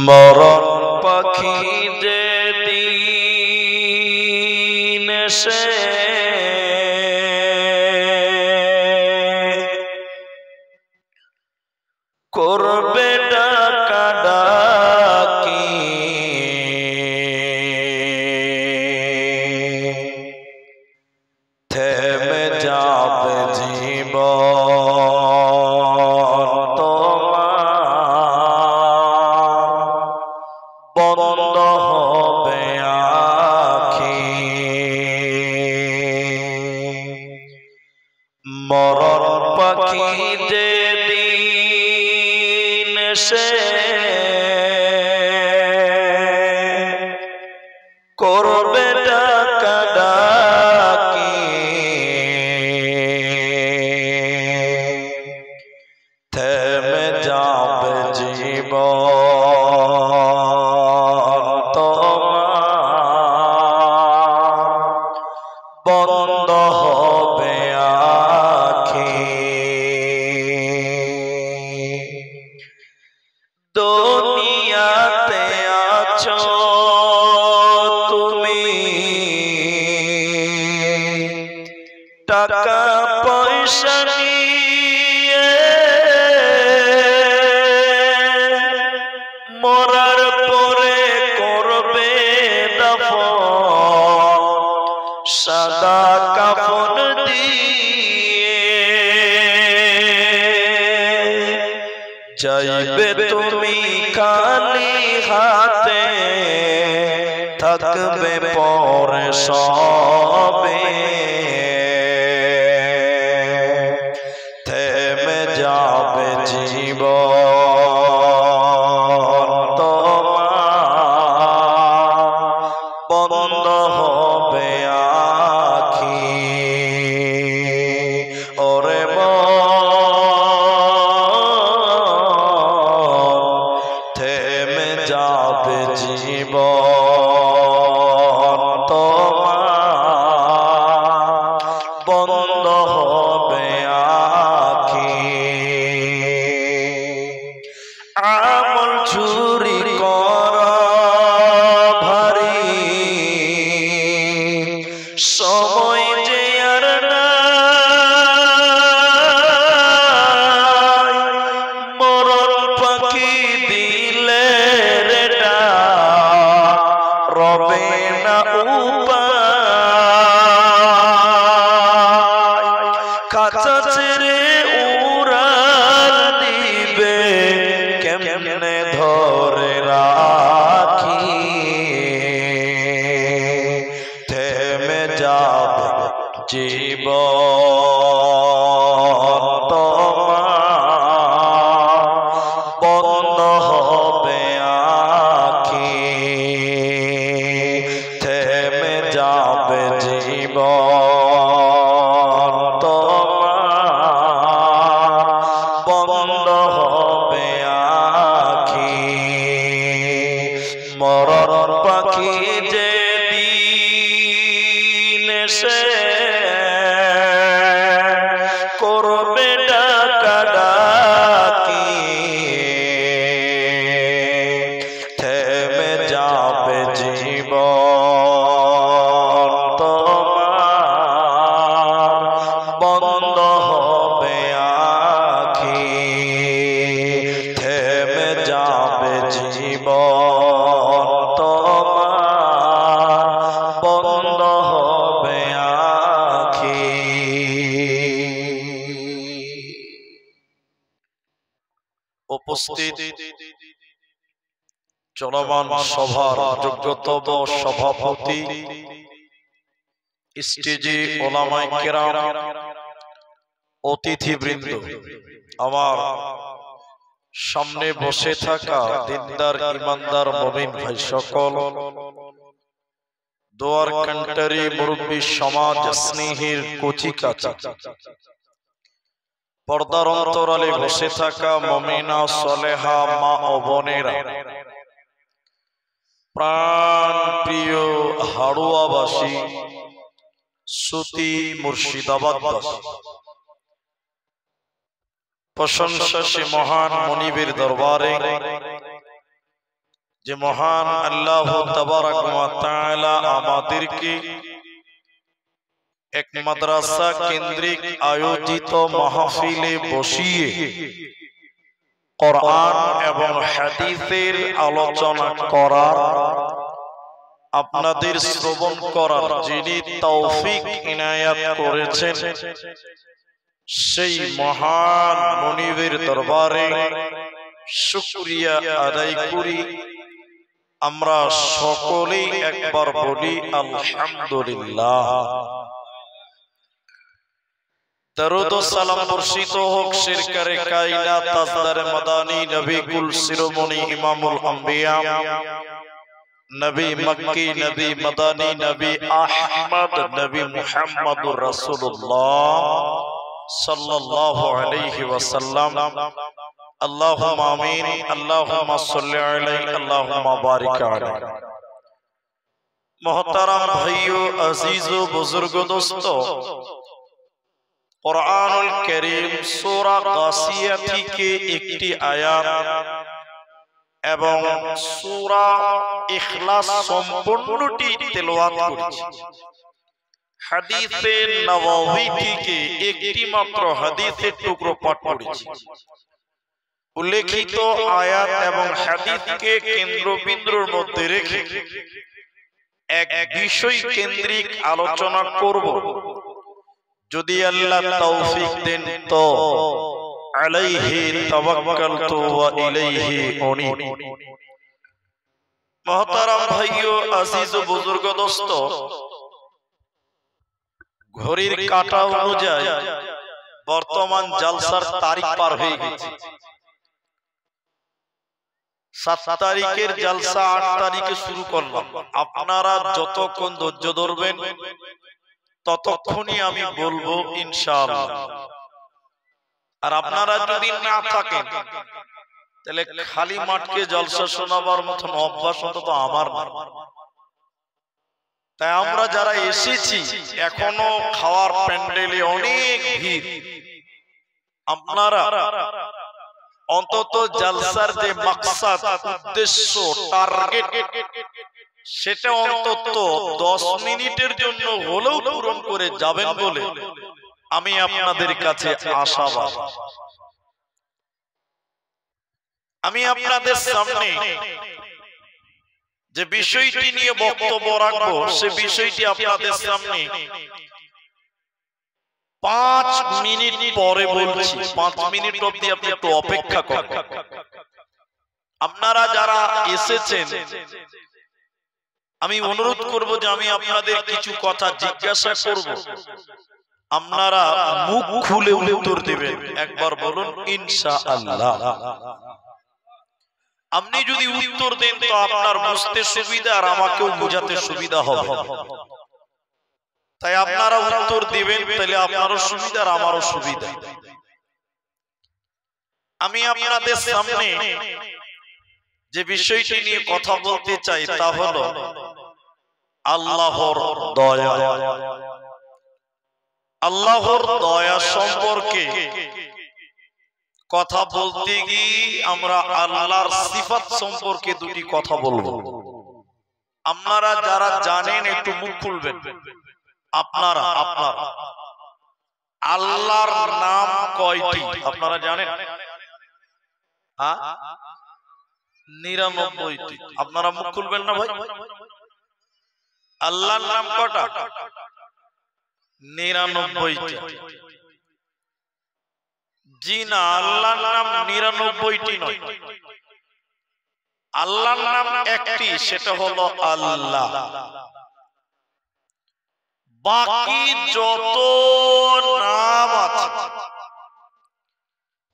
মরণ পাখি যেদিন এসে করবে ডাকাডাকি, থেমে যাবে জীবন তোমার, বন্ধ হবে আখি। মরণ পাখি যেদিন এসে করবে ডাকাডাকি, থেমে যাবে জীবন তোমার, বন্ধ হবে আখি। দুনিয়াতে আছো তুমি, টাকা পয়সা নিয়ে, মরার পরে করবে দাফন সাদা কাফন দিয়ে। যাইবে তুমি খালি হাতে, থাকবে পরে সবে, থেমে যাবে জীবন তোমার, বন্ধ হবে আখি। ওরে থেমে যাবে জীবন তোমার, বন্ধ হবে আখি। আমল চুরি কর ভারী, সময় যে আর নাই, মরণ পাখি দিলে রে ডাক, রবে না উপায়। খাঁচা ছেড়ে উড়াল দিবে, কেমনে ধরে রাখি, থেমে যাবে জীবন তোমার, বন্ধ হবে আখি। থেমে যাবে জীবন তোমার, বন্ধ হবে আখি। মরণ পাখি যেদিন এসে করবে ডাকাডাকি, থেমে যাবে জীবন তোমার, বন্ধ হবে আখি। থেমে যাবে জীবন তোমার, বন্ধ হবে আখি। উপস্থিত চলমান সভার যোগ্যতম সভাপতি, স্টেজে ওলামায়ে কেরাম, অতিথিবৃন্দ, আমার সামনে বসে থাকা দিনদার ইমানদার মুমিন ভাই সকল, দোয়ার কান্টারি মুরব্বী সমাজ স্নেহের কচি কাঁচা, পর্দার অন্তরালে বসে থাকা মুমিনা সালেহা মা ও বোনেরা, প্রাণ প্রিয় হাড়ুয়াবাসী, সুতি মুর্শিদাবাদবাসী, প্রশংসা সে মহান মনিবের দরবারে যে মহান আল্লাহ তাবারক ওয়া তাআলা আমাদেরকে এক মাদ্রাসা কেন্দ্রিক আয়োজিত মাহফিলে বসিয়ে কোরআন এবং হাদিসের আলোচনা করার, আপনাদের শ্রবণ করার যিনি তৌফিক ইনায়াত করেছেন, সেই মহান মনিবের দরবারে শুকরিয়া আদায় করি। আমরা সকলেই একবার বলি আলহামদুলিল্লাহ। দরুদ ও সালাম বর্ষিত হোক সরকারে কায়নাত তাজদারে মাদানী নবী কুল শিরোমণি ইমামুল আম্বিয়া নবী মক্কি নবী মাদানী নবী আহমদ নবী মুহাম্মদুর রাসূলুল্লাহ সাল্লাল্লাহু আলাইহি ওয়াসাল্লাম। আল্লাহুম্মা আমিন। আল্লাহুম্মা সাল্লি আলাইহি আল্লাহুম্মা বারিক আলাইহি। মুহতারাম ভাইও, আজিজ ও বুজুর্গ দোস্ত, কুরআনুল কারীম সূরা গাসিয়া থেকে একটি আয়াত এবং সূরা ইখলাস সম্পূর্ণটি তেলাওয়াত করেছি। হাদিসে নববী থেকে একটি মাত্র হাদিসের টুকরো পাঠ করেছি। উল্লেখিত আয়াত এবং হাদিসকে কেন্দ্রবিন্দুর মধ্যে রেখে এক বিষয় কেন্দ্রিক আলোচনা করব। যদি আল্লাহ তৌফিক দেন তো আলাইহি তাওয়াক্কালতু ওয়া ইলাইহি উনীব। মুহতারাম ভাইও, আজিজ ও বুজুর্গ দোস্ত, ঘড়ির কাঁটা অনুযায়ী বর্তমান জালসার তারিখ পার হয়ে গেছে। 7 তারিখের জালসা 8 তারিখে শুরু করলাম। আপনারা যতক্ষণ ধৈর্য ধরবেন ততক্ষণই আমি বলবো ইনশাআল্লাহ। আর আপনারা যদি না থাকেন তাহলে খালি মাঠকে জলসা শোনাবার মতন অভ্যাস অন্তত আমার না। তাই আমরা যারা এসেছি, এখনো খাওয়ার প্যান্ডেলে অনেক ভিড়। আপনারা অন্তত জলসার যে মাকসাদ, উদ্দেশ্য, টার্গেট, সেটা অন্তত 10 মিনিটের জন্য হলেও পূরণ করে যাবেন বলে আমি আপনাদের কাছে আশাবাদী। আমি আপনাদের সামনে যে বিষয়টি নিয়ে বক্তব্য রাখবো, সে বিষয়টি আপনাদের সামনে 5 মিনিট পরে বলছি। 5 মিনিট অবধি আপনি একটু অপেক্ষা করেন। আপনারা যারা এসেছেন, আমি অনুরোধ করব যে আমি আপনাদের কিছু কথা জিজ্ঞাসা করব, আপনারা মুখ খুলে উত্তর দিবেন। একবার বলুন ইনশাআল্লাহ। আপনি যদি উত্তর দেন তো আপনার বুঝতে সুবিধা আর আমাকেও বোঝাতে সুবিধা হবে। তাই আপনারা উত্তর দিবেন, তাহলে আপনারও সুবিধা আর আমারও সুবিধা। আমি আপনাদের সামনে যে বিষয়টি নিয়ে কথা বলতে চাই তা হলো আল্লাহর দয়া। আল্লাহর দয়া সম্পর্কে কথা বলতে গিয়ে আমরা আল্লাহর সিফাত সম্পর্কে দুটি কথা বলবো। আপনারা যারা জানেন একটু মুখ খুলবেন। আপনারা আল্লাহর নাম কয়টি আপনারা জানেন? 99টি। আপনারা মুখ খুলবেন না ভাই? আল্লাহর নাম কটা? 99টি। জি না, আল্লাহর নাম 99টি নয়। আল্লাহর নাম একটি, সেটা হলো আল্লাহ। বাকি যত নাম আছে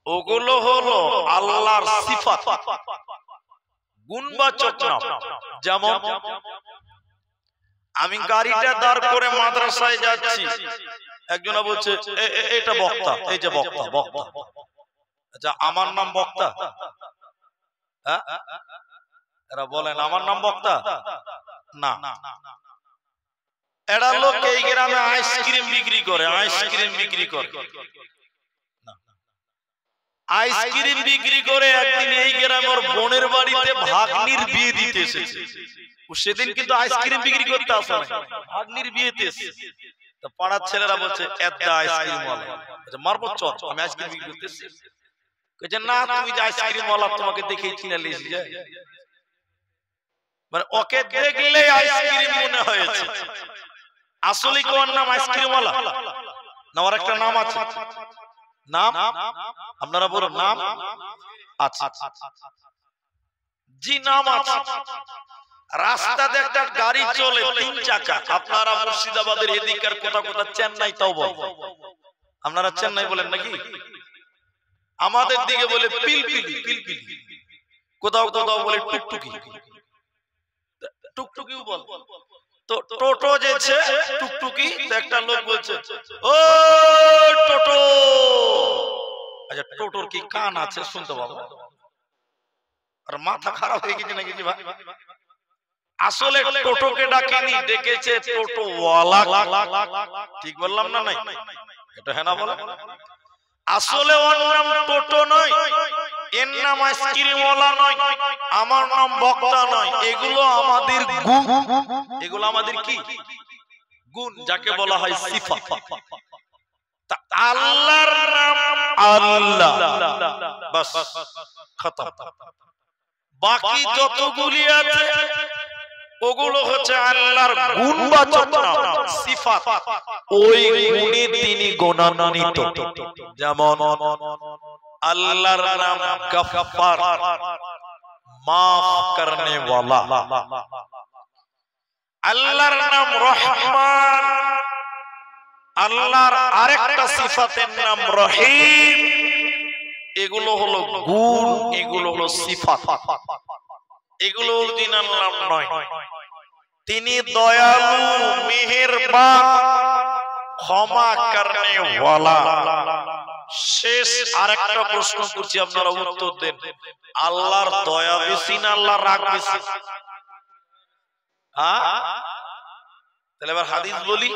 ওগুলো হলো আল্লাহর সিফাত, গুণবাচক নাম। যেমন আমি গাড়িটা দাঁড় করে মাদ্রাসায় যাচ্ছি, একজন বলছে এটা বক্তা, এই যে বক্তা। আচ্ছা, আমার নাম বক্তা? হ্যাঁ, এরা বলেন আমার নাম বক্তা না। এরা লোক এই গ্রামে আইসক্রিম বিক্রি করে। আইসক্রিম বিক্রি করে একদিন এই গ্রামের বোনের বাড়িতে ভাগ্নির বিয়ে দিতে এসেছে। ও সেদিন কিন্তু আইসক্রিম বিক্রি করতে আসে না, ভাগ্নির বিয়েতে এসেছে। তো পাড়ার ছেলেরা বলছে এদ্দা আইসক্রিম ওয়ালা, আচ্ছা মারবো চল, আমি আইসক্রিম বিক্রি করতে এসেছি। কইছে না তুমি যে আইসক্রিম ওয়ালা, তোমাকে দেখেই চিনে লিয়েছি যায়। মানে ওকে দেখলে আইসক্রিম মনে হয়েছে, আসলে কি ওর নাম আইসক্রিম ওয়ালা না ওর একটা নাম আছে? নাম আপনারা বলুন, নাম আচ্ছা জি নাম আছে। রাস্তাতে একটা গাড়ি চলে 3 চাকা, আপনারা মুর্শিদাবাদের এদিকের কোথা কোথা চেন্নাই তাও বলেন, আপনারা চেন্নাই বলেন নাকি? আমাদের দিকে বলে পিলপিলি, পিলপিলি, কোথাও কোথাও বলে টুকটুকি, টুকটুকিও বল। তো টোটো যেছে টুকটুকি, একটা লোক বলছে ও টোটো। আচ্ছা টোটোর কি কান আছে শুনতে পাবো? আর মাথা খারাপ হয়ে গেছে নাকি ভাই? আসলে টোটোকে ডাকেনি, ডেকেছে টোটো ওয়ালা। ঠিক বললাম না? নাই এটা হ্যাঁ না বলে? আসলে ওর নাম টোটো নয়, এর নাম আইসক্রিম ওয়ালা নয়, আমার নাম বক্তা নয়। এগুলো আমাদের গুণ, এগুলো আমাদের কি গুণ, যাকে বলা হয় সিফাত। তা আল্লাহর নাম আল্লাহ, বাস খতম। বাকি যতগুলি আছে ওগুলো হচ্ছে আল্লাহর গুণবাচক নাম, সিফাত। ওই গুণে তিনি গুণান্বিত। যেমন আল্লাহর নাম গফফার, মাফ করনে ওয়ালা। আল্লাহর নাম রহমান, আল্লাহর আরেকটা সিফাতের নাম রহিম। এগুলো হলো গুণ, এগুলো হলো সিফাত, এগুলো অরিজিনাল নাম নয়। তিনি দয়ালু, মেহেরবান, ক্ষমা করনে ওয়ালা। শেষ আরেকটা প্রশ্ন করছি, আপনারা উত্তর দেন। আল্লাহর দয়া বেশি না আল্লাহর রাগ বেশি? হ্যাঁ, তাহলে এবার হাদিস বলি।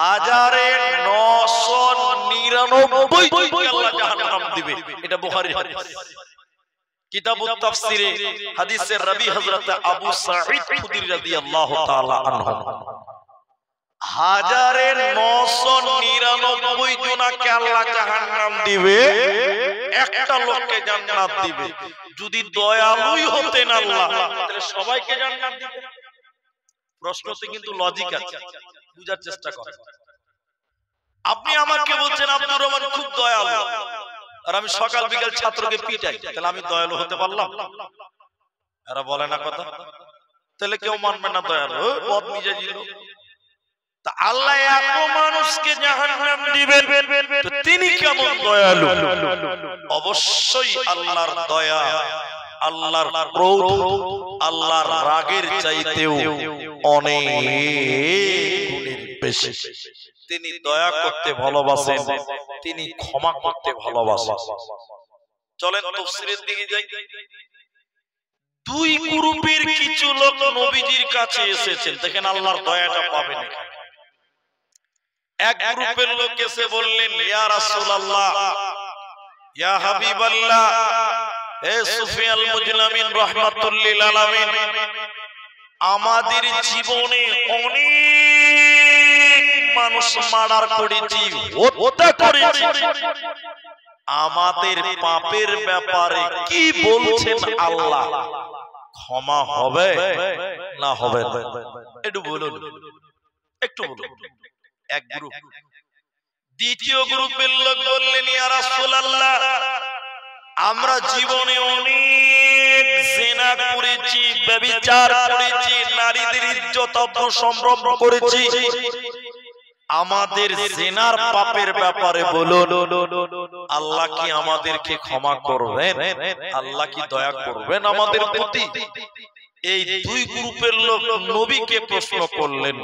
1999 আল্লাহ জাহান্নাম দিবে, এটা বুখারীর হাদিস। কিতাবুত তাফসিরে হাদিসের রাবী হযরত আবু সাঈদ খুদরী রাদিয়াল্লাহু তাআলা আনহু 1999 জনকে আল্লাহ জাহান্নাম দিবে, একটা লোককে জান্নাত দিবে। যদি দয়ালুই হতেন আল্লাহ, তাহলে সবাইকে জান্নাত দিতেন। প্রশ্নতে কিন্তু লজিক আছে, বুঝার চেষ্টা করেন। আপনি আমাকে বলছেন আব্দুর রহমান খুব দয়ালু, আর আমি সকাল বিকাল ছাত্রকে পিটাই, তাহলে আমি দয়ালু হতে পারলাম? এরা বলে না কথা, তাহলে কেউ মানবে না দয়ালু, বদমেজাজি লোক। তা আল্লাহ এত মানুষকে জাহান্নাম দিবেন, তো তিনি কেমন দয়ালু? অবশ্যই আল্লাহর দয়া, আল্লাহর ক্রোধ, আল্লাহর রাগের চাইতেও অনেক গুণের বেশি। তিনি দয়া করতে ভালোবাসেন, তিনি ক্ষমা করতে ভালোবাসেন। চলেন তাফসীরের দিকে যাই। দুই গ্রুপের কিছু লোক নবীজির কাছে এসেছেন, দেখেন আল্লাহর দয়াটা পাবেন। এক গ্রুপের লোক এসে বললেন, ইয়া রাসূলুল্লাহ, ইয়া হাবিবাল্লাহ, হে সুফিয়াল মুজলামিন রাহমাতুল লিল আলামিন, আমাদের জীবনে অনেক মানুষ মার্ডার করেছি, হত্যা করেছি, আমাদের পাপের ব্যাপারে কি বলছেন আল্লাহ? ক্ষমা হবে না হবে না? একটু বলুন, একটু বলুন। এক গ্রুপ। দ্বিতীয় গ্রুপের লোক বললেন, ইয়া রাসূলুল্লাহ, আমরা জীবনে অনেক জিনা করেছি, ব্যভিচার করেছি, নারীদের ইজ্জত অপসম্ভ্রম করেছি, আমাদের জিনার পাপের ব্যাপারে বলুন, আল্লাহ কি আমাদেরকে ক্ষমা করবেন? আল্লাহ কি দয়া করবেন আমাদের প্রতি? এই দুই গ্রুপের লোক নবীকে প্রশ্ন করলেন।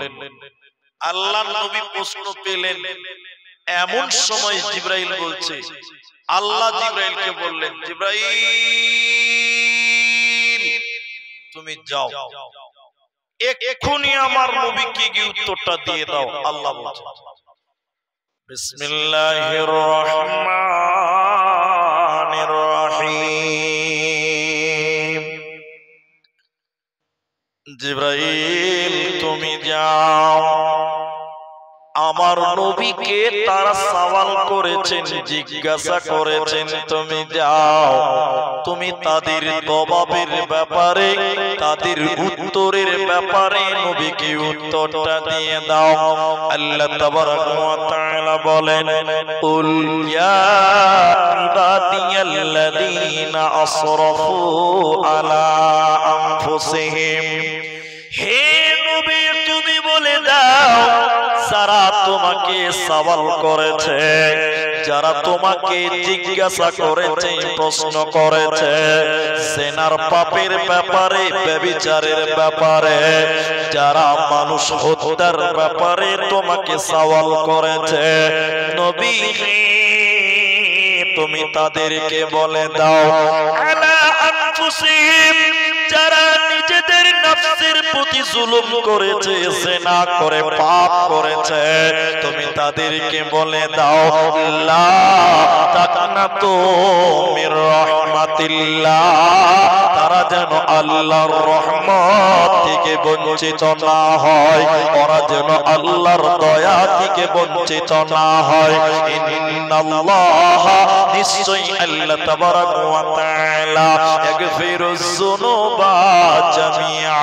আল্লাহর নবী প্রশ্ন পেলেন, এমন সময় জিবরাইল বলছে, আল্লাহ জিবরাইলকে বললেন, জিবরাইল তুমি যাও, এক্ষুনি আমার নবীকে গিয়ে উত্তরটা দিয়ে দাও। আল্লাহ বলছে, বিসমিল্লাহির রহমানির জিবরাইল তুমি যাও, আমার নবীকে তারা সওয়াল করেছেন, জিজ্ঞাসা করেছেন, তুমি যাও, তুমি তাদের জবাবের ব্যাপারে, তাদের উত্তরের ব্যাপারে নবীকে উত্তরটা দিয়ে দাও। আল্লাহ তাবারাক ওয়া তাআলা বলেন, কুল ইয়া ইবাদিয়াল্লাযীনা আসরাফু আলা আনফুসিহিম, হে নবী তুমি বলে দাও, যারা তোমাকে সওয়াল করেছে, যারা তোমাকে জিজ্ঞাসা করেছে, প্রশ্ন করেছে, জিনার পাপের ব্যাপারে, ব্যভিচারের ব্যাপারে, যারা মানুষ হত্যার ব্যাপারে তোমাকে সওয়াল করেছে, নবী তুমি তাদেরকে বলে দাও, আলা আনফুসিহিম, যারা নিজেদের নফসের প্রতি জুলুম করেছে, জিনা করে পাপ করেছে, তুমি তাদেরকে বলে দাও, লা তাকনাতু মির রাহমাতিল্লাহ, তারা যেন আল্লাহর রহমত থেকে বঞ্চিত না হয়, ওরা যেন আল্লাহর দয়া থেকে বঞ্চিত না হয়। ইন্নাল্লাহ, নিশ্চয়ই আল্লাহ তাবারাক ওয়া তাআলা ইয়াগফিরুয যুনুবা জামিআ,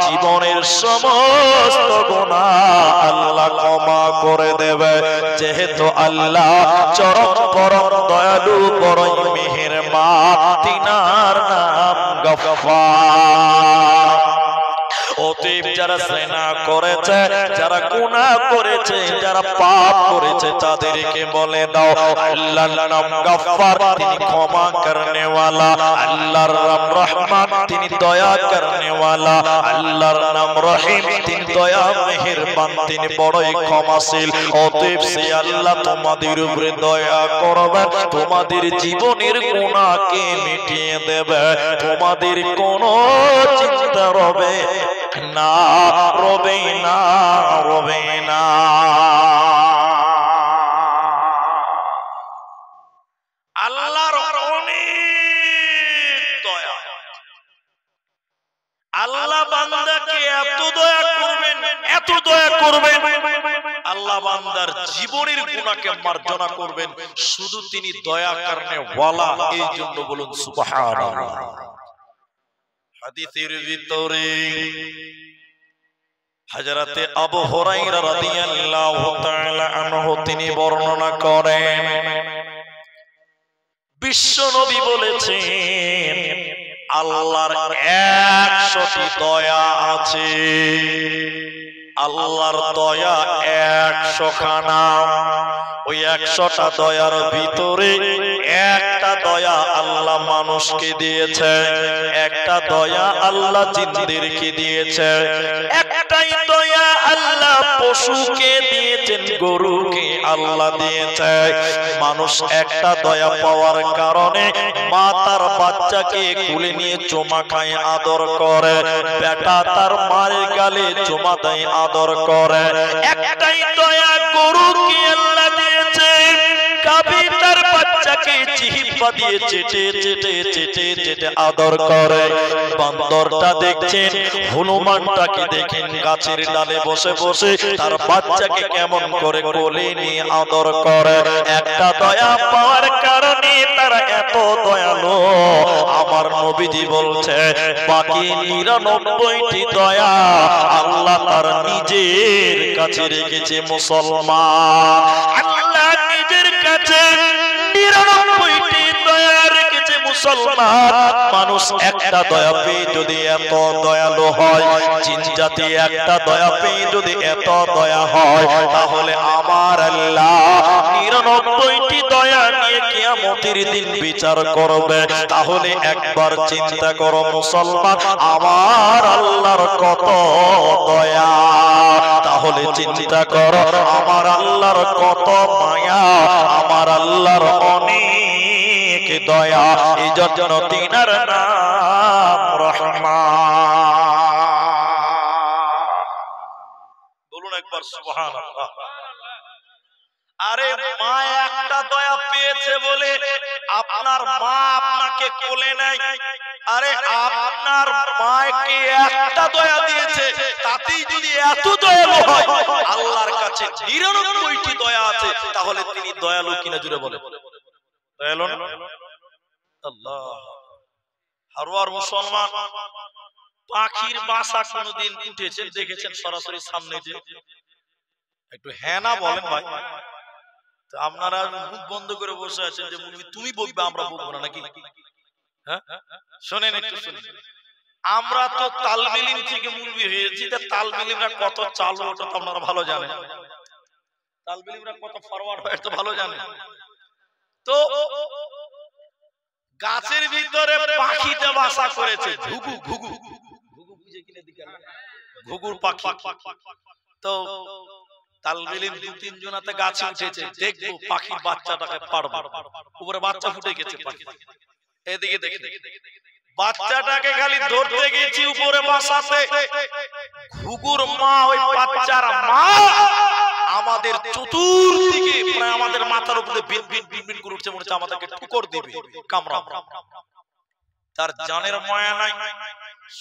জীবনের সমস্ত গুনাহ আল্লাহ ক্ষমা করে দেবে, যেহেতু আল্লাহ চরম পরম দয়ালু, বড়ই মেহেরবান, তিনার নাম গফফার। অতএব যারা জিনা করেছে, যারা গুনাহ করেছে, যারা পাপ করেছে, তাদেরকে বলে দাও আল্লাহর নাম গফফার, তিনি ক্ষমা করনে ওয়ালা, আল্লাহর নাম রহমান, তিনি দয়া করনে ওয়ালা, আল্লাহর নাম রহিম, তিনি দয়া মেহেরবান, তিনি বড়ই ক্ষমাশীল। অতএব সে আল্লাহ তোমাদের উপরে দয়া করবে, তোমাদের জীবনের গুনাহকে মিটিয়ে দেবে, তোমাদের কোনো চিন্তা রবে না, রবে না, রবে না। আল্লাহর অনেক দয়া, আল্লাহ বান্দাকে এত দয়া করবেন, এত দয়া করবেন, আল্লাহ বান্দার জীবনের গুনাহকে মার্জনা করবেন, শুধু তিনি দয়া করনে ওয়ালা, এই জন্য বলুন সুবহানাল্লাহ। হাদিসের ভিতরে হযরতে আবু হুরায়রা রাদিয়াল্লাহু তাআলা আনহু তিনি বর্ণনা করেন, বিশ্ব নবী বলেছেন, আল্লাহর 100টি দয়া আছে, আল্লাহর দয়া 100 খানা, ওই 100টা দয়ার ভিতরে একটা দয়া আল্লাহ মানুষকে দিয়েছে, একটা দয়া আল্লাহ জিনদেরকে দিয়েছে, একটাই দয়া আল্লাহ পশুকে দিয়েছেন, গরুকে আল্লাহ দিয়েছে। মানুষ একটা দয়া পাওয়ার কারণে মা তার বাচ্চাকে কোলে নিয়ে চুমা খায়, আদর করে, বেটা তার মায়ের গালে চুমা দেয়, আদর করে। একটাই দয়া গরুকে আল্লাহ দিয়েছে, গাভী তার বাচ্চাকে জিহ্বা দিয়ে চেটে চেটে চেটে চেটে আদর করে। বান্দরটা দেখছেন, হনুমানটাকে দেখেন গাছের ডালে বসে বসে তার বাচ্চাকে কেমন করে কোলে নিয়ে আদর করে। একটা দয়া পাওয়ার কারণে তারা এত দয়ালু। আমার নবীজি বলছে, বাকি 99টি দয়া আল্লাহ তার নিজের কাছে রেখেছে। মুসলমান, আল্লাহ নিজের কাছে 99টি দয়া রেখেছে। মুসলমান, মানুষ একটা দয়া পেয়ে যদি এত দয়ালু হয়, জিন জাতি একটা দয়া পেয়ে যদি এত দয়া হয়, তাহলে আমার আল্লাহ 99টি দয়া নিয়ে কিয়ামতের দিন বিচার করবে। তাহলে একবার চিন্তা করো মুসলমান, আমার আল্লাহর কত দয়া। তাহলে চিন্তা করো আমার আল্লাহর কত মায়া, আমার আল্লাহর অনেক দয়া। এই জন্য তিনার নাম রহমান। বলুন একবার সুবহানাল্লাহ। আরে মা একটা দয়া পেয়েছে বলে আপনার মা আপনাকে কোলে নেয়, আরে আপনার মাকে একটা দয়া দিয়েছে, তাতেই যদি এত দয়ালু হয়, আল্লাহর কাছে 99টি দয়া আছে, তাহলে তিনি দয়ালু কিনা জুড়ে বলে? দয়ালু না? আল্লাহ। হারওয়ার মুসলমান পাখির বাসা কোনদিন উঠেছেন দেখেছেন সরাসরি সামনে? যে একটু হ্যাঁ না বলেন ভাই। তো আপনারা মুখ বন্ধ করে বসে আছেন যে তুমি বলবে আমরা বলবো না নাকি? হ্যাঁ শোনেন, একটু শুনুন। আমরা তো তালবিলিম থেকে মুলবি হয়েছি, তালবিলিমরা কত চালু ওটা তো আপনারা ভালো জানেন, তালবিলিমরা কত ফরওয়ার্ড হয় তো ভালো জানেন। তো গাছের ভিতরে পাখিতে বাসা করেছে, ঘুঘু ঘুঘু ঘুঘু বুঝে কিনে দিকে ঘুঘুর পাখি। তো তালবিলিম 2-3 জনাতে গাছে উঠেছে, দেখবো পাখির বাচ্চাটাকে পারবো, উপরে বাচ্চা ফুটে গেছে পাখি। এদিকে দেখে বাচ্চাটাকে খালি ধরতে গেছি উপরে বাসাতে, ঘুঘুর মা ওই বাচ্চার মা আমাদের চতুর্দিকে প্রায় আমাদের মাথার উপরে বিন বিন বিন বিন করে উঠছে, মনে হচ্ছে আমাদেরকে ঠুকর দিবে, কামড়া। তার জানের মায়া নাই,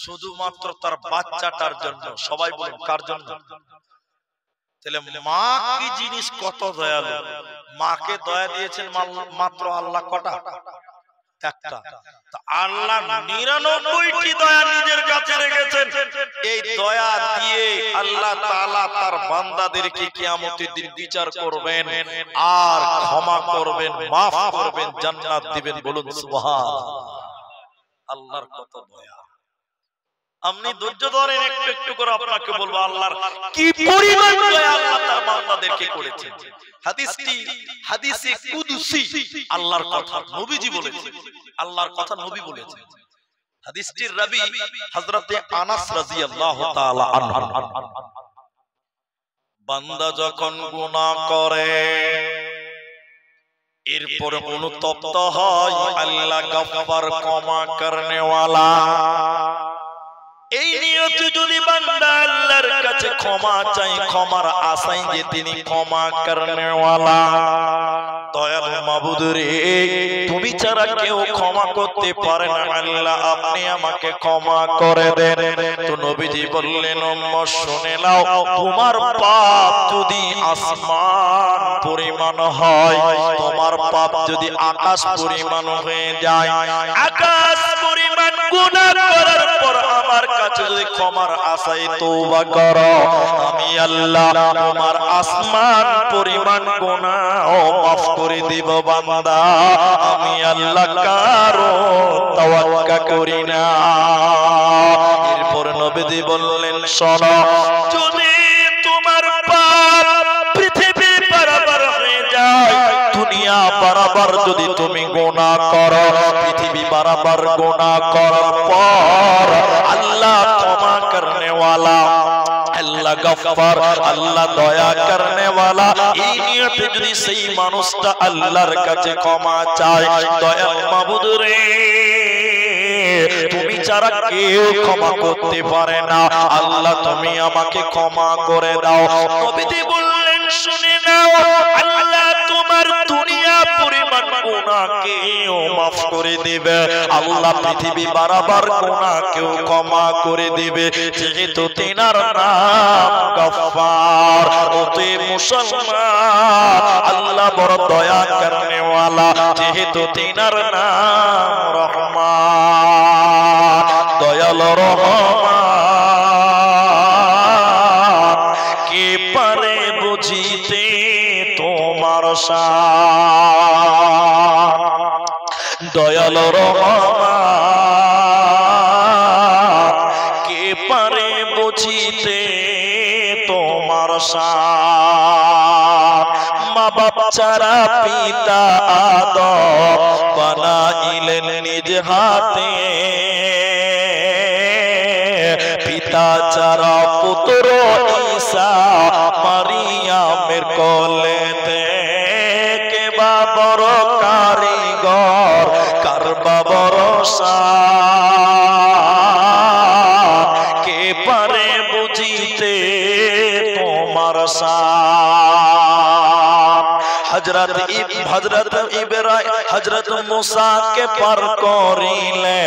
শুধুমাত্র তার বাচ্চাটার জন্য। সবাই বলেন কার জন্য? তাহলে মা কি জিনিস, কত দয়ালু। মাকে দয়া দিয়েছেন মাত্র আল্লাহ কটা? একটা। আল্লাহ 99টি দয়া নিজের কাছে রেখেছেন। এই দয়া দিয়ে আল্লাহ তাআলা তার বান্দাদেরকে কিয়ামতের দিন বিচার করবেন আর ক্ষমা করবেন, মাফ করবেন, জান্নাত দিবেন। বলুন সুবহানাল্লাহ। আল্লাহর কত দয়া। আপনি ধৈর্য ধরেন, একটু একটু করে আপনাকে বলবো আল্লাহর কি পরিমাণ দয়া আল্লাহ তার বান্দাদেরকে করেছেন। হাদিসটি হাদিসে কুদসি, আল্লাহর কথা নবীজি বলেছেন, আল্লাহর কথা নবী বলেছেন। হাদিসটির রাবী হযরতে আনাস রাদিয়াল্লাহু তাআলা আনহু। বান্দা যখন গুনাহ করে এরপর অনুতপ্ত হয়, আল্লাহ গফফার, ক্ষমা করনে ওয়ালা। এই নিয়তে যদি বান্দা আল্লাহর কাছে ক্ষমা চাই, ক্ষমার আশায় যে তিনি ক্ষমা করনে ওয়ালা, দয়ালু মাবুদ রে, তুমি ছাড়া কেউ ক্ষমা করতে পারে না, আল্লাহ আপনি আমাকে ক্ষমা করে দেন। তো নবীজি বললেন, শুনে নাও, তোমার পাপ যদি আসমান পরিমাণ হয়, তোমার পাপ যদি আকাশ পরিমাণ হয়ে যায়, আকাশ পরিমাণ গুনাহ করার পর আমার কাছে যদি ক্ষমার আশায় তওবা করো, আমি আল্লাহ তোমার আসমান পরিমাণ গুনাহ মাফ করে দিব। বান্দা, আমি আল্লাহ কারো তাওয়াক্কা করি না। এরপর নবীজি বললেন, শোনো, যদি তোমার পাপ পৃথিবী বরাবর হয়ে যায়, দুনিয়া বরাবর যদি তুমি গুনাহ করো, পৃথিবী বরাবর গুনাহ করার পর আল্লাহ ক্ষমা করনে ওয়ালা, আল্লাহ গফফার, আল্লাহ দয়া করনে ওয়ালা, এই নিয়তে যদি সেই মানুষটা আল্লাহর কাছে ক্ষমা চায়, দয়াল মাবুদ রে, তুমি ছাড়া কেউ ক্ষমা করতে পারে না, আল্লাহ তুমি আমাকে ক্ষমা করে দাও। নবীজি বললেন, শুনে নাও, আল্লাহ তোমার দুনিয়া পরিমাণ গুনাহকেও মাফ করে দিবে, আল্লাহ পৃথিবী বরাবর গুনাহকেও ক্ষমা করে দিবে, যেহেতু তিনার নাম গফফার। ওতে মুসলমান, আল্লাহ বড় দয়া করনে ওয়ালা, যেহেতু তিনার নাম রহমান, দয়াল রহমান। কে পারে বুঝিতে তোমার শান, দয়াল রহমান। কে পারে বুঝিতে তোমার শান। মা বাপ ছাড়া পিতা আদম বানাইলেন নিজ হাতে, পিতা ছাড়া পুত্র ঈসা মারিয়ামের কোলেতে, কে বা বড় কারিগর, কার বা ভরসা, কে পারে বুঝিতে তোমার শান। হযরত হযরত মুসাকে পার করিলে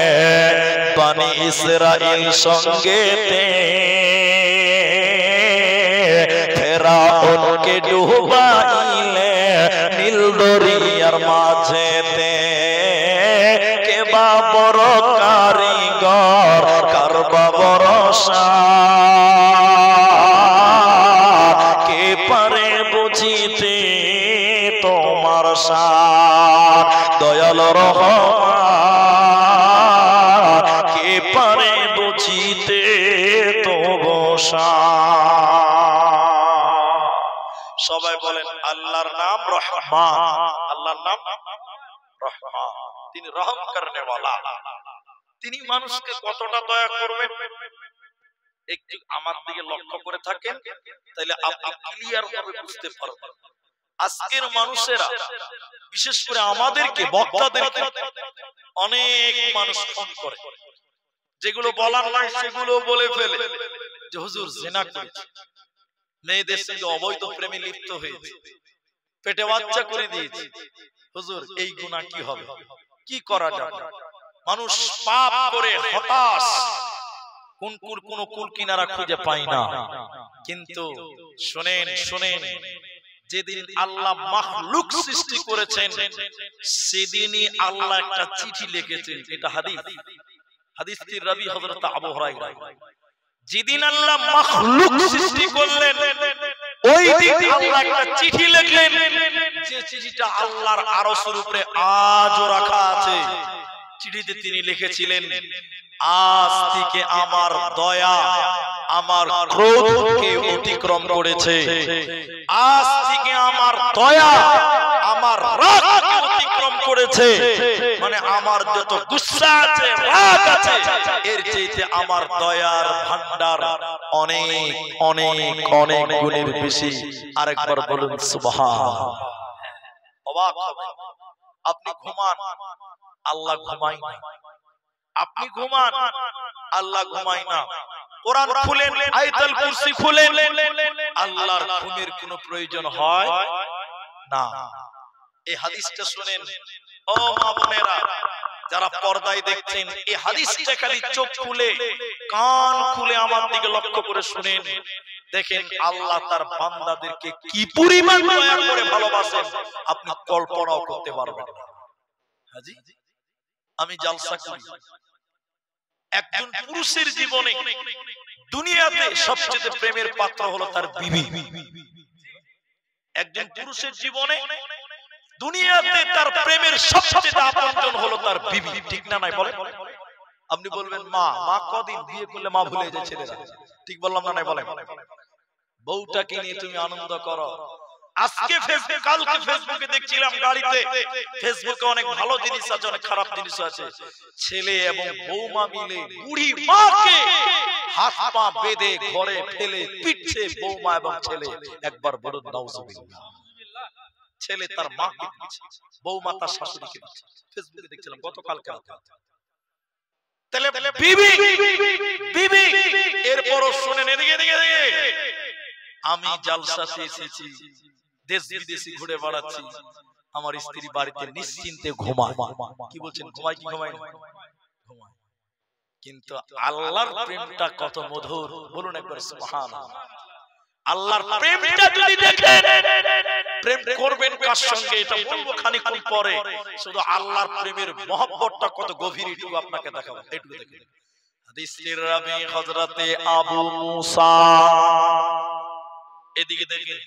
বনি ইসরাইল সঙ্গেতে ফেরাউনকে ডুবাইলে নীল দরিয়ার মাঝেতে কে বা বড় কারিগর কারবা ভরসা কে পারে বুঝিতে তোমার সাথ দয়াল রহমান কে পারে বুঝিতে তোমার সাথ সবাই বলেন আল্লাহর নাম রহমান আল্লাহর নাম রহমান তিনি রহম করনে ওয়ালা তিনি মানুষকে কতটা দয়া করবেন একটু আমার দিকে লক্ষ্য করে থাকেন তাহলে আপনি ক্লিয়ার ভাবে বুঝতে পারবেন আজকের মানুষেরা বিশেষ করে আমাদেরকে বক্তাদেরকে অনেক মানুষ ফোন করে যেগুলো বলার নয় সেগুলো বলে ফেলে যে হুজুর জিনা করেছে মেয়েদের সঙ্গে অবৈধ প্রেমে লিপ্ত হয়েছে পেটে বাচ্চা করে দিয়েছে হুজুর এই গুনাহ কি হবে কি করা যাবে মানুষ পাপ করে হতাশ কোন কুল কিনারা খুঁজে পায় না কিন্তু শুনেন শুনেন যেদিন আল্লাহ মাখলুক সৃষ্টি করেছেন সেদিনই আল্লাহ একটা চিঠি লিখেছেন এটা হাদিসটি রাবি হযরত আবু হুরায়রা যেদিন আল্লাহ মাখলুক সৃষ্টি করলেন ওই দিন আল্লাহ একটা চিঠি লিখলেন যে চিঠিটা আল্লাহর আরশের উপরে আজও রাখা আছে চিঠিতে তিনি লিখেছিলেন আজ থেকে আমার দয়া আমার ক্রোধকে অতিক্রম করেছে আজ থেকে আমার দয়া আমার রাগকে অতিক্রম করেছে মানে আমার যত গুসা আছে রাগ আছে এর চাইতে আমার দয়ার ভান্ডার অনেক অনেক অনেক গুণের বেশি আরেকবার বলুন সুবহানাল্লাহ অবাক হবে আপনি ঘুমান আল্লাহ ঘুমায় না আপনি ঘুমান আল্লাহ ঘুমায় না কোরআন খুলেন আয়াতুল কুরসি খুলেন আল্লাহর ঘুমের কোনো প্রয়োজন হয় না এই হাদিসটা শুনেন ও মা বোনেরা যারা পর্দায় দেখছেন এই হাদিসটা খালি চোখ খুলে কান খুলে আমার দিকে লক্ষ্য করে শুনেন দেখেন আল্লাহ তার বান্দাদেরকে কি পরিমাণ দয়া করে ভালোবাসেন আপনি কল্পনাও করতে পারবেন না হাজি আমি জালসা করি একজন পুরুষের জীবনে দুনিয়াতে সবচেয়ে প্রেমের পাত্র হলো তার বিবি একজন পুরুষের জীবনে দুনিয়াতে তার প্রেমের সবচেয়ে আপনজন হলো তার বিবি ঠিক না নাই বলেন আপনি বলবেন মা কদিন বিয়ে করলে মা ভুলে যায় ছেলেরা ঠিক বললাম না নাই বলেন বউটাকে নিয়ে তুমি আনন্দ করো আজকে কালকে ফেসবুকে দেখছিলাম গাড়িতে ফেসবুকে অনেক ভালো জিনিস আছে অনেক খারাপ জিনিস আছে ছেলে এবং বৌমা মিলে বুড়ি মাকে হাত পা বেঁধে ঘরে ফেলে পিটছে বৌমা এবং ছেলে একবার বলুন নাউজুবিল্লাহ ছেলে তার মাকে পিটছে বৌমা তার শাশুড়িকে পিটছে ফেসবুকে দেখছিলাম গতকালকে রাতে তাহলে বিবি এরপরও শুনেন এদিকে আমি জালসাতে এসেছি দেশ বিদেশে ঘুরে বেড়াচ্ছি আমার স্ত্রী বাড়িতে নিশ্চিন্তে ঘুমায় কি বলছেন ঘুমায় কি ঘুমায় ঘুমায় কিন্তু আল্লাহর প্রেমটা কত মধুর বলুন একবার সুবহানাল্লাহ আল্লাহর প্রেমটা যদি দেখেন প্রেম করবেন কার সঙ্গে এটা বলবো খানিকক্ষণ পরে শুধু আল্লাহর প্রেমের মহব্বতটা কত গভীর এটুকু আপনাকে দেখাবো এটুকু দেখেন হাদিসের রাবি হযরতে আবু মুসা এদিকে দেখেন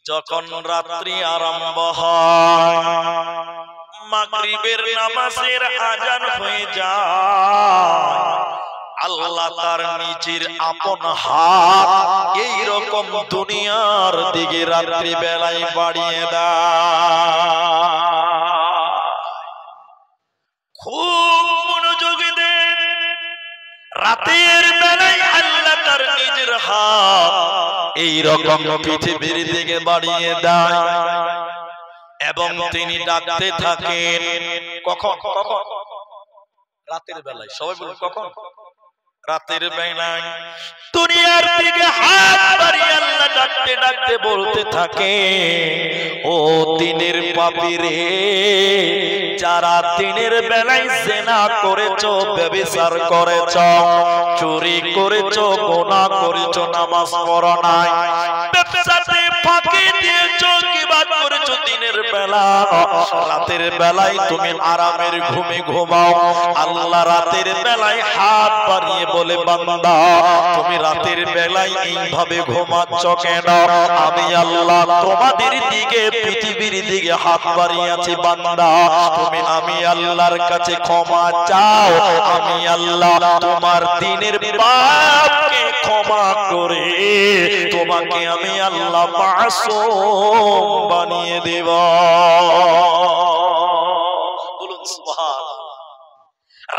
যখন রাত্রি আরম্ভ হয় মাগরিবের নামাজের আজান হয়ে যায় আল্লাহ তার নিজের আপন হাত এই রকম দুনিয়ার দিকে রাত্রি বেলায় বাড়িয়ে দেয় খুব মনোযোগী দেন রাতের বেলায় আল্লাহ তার নিজের হাত এই রকম পৃথিবীর দিকে বাড়িয়ে দেয় এবং তিনি ডাকতে থাকেন কখন রাতের বেলায় সবাই বলুন কখন রাতের বেলায় দুনিয়ার দিকে হাত বাড়িয়ে আল্লাহ ডাকতে ডাকতে বলতে থাকে, ও দিনের পাপী রে, যারা দিনের বেলায় জিনা করেছো, ব্যভিচার করেছো, চুরি করেছো, গুনাহ করেছো, নামাজ পড়ো নাই, ব্যবসাতে ফাঁকি দিয়েছো, কিবাদ করেছো, দিনের বেলা রাতের বেলায় তুমি আরামের ঘুমে ঘুমাও। আল্লাহ রাতের বেলায় হাত বাড়িয়ে বলে, বান্দা তুমি রাতের বেলায় এইভাবে ঘুমাচ্ছ কেন? আমি আল্লাহ তোমাদের দিকে, পৃথিবীর দিকে হাত বাড়িয়ে আছি, বান্দা তুমি আমি আল্লাহর কাছে ক্ষমা চাও। আমি আল্লাহ তোমার দিনের পাপকে ক্ষমা করে তোমাকে আমি আল্লাহ মাসুম বানিয়ে দেব। বলুন সুবহানাল্লাহ।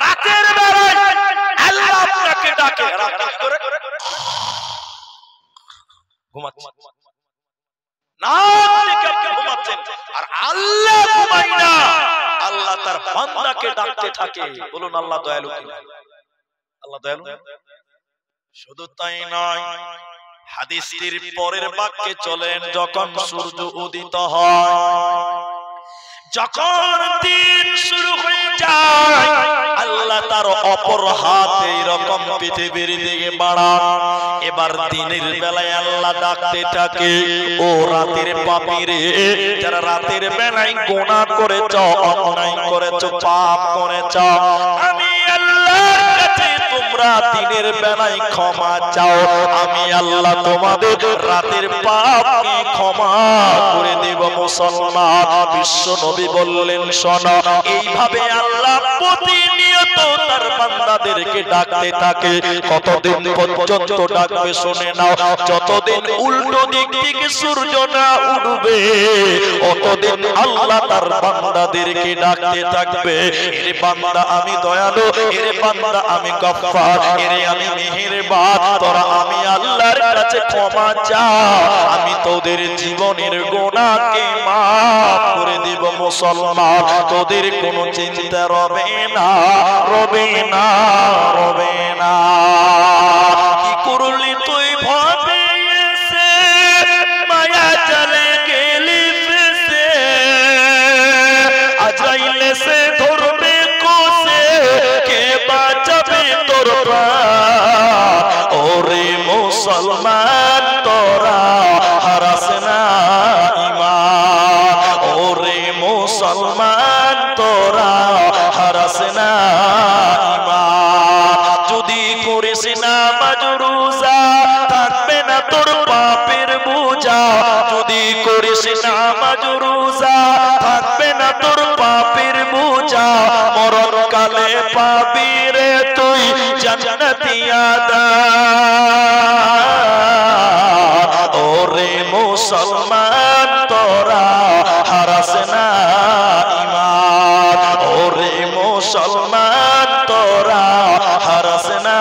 রাতের বেলায় আল্লাহ আপনাকে ডাকে, রাতে করে ঘুমাচ্ছেন না, আপনি ঘুমাচ্ছেন আর আল্লাহ ঘুমায় না। আল্লাহ তার বান্দাকে ডাকতে থাকে। বলুন আল্লাহ দয়ালু কিনা? আল্লাহ দয়ালু। শুধু তাই নয়, হাদিসটির পরের বাক্যে চলেন, যখন সূর্য উদিত হয়, যখন দিন শুরু হয়ে যায়, আল্লাহ তার অপর হাত এইরকম পৃথিবীর দিকে বাড়ান। এবার দিনের বেলায় আল্লাহ ডাকতে থাকে, ও রাতের পাপী রে, যারা রাতের বেলায় গুনাহ করেছো, অন্যায় করেছো, পাপ করেছো, আমি আল্লাহর কাছে তোমরা দিনের বেলায় ক্ষমা চাও। আমি আল্লাহ তোমাদের রাতের পাপকে ক্ষমা করে দেব। মুসলমান, বিশ্ব নবী বললেন, শোনো, এইভাবে আল্লাহ প্রতিনিয়ত তার বান্দাদেরকে ডাকতে থাকে। কতদিন পর্যন্ত ডাকবে শুনে নাও, যতদিন উল্টো দিক থেকে সূর্য না উঠবে ততদিন আল্লাহ তার বান্দাদেরকে ডাকতে থাকবে। এর বান্দা আমি দয়ালু, এর বান্দা আমি গফফার, এর আমি মেহেরবান, তোরা আমি আল্লাহর কাছে ক্ষমা চা, আমি তোদের জীবনের গুনাহকে মাফ করে দিব। মুসলমান, তোদের কোনো চিন্তা রবে না, রবে না, রবে না। কি করলি তুই ভাবে এসে, মায়া চলে গেলি ফেসে, আজরাইলে সে ধরবে কোসে, কে বাঁচাবে তোর প্রাণ? ওরে মুসলমান, তোরা হারাস না ঈমান, ওরে মুসলমান, তোরা হারাস না ঈমান। যদি করিস নামাজ রোজা, থাকবে না তোর পাপের বোঝা। যদি করিস নামাজ রোজা, থাকবে না তোর পাপের বোঝা। মরণকালে পাবি রে তুই জান্নাতি আদান। ওরে মুসলমান, তোরা হারাস না ঈমান, ওরে মুসলমান, তোরা হারাস না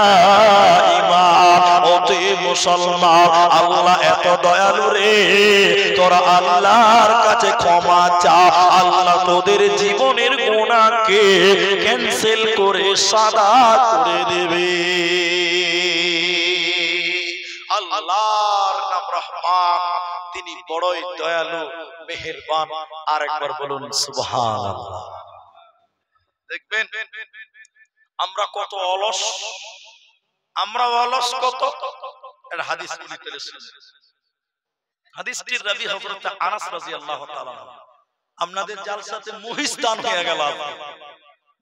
ঈমান। ও তুই মুসলমান, আল্লাহ এত দয়ালু রে, তোরা আল্লাহর কাছে ক্ষমা চা, আল্লাহ তোদের জীবনের গুনাহকে ক্যান্সেল করে সাদা করে দেবে। আল্লাহর নাম রহমান, তিনি বড়ই দয়ালু, মেহেরবান। আরেকবার বলুন সুবহানাল্লাহ। দেখবেন আমরা কত অলস, আমরা অলস কত। এর হাদিস হাদিসটির রাবী হযরত আনাস রাদিয়াল্লাহু তাআলা। আপনাদের জালসাতে মুহিস্তান হয়ে গেল,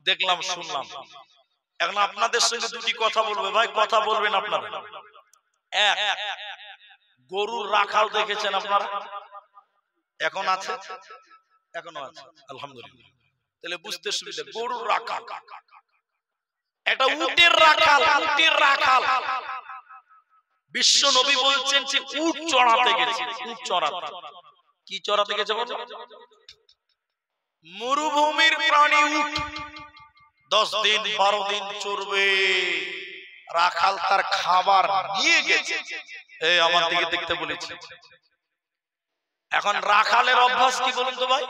দেখলাম, শুনলাম। এখন আপনাদের সঙ্গে দুটি কথা বলবে। ভাই কথা বলবেন আপনারা। এক, গরুর রাখাল দেখেছেন আপনারা? এখন আছে? এখনো আছে, আলহামদুলিল্লাহ। তাহলে বুঝতে সুবিধা। গরুর রাখাল, এটা উটের রাখাল, উটের রাখাল। বিশ্ব নবী বলছেন যে উট চড়াতে গেছে, উট চড়াতে। কি চড়াতে গেছে বলো? মরুভূমির প্রাণী উট 10 দিন 12 দিন চড়বে। রাখাল তার খাবার নিয়ে গেছে। এই আমার দিকে দেখতে বলেছি। এখন রাখালের অভ্যাস কি বলুন তো ভাই?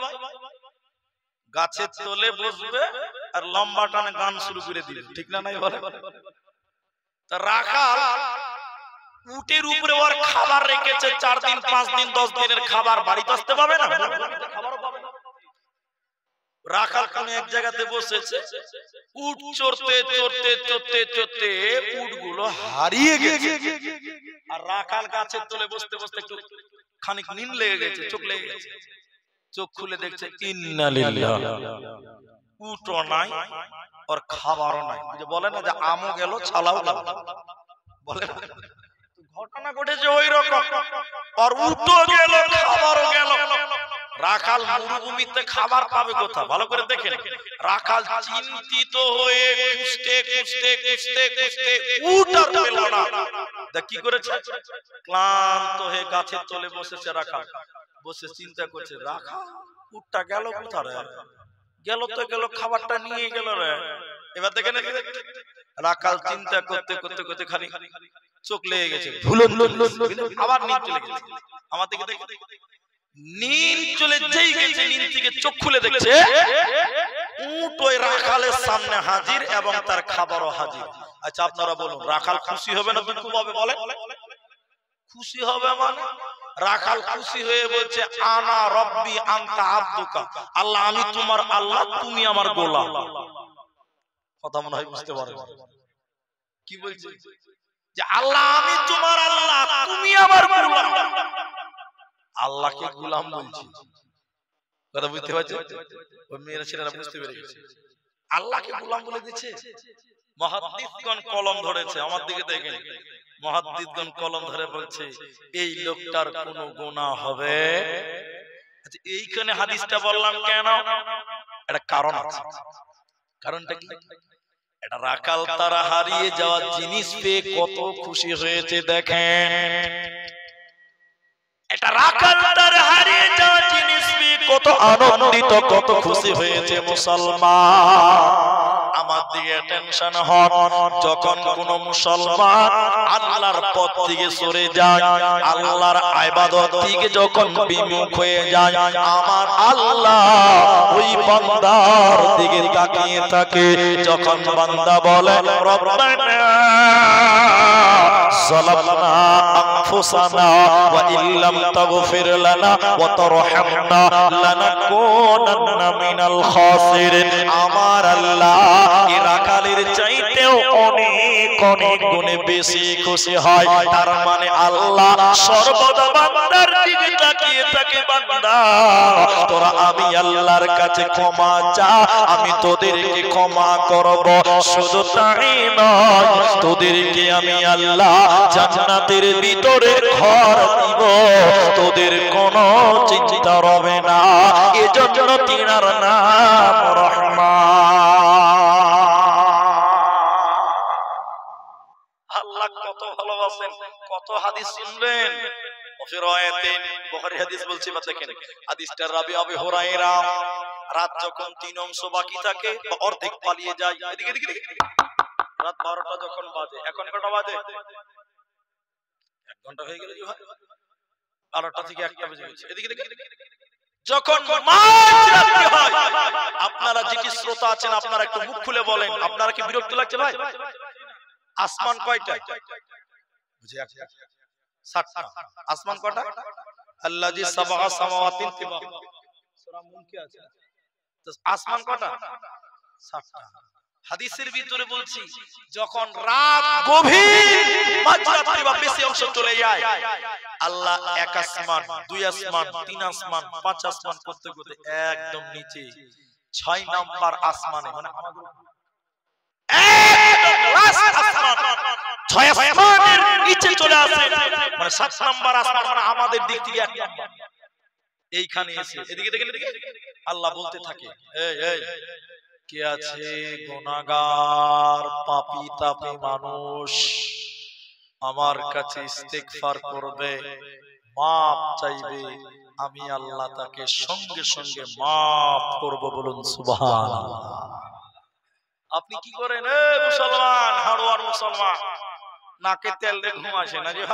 গাছের তলে বসবে আর লম্বা টানে গান শুরু করে দিবে, ঠিক না? নাই বলে তা রাখাল উটের উপরে ওর খাবার রেখেছে 4 দিন 5 দিন 10 দিনের খাবার, বাড়িতে আসতে পাবে না, রাখাল কোন এক জায়গাতে বসেছে, উট চড়তে চড়তে চড়তে চড়তে উটগুলো হারিয়ে গেছে। আর রাখাল গাছের তলে বসতে বসতে একটু খানিক নিন লেগে গেছে, চোখ লেগে গেছে। চোখ খুলে দেখছে ইন্না লিল্লাহ, উটও নাই আর খাবারও নাই। বলে না যে আমও গেল ছালাও গেল, বলে ঘটনা ঘটেছে ওই রকম। আর উটও গেল খাবারও গেল। রাখাল মরুভূমিতে খাবার পাবে কোথা? ভালো করে দেখেন। রাখাল চিন্তিত হয়ে খুঁজতে খুঁজতে খুঁজতে খুঁজতে উট আর পেল না। কি করেছে? ক্লান্ত হয়ে গাছের তলে বসেছে রাখাল, বসে চিন্তা করছে রাখাল উটটা গেল কোথায় রে? গেল তো গেল, খাবারটা নিয়ে গেল রে। এবার দেখেন রাখাল চিন্তা করতে করতে করতে খালি চোখ লেগে গেছে, আবার নিয়ে চলে গেছে। আমার দিকে দেখে নীল চলে যেই গেছে, নীল থেকে চোখ খুলে দেখছে উট ওই রাখালের সামনে হাজির এবং তার খাবারও হাজির। আচ্ছা আপনারা বলুন, রাখাল খুশি হবে না দুঃখ পাবে? বলে খুশি হবে। মানে রাখাল খুশি হয়ে বলছে আনা রব্বি আনতা আব্দুকা, আল্লাহ আমি তোমার আল্লাহ, তুমি আমার গোলাম। কথা মনে হয় বুঝতে পারবে কি বলছে, যে আল্লাহ আমি তোমার আল্লাহ, তুমি আমার গোলাম। আল্লাহকে গোলাম বলছি, কথা বুঝতে পারছো? ওই মেয়েরা ছেলেরা বুঝতে পেরে গেছে আল্লাহকে গোলাম বলে দিচ্ছে। মুহাদ্দিসগণ কলম ধরেছে, আমার দিকে দেখেন, মুহাদ্দিসগণ কলম ধরে বলছে এই লোকটার কোনো গুনাহ হবে। আচ্ছা এইখানে হাদিসটা বললাম কেন? এটা কারণ আছে। কারণটা কি? এটা রাখাল তারা হারিয়ে যাওয়া জিনিস পেয়ে কত খুশি হয়েছে দেখেন। এটা রাখাল তারা হারিয়ে যাওয়া জিনিস পেয়ে কত আনন্দিত, কত খুশি হয়েছে মুসলমান। আমার দিকে টেনশন হন, যখন কোন মুসলমান আল্লাহর পথ থেকে সরে যায়, আল্লাহর ইবাদত থেকে যখন বিমুখ হয়ে যায়, আমার আল্লাহ ওই বান্দার দিকে তাকিয়ে থাকে। যখন বান্দা বলে রব্বানা যালামনা আনফুসানা ওয়া ইল্লাম তাগফির লানা ওয়া তারহামনা লানাকুনান্না মিনাল খাসিরিন, আমার আল্লাহ এই রাখালের চাইতেও অনেক অনেক গুণে বেশি খুশি হয়। তার মানে আল্লাহ সর্বদা বান্দার দিকে তাকিয়ে থাকে, বান্দা তোরা আমি আল্লাহর কাছে ক্ষমা চা, আমি তোদেরকে ক্ষমা করব। শুধু তাই নয়, তোদেরকে আমি আল্লাহ জান্নাতের ভিতরে ঘর দিব, তোদের কোনো চিন্তা রবে না। এজন্য তিনার নাম রহমান। আল্লাহ কত ভালোবাসেন, কত হাদিস শুনবেন। বুখারী হাদিস বলছি, দেখেন হাদিসটার রাবি আবু হুরায়রা, রাত যখন 3 অংশ বাকি থাকে বা অর্ধেক পালিয়ে যায়, এদিকে এদিকে রাত 12টা যখন বাজে, এখন কটা বাজে? 1 ঘন্টা হয়ে গেল, 12টা থেকে 1টা বেজে গেছে। এদিকে যখন মাঝরাত্রি হয়, আপনারা যেটি শ্রোতা আছেন আপনারা একটু মুখ খুলে বলেন, আপনারা কি বিরক্ত লাগছে ভাই? আসমান কয়টা? বুঝে 7টা। আসমান কয়টা? আল্লাযী সাবআ সামাওয়াতিন তিবাকা, সূরা মুলকে আছে। তো আসমান কয়টা? 7টা। হাদিসের ভিতরে বলছি যখন রাত গভীর মাঝরাত্রি বা বেশি অংশ চলে যায়, আল্লাহ 1 আসমান 2 আসমান 3 আসমান 5 আসমান করতে করতে একদম নিচে 6 নাম্বার আসমানে, মানে আমাদের একদম লাস্ট আসমান 6 আসমানের নিচে চলে আসে, মানে 7 নাম্বার আসমান, মানে আমাদের দিক থেকে 1 নাম্বার এইখানে এসে এদিকে দেখেন, এদিকে আল্লাহ বলতে থাকে এই এই কে আছে গুনাহগার পাপী তাপী মানুষ আমার কাছে ইস্তেগফার করবে, মাপ চাইবে, আমি আল্লাহ তাকে সঙ্গে সঙ্গে মাফ করব। বলুন সুবহানাল্লাহ। আপনি কি করেন এ মুসলমান, হাড়ুয়ার মুসলমান, নাকে তেল দিয়ে ঘুম আসে না? যে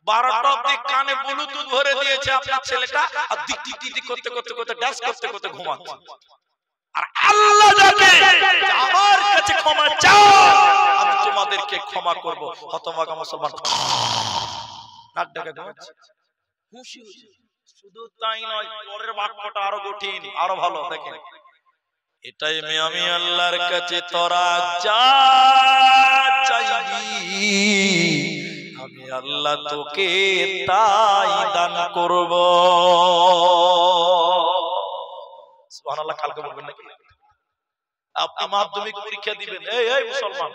12টা অবধি কানে ব্লুটুথ ভরে দিয়েছে আপনার ছেলেটা, আর দিক দিক দিক করতে করতে করতে ডান্স করতে করতে ঘুমাচ্ছে। আর আল্লাহ যাকে আমার কাছে ক্ষমা চাও, আমি তোমাদের ওদেরকে ক্ষমা করব। হতভাগা মুসলমান নাক ডাকা ঘুমাচ্ছে, খুশি হয়েছে। শুধু তাই নয়, পরের বাক্যটা আরো কঠিন, আরো ভালো। দেখেন, এটাই আমি আল্লাহর কাছে তোরা যা চাইবি আমি আল্লাহ তোকে তাই দান করব। সুবহানাল্লাহ। কালকে বলবেন নাকি? আপনি মাধ্যমিক পরীক্ষা দিবেন, এই মুসলমান,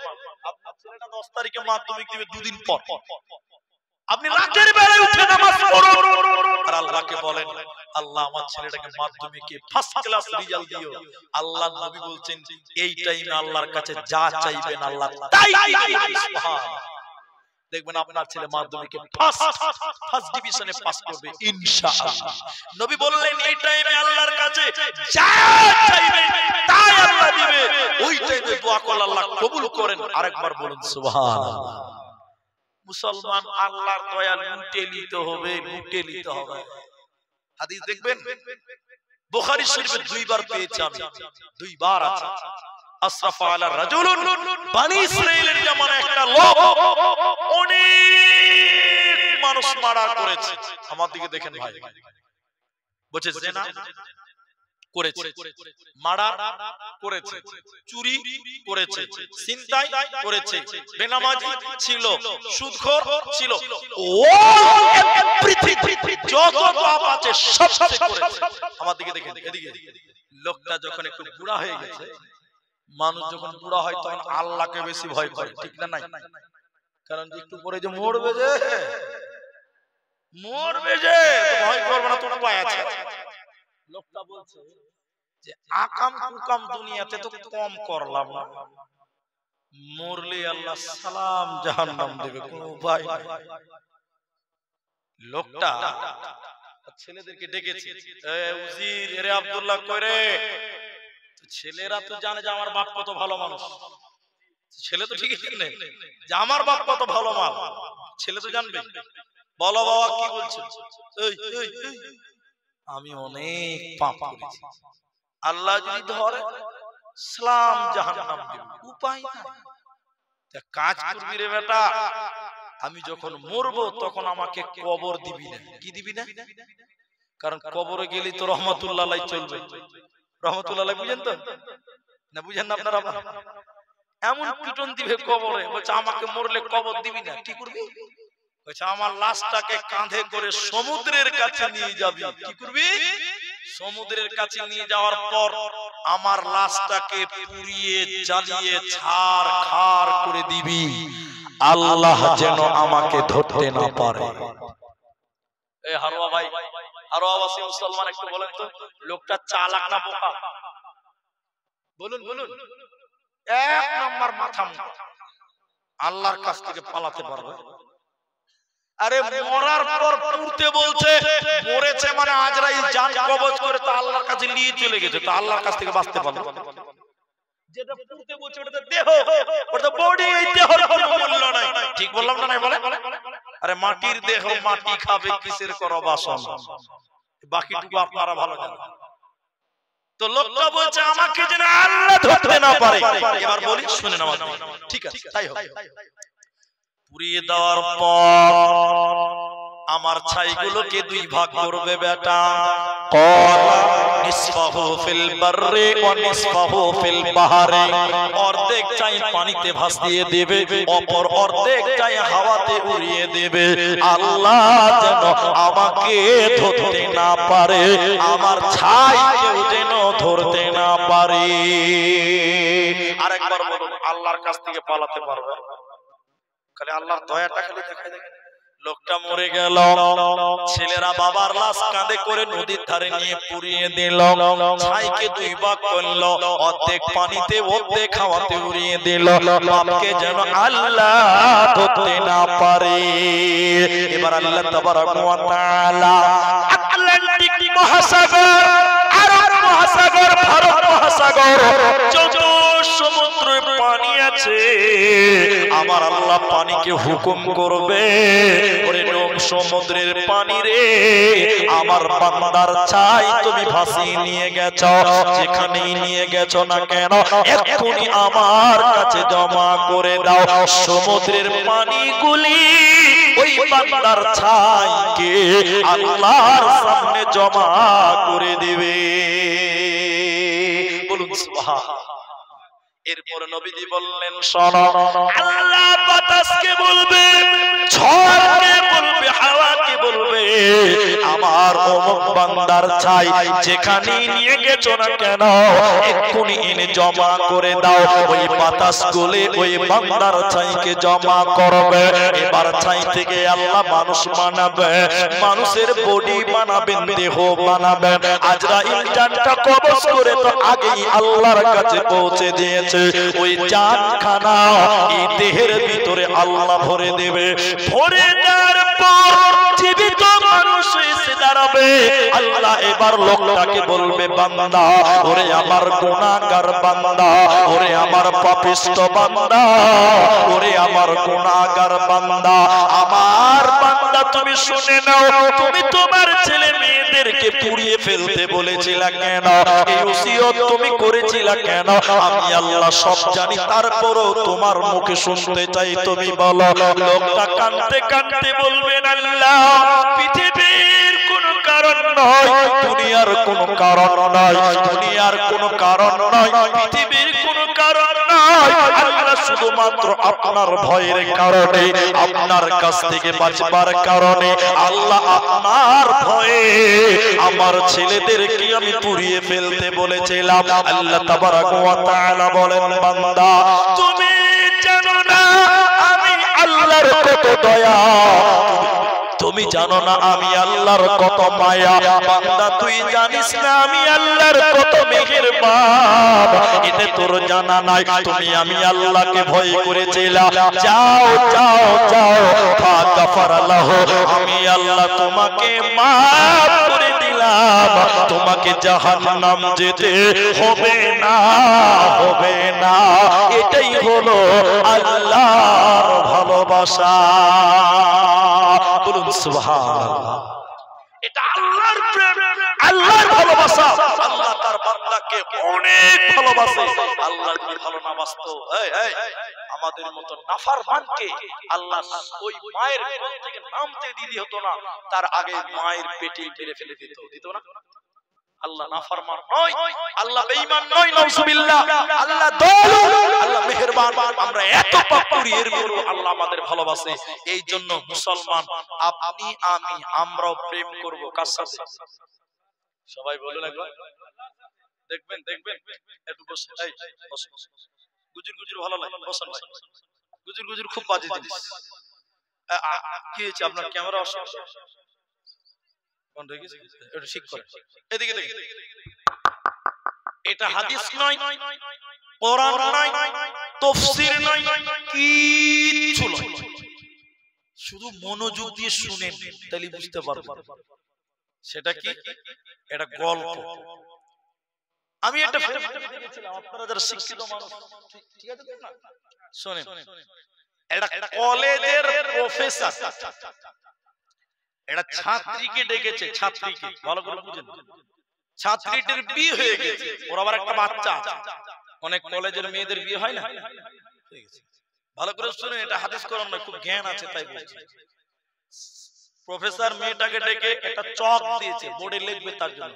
আপনার ছেলেটা 10 তারিখে মাধ্যমিক দিবে, দুদিন পর আপনি রাতের বেলায় উঠে নামাজ পড়ুন আর আল্লাহকে বলেন, আল্লাহ আমার ছেলেটাকে মাধ্যমিকে ফার্স্ট ক্লাস রেজাল্ট দিও। আল্লাহ নবী বলছেন, এই টাইমে আল্লাহর কাছে যা চাইবেন আল্লাহ তাই দিবেন। সুবহানাল্লাহ। দেখবেন আপনার ছেলে মাধ্যমিকে ফার্স্ট ডিভিশনে পাস করবে ইনশাআল্লাহ। নবী বললেন, এই টাইমে আল্লাহর কাছে যা চাইবেন তাই আল্লাহ দিবে। ওই টাইমে দোয়া করলে আল্লাহ কবুল করেন। আরেকবার বলুন সুবহানাল্লাহ। মুসলমান, আল্লাহর দয়া লুটে নিতে হবে, লুটে নিতে হবে। হাদিস দেখবেন, বুখারী শরীফে 2 বার পেয়েছি আমি, 2 বার আছে। আসরাফা আলা রাজুলুন, বনি ইসরাইলের জামানায় একটা লোক অনেক মানুষ মারা করেছে। আমার দিকে দেখেন ভাই, বলছে জেনা করেছে, মারা করেছে, চুরি করেছে, ছিনতাই করেছে, বেনামাজি ছিল, সুদখোর ছিল, যত পাপ আছে সব করেছে। আমার দিকে দেখেন, এদিকে। লোকটা যখন একটু বুড়া হয়ে গেছে, মানুষ যখন বুড়া হয় তখন আল্লাহকে বেশি ভয় করে, ঠিক না? নাই, কারণ একটু পরে যে মরবে, যে ভয় করবে না, তোর উপায় আছে। লোকটা বলছে যে আকাম কুকাম দুনিয়াতে তো কম করলাম না, মরলে আল্লাহ সালাম জাহান্নাম দেবে, কোন উপায় নাই। লোকটা ছেলেদেরকে ডেকেছে, উজির, এরে আব্দুল্লাহ কইরে, ছেলেরা তো জানে যে আমার বাপ কত ভালো মানুষ। ছেলে তো ঠিকই জানে যে আমার বাপ কত ভালো মাল, ছেলে তো জানবে। বলো বাবা কি বলছো? আমি অনেক পাপ করেছি, আল্লাহ যদি ধরে সালাম জাহান্নাম দেবে, উপায় নাই। কাজ করবি রে বেটা, আমি যখন মরবো তখন আমাকে কবর দিবি না। কি দিবি না? কারণ কবরে গেলি তো রহমাতুল্লাহ আলাইহি চলবে। রহমাতুল্লাহ আলাইহি বুঝেন তো না? বুঝেন না আপনারা? এমন পিটন দিবে কবরে, বলছে আমাকে মরলে কবর দিবি না। কি করবি? বলছে আমার লাশটাকে কাঁধে করে সমুদ্রের কাছে নিয়ে যাবি। কি করবি? সমুদ্রের কাছে নিয়ে যাওয়ার পর আমার লাশটাকে পুড়িয়ে জ্বালিয়ে ছারখার করে দিবি, আল্লাহ যেন আমাকে ধরতে না পারে। এই হারোয়া ভাই, হারোয়াবাসী মুসলমান, একটু বলেন তো, লোকটা চালাক না বোকা? বলুন বলুন। 1 নম্বর মাথা মুখা, আল্লাহর কাছ থেকে পালাতে পারবে। আরে মরার পর পুড়তে বলছে, মরেছে মানে আজরাইল জান কবজ করে তো আল্লাহর কাছে নিয়ে চলে গেছে, তো আল্লাহর কাছ থেকে বাঁচতে পারবে। যেটা পুড়তে বলছে ওটা তো দেহ, ওটা তো বডি, এই দেহর কোনো মূল্য নাই। ঠিক বললাম না? নাই বলে? আরে মাটির দেহ মাটি খাবে, কিসের করো বাসনা, বাকিটুকু আপনারা ভালো জানেন। তো লোকটা বলছে আমাকে যেন আল্লাহ ধরতে না পারে। এবার বলি, শুনে নাও। ঠিক আছে, তাই হোক। পুড়িয়ে দেওয়ার পর আমার ছাইগুলোকে 2 ভাগ করবে বেটা। অর্ধেক চাই পানিতে ভাসিয়ে দেবে, অপর অর্ধেক চাই হাওয়াতে উড়িয়ে দেবে। আল্লাহ যেন আমাকে ধরতে না পারে, আমার ছাই কেউ যেন ধরতে না পারে। আরেকবার বলুন, আল্লাহর কাছ থেকে পালাতে পারবে? খালি আল্লাহর দয়াটা খালি দেখায় দেখেন। লোকটা মরে গেল, ছেলেরা বাবার লাশ কাঁধে করে নদীর ধারে নিয়ে পুড়িয়ে দিল, ছাইকে 2 ভাগ করলো, অর্ধেক পানিতে অর্ধেক হাওয়াতে উড়িয়ে দিল, বাপকে যেন আল্লাহ ধরতে না পারে। এবার আল্লাহ তাবারাক ওয়া তাআলা আটলান্টিক মহাসাগর, আরব মহাসাগর, ভারত মহাসাগর, যত সমুদ্রে পানি আছে, আমার আল্লাহ পানিকে হুকুম করবে, ওরে সমুদ্রের পানি রে, আমার বান্দার চাই তুমি ভাসিয়ে নিয়ে গেছো, যেখানেই নিয়ে গেছো না কেন এক্ষুনি আমার কাছে জমা করে দাও। সমুদ্রের পানিগুলি ওই বান্দার ছাইকে আল্লাহর সামনে জমা করে দিবে। বলুন সুবহানাল্লাহ। এরপর নবীজি বললেন শোনো, আল্লাহ বাতাসকে বলবে, ঝড়কে বলবে, হাওয়াকে বলবে, আমার অমুক বান্দার ছাই যেখানে নিয়ে গেছো না কেন এক্ষুনি এনে জমা করে দাও। ওই বাতাস গলে ওই বান্দার ছাইকে জমা করবে। এবার ছাই থেকে আল্লাহ মানুষ বানাবে, মানুষের বডি বানাবেন, দেহ বানাবেন। আজরাইল জানটা কবজ করে তো আগেই আল্লাহর কাছে পৌঁছে দিয়েছে। ওই জানখানা এই দেহের ভিতরে আল্লাহ ভরে দেবে। ভরে দেওয়ার পর জীবিত মানুষ এসে দাঁড়াবে। আল্লাহ এবার লোকটাকে বলবে, বান্দা, ওরে আমার গুনাহগার বান্দা, ওরে আমার পাপিষ্ট বান্দা, ওরে আমার গুনাহগার বান্দা, আমার বান্দা তুমি শুনে নাও, তুমি তোমার ছেলে মেয়েদেরকে পুড়িয়ে ফেলতে বলেছিলা কেন? এই ওসিয়ত তুমি করেছিলা কেন? আমি আল্লাহ সব জানি, তারপরও তোমার মুখে শুনতে চাই, তুমি বলো। লোকটা কাঁদতে কাঁদতে বলবেন, আল্লাহ পৃথিবীর কোনো কারণ নয়, দুনিয়ার কোনো কারণ নয়, দুনিয়ার কোনো কারণ নয়, পৃথিবীর কোনো কারণ নয়, আল্লাহ শুধুমাত্র আপনার ভয়ের কারণে, আপনার কাছ থেকে বাঁচবার কারণে, আল্লাহ আপনার ভয়ে আমার ছেলেদেরকে আমি পুড়িয়ে ফেলতে বলেছিলাম। আল্লাহ তাবারাক ওয়া তাআলা বলেন, বান্দা তুমি জানো না আমি আল্লাহর কত দয়া, তুমি জানো না আমি আল্লাহর কত মায়া, বান্দা তুই জানিস না আমি আল্লাহর কত মেহেরবান, এটা তোর জানা নাই। তুমি আমি আল্লাহকে ভয় করেছিলা, যাও যাও যাও, ফাগাফারাল্লাহু, আমি আল্লাহ তোমাকে মাফ করে দিলাম, তোমাকে জাহান্নাম যেতে হবে না, হবে না। এটাই হলো আল্লাহর ভালোবাসা। বলুন সুবহানাল্লাহ। এটা আল্লাহর প্রেম, আল্লাহর ভালোবাসা। আল্লাহ তার বান্দাকে অনেক ভালোবাসে। আল্লাহ যদি ভালো না বাসতো, আমাদের মতো নাফরমানকে আল্লাহ ওই মায়ের কোল থেকে নামতে দিতে হতো না, তার আগে মায়ের পেটে মেরে ফেলে দিত না। আল্লাহ নাফরমান নয়, আল্লাহ বেঈমান নয়, নাউজুবিল্লাহ। আল্লাহ দয়ালু, আল্লাহ মেহেরবান। আমরা এত পাপ করি, এরপরও আল্লাহ আমাদের ভালোবাসে। এই জন্য মুসলমান আপনি আমি আমরাও প্রেম করব কার সাথে? সবাই বলুন একবার। দেখবেন দেখবেন একটু বসে, এই বসো। গুজুর গুজুর ভালো লাগে, বসেন ভাই। গুজুর গুজুর খুব বাজে জিনিস। কি হয়েছে আপনার ক্যামেরা অসুবিধা? কোন রেখেছে এটা ঠিক করে, এদিকে দেখি। এটা হাদিস নয়, কোরআন নয়, তাফসীর নয়, কিচ্ছু নয়। শুধু মনোযোগ দিয়ে শুনেন, তাহলে বুঝতে পারবেন সেটা কি। এটা গল্প। আমি একটা দেখেছিলাম, আপনারা যারা শিক্ষিত মানুষ, ঠিক আছে না, শুনেন। এটা কলেজের প্রফেসর এটা ছাত্রীকে ডেকেছে, ছাত্রীকে ভালো করে বুঝেন। ছাত্রীটির বিয়ে হয়ে গেছে, ওর আবার একটা বাচ্চা আছে। অনেক কলেজের মেয়েদের বিয়ে হয় না, ঠিক আছে? ভালো করে শুনেন, এটা হাদিস কোরআন নয়, খুব জ্ঞান আছে তাই বলছি। প্রফেসর মেয়েটাকে ডেকে একটা চক দিয়েছে, বোর্ডে লিখবে তার জন্য।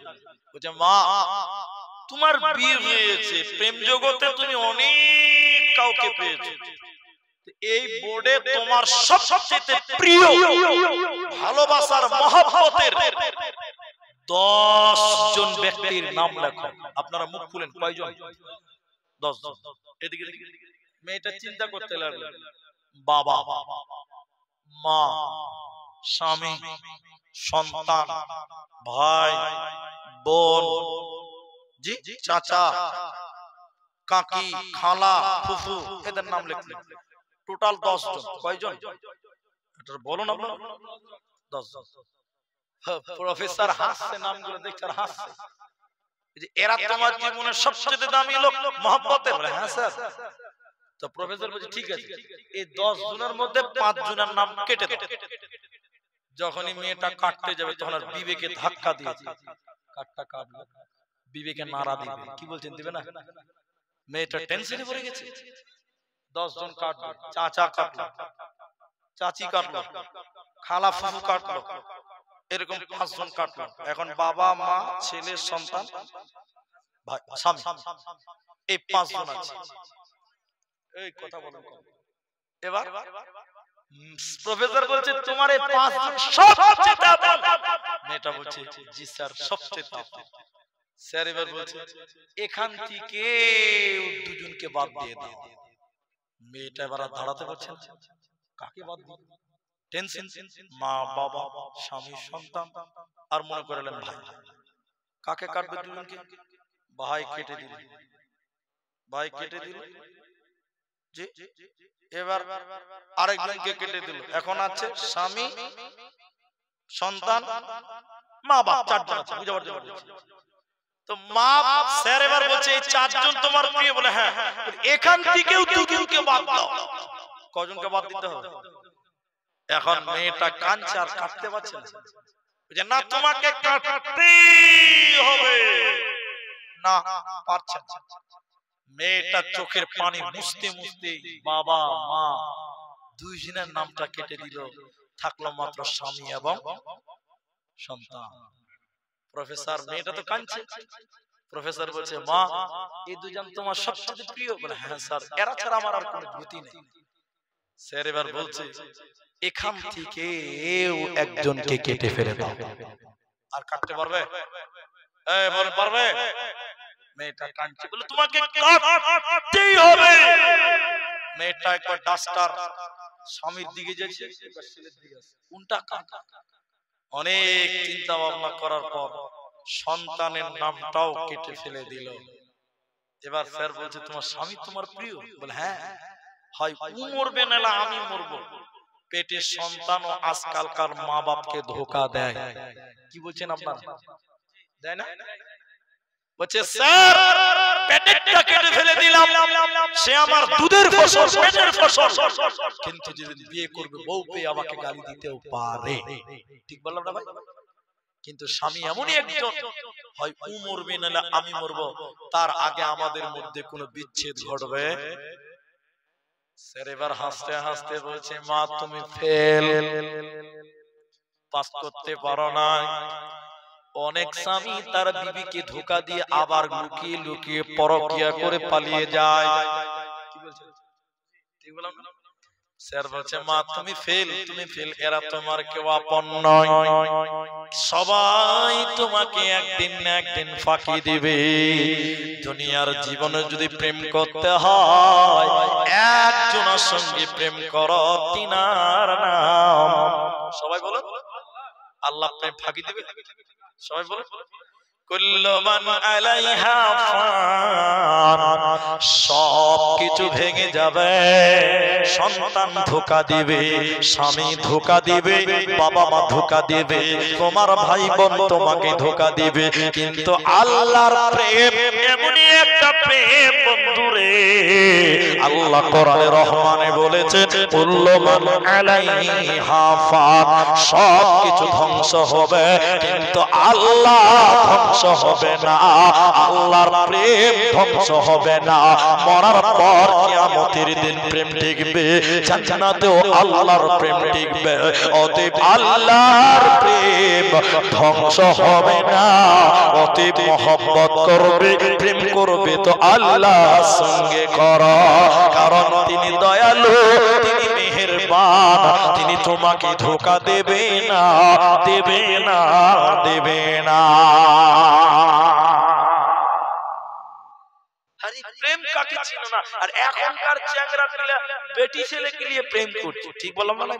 বলছে, মা তোমার বিয়ে হয়েছে, প্রেম জগতে তুমি অনেক কাউকে পেয়েছো, এই বোর্ডে তোমার সবচেয়ে প্রিয় ভালোবাসার মহব্বতের 10 জন ব্যক্তির নাম লেখো। আপনারা মুখ খুলেন, কয়জন? 10 জন। এদিকে মেয়েটা চিন্তা করতে লাগলো, বাবা, মা, স্বামী, সন্তান, ভাই, বোন, জি, চাচা, কাকি, খালা, ফুফু, এদের নাম লিখলেন। টোটাল 10 জন। কয়জন? এটা বলুন আপনারা। 10 জন। প্রফেসর হাসছে, নামগুলো দেখছে আর হাসছে। এরা তোমার জীবনের সবচেয়ে দামি লোক, মহব্বতের। বলে হ্যাঁ স্যার। তো প্রফেসর বলছে ঠিক আছে, এই 10 জনের মধ্যে 5 জনের নাম কেটে দাও। যখনই মেয়েটা কাটতে যাবে তখন আর বিবেকে ধাক্কা দিয়েছে, কাটটা কাটলো, বিবেকে নাড়া দিবে, কি বলছেন দিবে না? মেয়েটা টেনশনে পড়ে গেছে। 10 জন কাটলো, চাচা কাটলো, চাচি কাটলো, খালা ফুফু কাটলো, এরকম 5 জন কাটলো। এখন বাবা মা ছেলে সন্তান ভাই স্বামী, এই 5 জন আছে। এই কথা বলেন। এবার প্রফেসর বলছে তোমার এই 5 জন সবচেয়ে আপন। মেয়েটা বলছে জি স্যার সবচেয়ে আপন। স্যার এবার বলছে এখান থেকে 2 জনকে বাদ দিয়ে দাও। মেয়েটা এবার আর দাঁড়াতে পারছে না, কাকে বাদ দিই? টেনশন, মা বাবা স্বামী সন্তান আর মনে করলেন ভাই। কাকে কাটবে? 2 জনকে। ভাই কেটে দিল, ভাই কেটে দিল। জি এবার আরেকজনকে কেটে দিল। এখন আছে স্বামী সন্তান মা বাবা, 4 জন আছে। বুঝাবার জন্য তো মা স্যার এবার বলছে এই 4 জন তোমার প্রিয়। বলে হ্যাঁ। এখান থেকেও 2 জনকে বাদ দাও। কজনকে বাদ দিতে হবে? এখন মেয়েটা কাঁদছে আর কাটতে পারছে না। বলছে না তোমাকে কাটতেই হবে। না পারছে না। মেয়েটা চোখের পানি মুছতে মুছতে বাবা মা 2 জনের নামটা কেটে দিল, থাকলো মাত্র স্বামী এবং সন্তান। প্রফেসর মেয়েটা তো কাঁদছে। প্রফেসর বলছে মা এই 2 জন তোমার সবচেয়ে প্রিয়। বলে হ্যাঁ স্যার, এরা ছাড়া আমার আর কোনো গতি নেই। স্যার এবার বলছে এখান থেকে একজনকে কেটে ফেলে দাও। আর কাটতে পারবে? পারবে? মেয়েটা কাঁদছে, বলে তোমাকে কাটতেই হবে। মেয়েটা একবার ডাস্টার স্বামীর দিকে যাচ্ছে, একবার ছেলের দিকে আসছে, কোনটা কাটা। অনেক চিন্তা ভাবনা করার পর সন্তানের নামটাও কেটে ফেলে দিল। এবার স্যার বলছে তোমার স্বামী তোমার প্রিয়? বলে হ্যাঁ। হয় ও মরবে না আমি মরবো। পেটের সন্তানও আজকালকার মা বাপকে ধোকা দেয়। কি বলছেন আপনারা? দেয় না? বলছে স্যার পেটেরটা কেটে ফেলে দিলাম, সে আমার দুধের ফসল, পেটের ফসল, কিন্তু যেদিন বিয়ে করবে বউ পেয়ে আমাকে গালি দিতেও পারে। ঠিক বললাম না ভাই? কিন্তু স্বামী এমনই একজন, হয় ও মরবে না আমি মরবো, তার আগে আমাদের মধ্যে কোনো বিচ্ছেদ ঘটবে। স্যার এবার হাসতে হাসতে বলছে মা তুমি ফেল, পাস করতে পারো না। অনেক স্বামী তার বিবিকে ধোঁকা দিয়ে আবার লুকিয়ে লুকিয়ে পরকিয়া করে পালিয়ে যায়। কি বলছেন? ঠিক বললাম না? স্যার বলছে মা তুমি ফেল, তুমি ফেল, এরা তোমার কেউ আপন নয়। সবাই তোমাকে একদিন না একদিন ফাঁকি দিবে। দুনিয়ার জীবনে যদি প্রেম করতে হয় একজনের সঙ্গে প্রেম করো, তিনার নাম। সবাই বলো আল্লাহ প্রেম ফাঁকি দিবে। সবাই বলো কুল্লু মান আলাইহা ফান। সব কিছু ভেঙে যাবে, সন্তান ধোঁকা দিবে, স্বামী ধোঁকা দিবে, বাবা মা ধোঁকা দিবে, তোমার ভাই বোন তোমাকে ধোঁকা দিবে, কিন্তু আল্লাহর প্রেম এমনই একটা প্রেম বন্ধুরে। আল্লাহ কোরআনে রহমানে বলেছে কুল্লু মান আলাইহা ফান। সব কিছু ধ্বংস হবে কিন্তু আল্লাহ ধ্বংস হবে না, আল্লাহর প্রেম ধ্বংস হবে না। মরার পর কিয়ামতের দিন প্রেম টিকবে, জান্নাতেও আল্লাহর প্রেম টিকবে। অতএব আল্লাহর প্রেম ধ্বংস হবে না। অতএব মহব্বত করবে, প্রেম করবে তো আল্লাহর সঙ্গে করো, কারণ তিনি দয়ালু, তিনি মেহেরবান, তিনি তোমাকে ধোঁকা দেবে না, দেবে না, দেবে না। প্রেম কাকে চিনো না, আর এখনকার চ্যাংরা পিলা বেটি ছেলেকে নিয়ে প্রেম করছে। ঠিক বললাম না?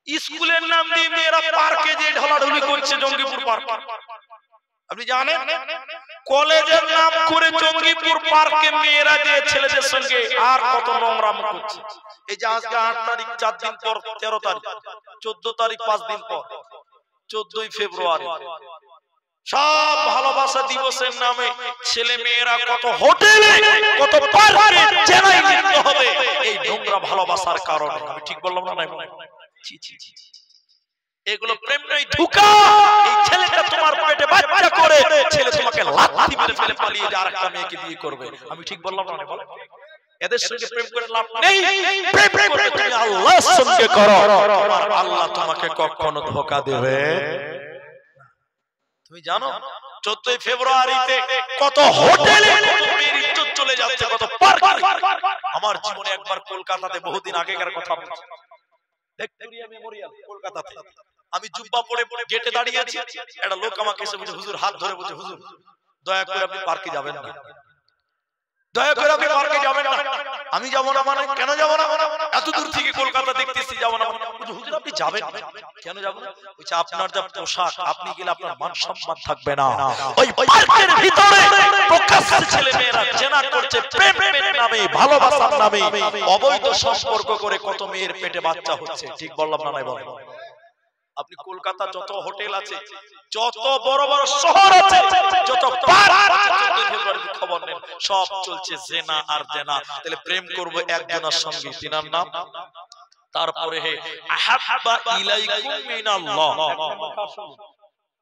স্কুলের নাম দিয়ে মেয়েরা পার্কে যে ঢলাঢলি করছে, জঙ্গিপুর পার্ক। আপনি জানেন কলেজের নাম করে জঙ্গিপুর পার্কে মেয়েরা যে ছেলেদের সঙ্গে আর কত নোংরাম করছে। এই যে আজকে 8 তারিখ, 4 দিন পর 13 তারিখ, 14 তারিখ 5 দিন পর 14ই ফেব্রুয়ারি, সব ভালোবাসা দিবসের নামে ছেলে মেয়েরা কত হোটেলে কত পার্কে জেনায় লিপ্ত হবে এই নোংরা ভালোবাসার কারণে। আমি ঠিক বললাম না? ছি ছি ছি, এগুলো প্রেম নয়, ধোঁকা। এই ছেলেটা তোমার পেটে বাচ্চা করে ছেলে তোমাকে লাথি মেরে ফেলে পালিয়ে যায় আরেকটা মেয়েকে বিয়ে করবে। আমি ঠিক বললাম না? বলো, এদের সঙ্গে প্রেম করে লাভ নেই। প্রেম করলে তুমি আল্লাহর সঙ্গে করো, আর আল্লাহ তোমাকে কখনো ধোঁকা দেবে। তুমি জানো 14 ফেব্রুয়ারিতে কত হোটেলে মেয়ের ইজ্জত চলে যাচ্ছে, কত পার্কে। আমার জীবনে একবার কলকাতাতে বহুদিন আগেকার কথা, ভিক্টোরিয়া মেমোরিয়াল কলকাতাতে, আমি জুব্বা পরে গেটে দাঁড়িয়ে আছি। একটা লোক আমাকে এসে বলছে, হুজুর হাত ধরে বলছে, হুজুর দয়া করে আপনি পার্কে যাবেন না, দয়া করে আপনি পার্কে যাবেন না। আমি যাবো না। মানে কেন যাবো না? এত দূর থেকে কলকাতা দেখতেছি, যাবো না। হুজুর আপনি যাবেন না, কেন যাবো না? বলছে আপনার যা পোশাক, আপনি গেলে আপনার মান সম্মান থাকবে না। ওই পার্কের ভিতরে প্রকাশ্যে ছেলে মেয়েরা জেনা করছে, প্রেমের নামে, ভালোবাসার নামে অবৈধ সম্পর্ক করে কত মেয়ের পেটে বাচ্চা হচ্ছে। ঠিক বললাম না? নাই বলেন। আপনি কলকাতা যত হোটেল আছে, যত বড় বড় শহর আছে, যত পার্ক আছে, খবর নেন, সব চলছে জেনা আর জেনা। তাহলে প্রেম করব একজনের সঙ্গে, তিনার নাম, তারপরে হে আহাব্বা ইলাইকুম মিনাল্লাহ,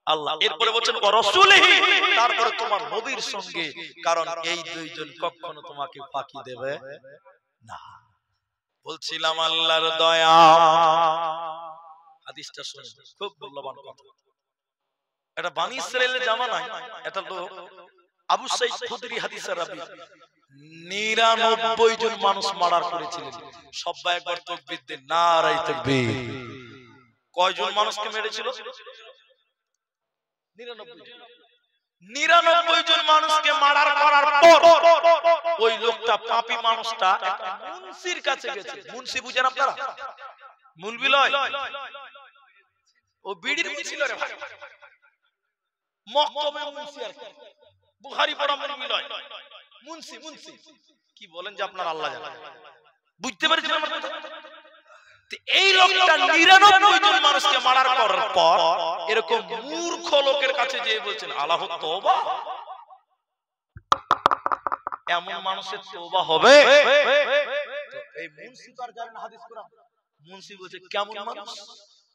আল্লাহ, এরপরে বলছেন ওয়া রাসূলিহি, তারপরে তোমার নবীর সঙ্গে, কারণ এই দুইজন কখনো তোমাকে ফাঁকি দেবে না। বলছিলাম আল্লাহর দয়া, হাদিসটা শুনুন, খুব মূল্যবান কথা। এটা বনি ইসরাইলের জামানায় এটা লোক আবু সাঈদ খুদরি হাদিসের রাবী 99 জন মানুষ মার্ডার করেছিলেন। সবাই একবার তাকবীর দেন, নারায়ে তাকবীর। কয়জন মানুষকে মেরেছিল? 99 জন মানুষকে মার্ডার করার পর ওই লোকটা, পাপী মানুষটা মুন্সির কাছে গেছে। মুন্সি বুঝেন আপনারা? মুলবি লয়, ও বিড়ির মিছিল রে ভাই, মক্তবে মুন্সি, আর বুখারী পড়া মুলবি লয়, মুন্সি। মুন্সি কি বলেন যে আপনার আল্লাহ জানে, বুঝতে পারছেন আমার কথা? এই লোকটা 99 জন মানুষকে মারার করার পর এরকম মূর্খ লোকের কাছে যেয়ে বলছেন আল্লাহ তওবা। এমন মানুষের তওবা হবে? এই মুন্সি তার জানেন হাদিস কোরআন। মুন্সি বলছে কেমন মানুষ?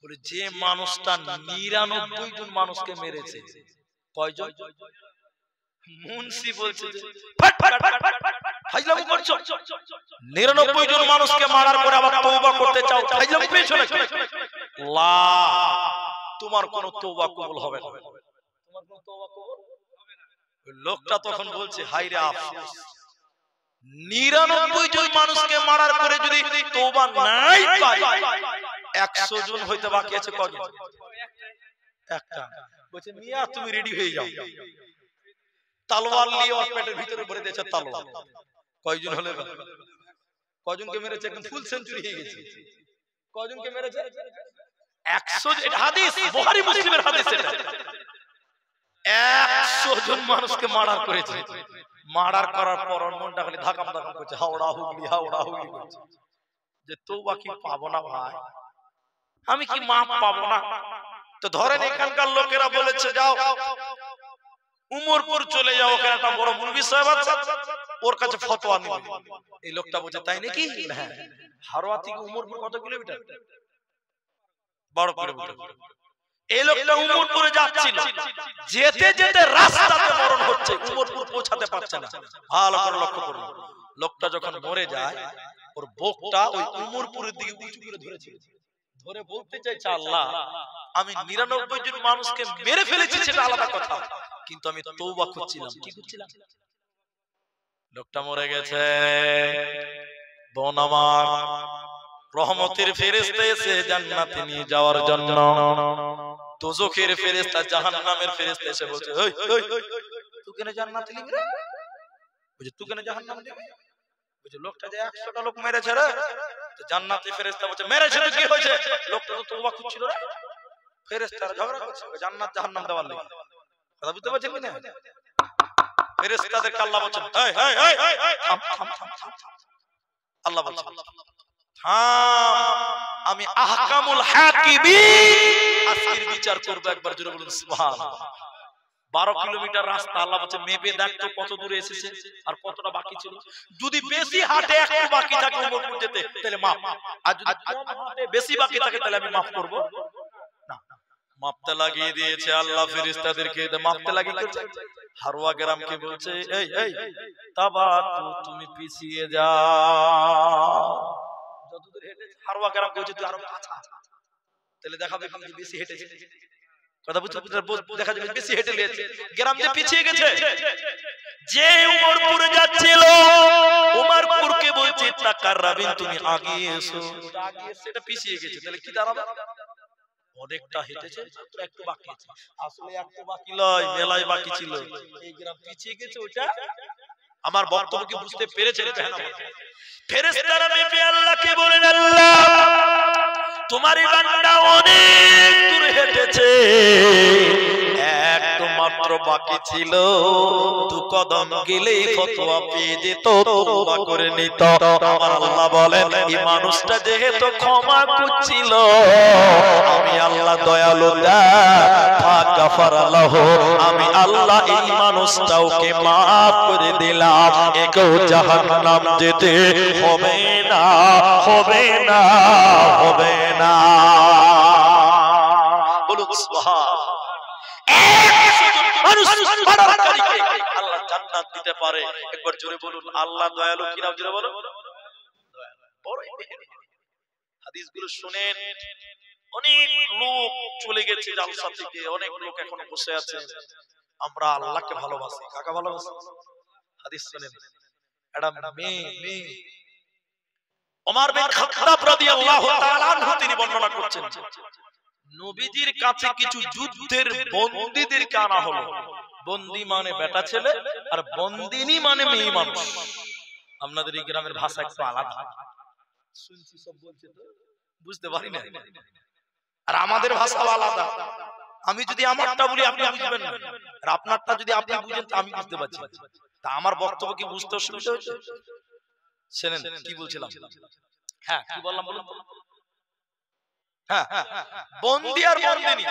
বলে যে মানুষটা 99 জন মানুষকে মেরেছে। কয়জন? মুন্সি বলছে যে ফাইজলামি করছো, 99 জন মানুষকে মারার পরে আবার তওবা করতে চাও, ফাইজলামি পেয়েছো নাকি? লা, তোমার কোন তওবা কবুল হবে না, তোমার কোন তওবা কবুল হবে না। ওই লোকটা তখন বলছে হায় রে আফসোস, 99 জন মানুষকে মারার পরে যদি তওবা নাই পাই, 100 জন হইতে বাকি আছে কয়জন? একটা। বলছে মিয়া তুমি রেডি হয়ে যাও, তলোয়ার নিয়ে ওর পেটের ভিতরে ভরে দিয়েছে তলোয়ার। কয়জন হলো? কয়জনকে মেরেছে? একদম ফুল সেঞ্চুরি হয়ে গেছে। কয়জনকে মেরেছে? 100। এটা হাদিস, বুখারী মুসলিমের হাদিস। এটা 100 জন মানুষকে মার্ডার করেছে। মার্ডার করার পর মনটা খালি ধাকাম ধাকাম করছে, হাওড়া হুগলি হাওড়া হুগলি করছে, যে তওবা কি পাবো না ভাই, আমি কি মাপ পাবো না? তো ধরেন এখানকার লোকেরা বলেছে যাও উমরপুর চলে যাও, ওখানে একটা বড় মুফতি সাহেব আছে, ওর কাছে ফতোয়া নিবে। এই লোকটা বলছে তাই নাকি? হ্যাঁ। হারোয়া থেকে উমরপুর কত কিলোমিটার? 12 কিলোমিটার। এই লোকটা উমরপুরে যাচ্ছিল, যেতে যেতে রাস্তাতে মরণ হচ্ছে, উমরপুর পৌঁছাতে পারছে না। ভালো করে লক্ষ্য করুন, লোকটা যখন মরে যায় ওর বুকটা ওই উমরপুরের দিকে উঁচু করে ধরেছিল, ধরে বলতে চাইছে আল্লাহ আমি 99 জন মানুষকে মেরে ফেলেছি, সেটা আলাদা কথা, কিন্তু আমি তওবা করছিলাম। কি করছিলাম? লোকটা মরে গেছে। বোন আমার, রহমতের ফেরেশতা এসে জান্নাতে নিয়ে যাওয়ার জন্য, দোজখের ফেরেশতা জাহান্নামের ফেরেশতা এসে বলছে ওই ওই তুই কেন জান্নাতে নিবি রে? বুঝে তুই কেন জাহান্নামে যাবি? বুঝে লোকটা যে 100টা লোক মেরেছে রে, তো জান্নাতি ফেরেশতা বলছে মেরেছে তো কি হয়েছে? লোকটা তো তওবা করছিল রে। ফেরেশতারা ঝগড়া করছে জান্নাত জাহান্নাম দেওয়ার লাগি। কথা বুঝতে পারছেন কি না? ফেরেশতাদেরকে আল্লাহ বলছেন এই এই এই থাম থাম থাম। আল্লাহ বলছেন থাম, আমি আহকামুল হাকিমিন, আজকের বিচার করব। একবার জোরে বলুন সুবহানাল্লাহ। 12 কিলোমিটার রাস্তা, আল্লাহ বলছে মেপে দেখ তো কত দূরে এসেছে আর কতটা বাকি ছিল। যদি বেশি হাঁটে একটু বাকি থাকে উমরপুর যেতে তাহলে মাফ, আর যদি কম হাঁটে বেশি বাকি থাকে তাহলে আমি মাফ করব না। মাপতে লাগিয়ে দিয়েছে আল্লাহ ফেরেশতাদেরকে, মাপতে লাগিয়ে দিয়েছে। হারওয়া গ্রামকে বলছে এই এই তাবা তুমি পিছিয়ে যাও, যতদূর হেঁটেছে। হারওয়া গ্রাম বলছে তুই আরো কাছা, তাহলে দেখাবে কি বেশি হেঁটেছে, কথা বুঝতে দেখা যাবে বেশি হেঁটে নিয়েছে, গ্রাম যে পিছিয়ে গেছে। যে উমরপুরে যাচ্ছিল উমরপুরকে বলছে তাকাররাবিন তুমি আগে এসো, আগে এসে এটা পিছিয়ে গেছে, তাহলে কি দাঁড়াবে? অনেকটা হেঁটেছে, মাত্র একটু বাকি আছে। আসলে একটু বাকি নয়, মেলায় বাকি ছিল, এই গ্রাম পিছিয়ে গেছে। ওইটা আমার বক্তব্য কি বুঝতে পেরেছেন? ফেরেশতারা মেপে আল্লাহকে বলেন আল্লাহ তোমারই বান্দা অনেক দূর হেঁটেছে, একটু মাত্র বাকি ছিল, দু কদম গেলেই ফতোয়া পেয়ে যেত, তওবা করে নিত। আমার আল্লাহ বলেন এই মানুষটা যেহেতু ক্ষমা করছিল, আমি আল্লাহ দয়ালু ফাগাফারালাহু, আমি আল্লাহ এই মানুষটাকে maaf করে দিলাম, একেও জাহান্নাম যেতে হবে না, হবে না, হবে না। বলুন সুবহানাল্লাহ। আল্লাহ জান্নাত দিতে পারে, একবার জোরে বলুন আল্লাহ দয়ালু কিনা, জোরে বলুন বড় হাদিসগুলো শুনেন। অনেক লোক চলে গেছে জালসা থেকে, অনেক লোক এখনো বসে আছে। আমরা আল্লাহকে ভালোবাসি, কাকে ভালোবাসি? হাদিস শুনেন, একটা মেয়ে ওমর বিন খাত্তাব রাদিয়াল্লাহু তাআলা আনহু তিনি বর্ণনা করছেন, নবীজির কাছে কিছু যুদ্ধের বন্দীদেরকে আনা হলো। বন্দী মানে বেটা ছেলে, আর বন্দিনী মানে মেয়ে মানুষ। আপনাদের এই গ্রামের ভাষা একটু আলাদা, শুনছি সব বলছে তো বুঝতে পারি না, আর আমাদের ভাষা আলাদা। আমি যদি আমারটা বলি আপনি বুঝবেন না, আর আপনারটা যদি আপনি বুঝেন তা আমি বুঝতে পারছি। তা আমার বক্তব্য কি বুঝতে অসুবিধা হচ্ছে? শুনেন কি বলছিলাম। হ্যাঁ কি বললাম বলুন। হ্যাঁ বন্দী আর বন্দিনী,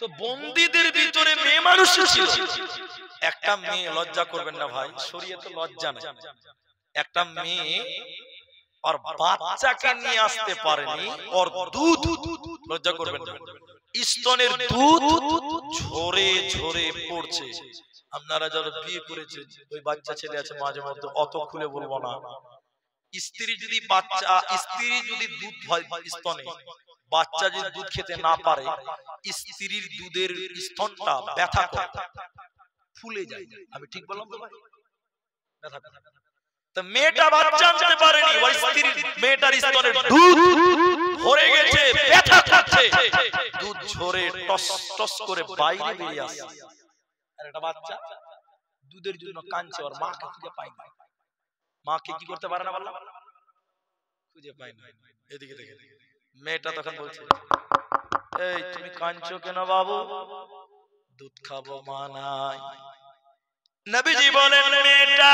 তো বন্দীদের ভিতরে মেয়ে মানুষ ছিল। একটা মেয়ে, লজ্জা করবেন না ভাই, শরীয়তে লজ্জা নেই, একটা মেয়ে আর বাচ্চাকে নিয়ে আসতে পারেনি, ওর দুধ, লজ্জা করবেন না, স্তনের দুধ ঝরে ঝরে পড়ছে। আপনারা যারা বিয়ে করেছেন, ওই বাচ্চা ছেলে আছে মাঝে মধ্যে, অত খুলে বলবো না। স্ত্রী যদি দুধ হয় স্তনে, বাচ্চা যদি দুধ খেতে না পারে, স্ত্রীর দুধের স্তনটা ব্যথা করে, ফুলে যায়। আমি ঠিক বললাম তো ভাই? ব্যথা করে। তো মেয়েটা বাচ্চা আনতে পারেনি, ওই স্ত্রীর মেয়েটার স্তনে দুধ ভরে গেছে, ব্যথা করছে, দুধ ঝরে টস টস করে বাইরে বেরিয়ে আসছে। আর একটা বাচ্চা দুধের জন্য কাঁদছে, ওর মাকে খুঁজে পায় না। মাকে কি করতে পারে না বললাম? খুঁজে পায় না। এদিকে দেখে মেয়েটা তখন বলছে, এই তুমি কাঁদছো কেন বাবু? দুধ খাবো মা নাই। নবীজি বলেন মেয়েটা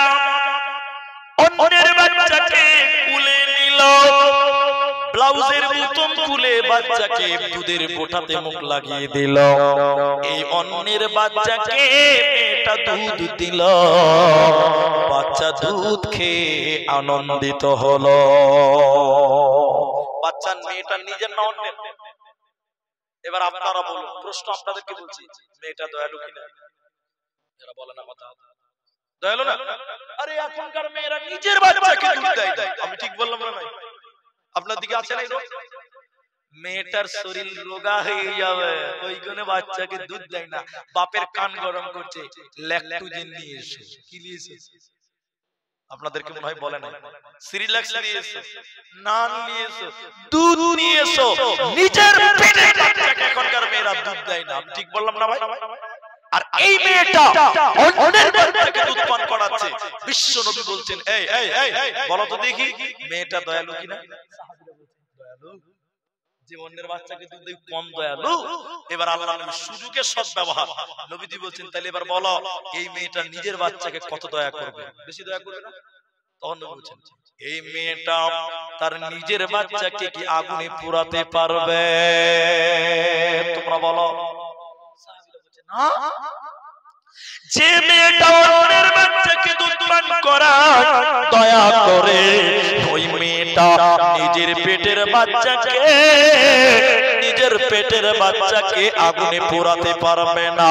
অন্যের বাচ্চাকে কুলে নিল, ব্লাউজের বুতাম খুলে বাচ্চাকে দুধের বোঁটাতে মুখ লাগিয়ে দিল। এই অন্যের বাচ্চাকে মেয়েটা দুধ দিল, বাচ্চা দুধ খেয়ে আনন্দিত হলো। বাচ্চা মেয়েটা নিজের না অন্যের? এবার আপনারা বলুন, প্রশ্ন আপনাদেরকে বলছি, মেয়েটা দয়ালু কিনা? যারা বলে না কথা দয়ালু না? আরে এখনকার মেয়েরা নিজের বাচ্চাকে দুধ দেয় না। আমি ঠিক বললাম না? আপনার দিকে আছে না? মেয়েটার শরীর রোগা হয়ে যাবে, ওই জন্য বাচ্চাকে দুধ দেয় না। বাপের কান গরম করছে, ল্যাকটোজেন নিয়ে এসো। কি নিয়ে এসো? আপনাদেরকে মনে হয় বলে না, সিরিলাক্স নিয়ে এসো, নান নিয়ে এসো, দুধ নিয়ে এসো। নিজের পেটের বাচ্চাকে এখনকার মেয়েরা দুধ দেয় না। আমি ঠিক বললাম না ভাই? আর এই মেয়েটা অন্যের বাচ্চাকে দুধ পান করাচ্ছে। বিশ্ব নবী বলছেন, এই এই এই বলো তো দেখি মেয়েটা দয়ালু কিনা? দয়ালু। যে অন্যের বাচ্চাকে দুধ দেয় কম দয়ালু? এবার আল্লাহ নবী সুযোগের সদ্ব্যবহার, নবীজি বলছেন তাহলে এবার বলো এই মেয়েটা নিজের বাচ্চাকে কত দয়া করবে? বেশি দয়া করবে না? তখন বলছেন এই মেয়েটা তার নিজের বাচ্চাকে কি আগুনে পোড়াতে পারবে? তোমরা বলো। সাহাবীরা বলছেন না, যে মেয়েটা অন্যের বাচ্চাকে দুধ পান করায় দয়া করে ওই মেয়েটা নিজের পেটের বাচ্চাকে আগুনে পোড়াতে পারবে না।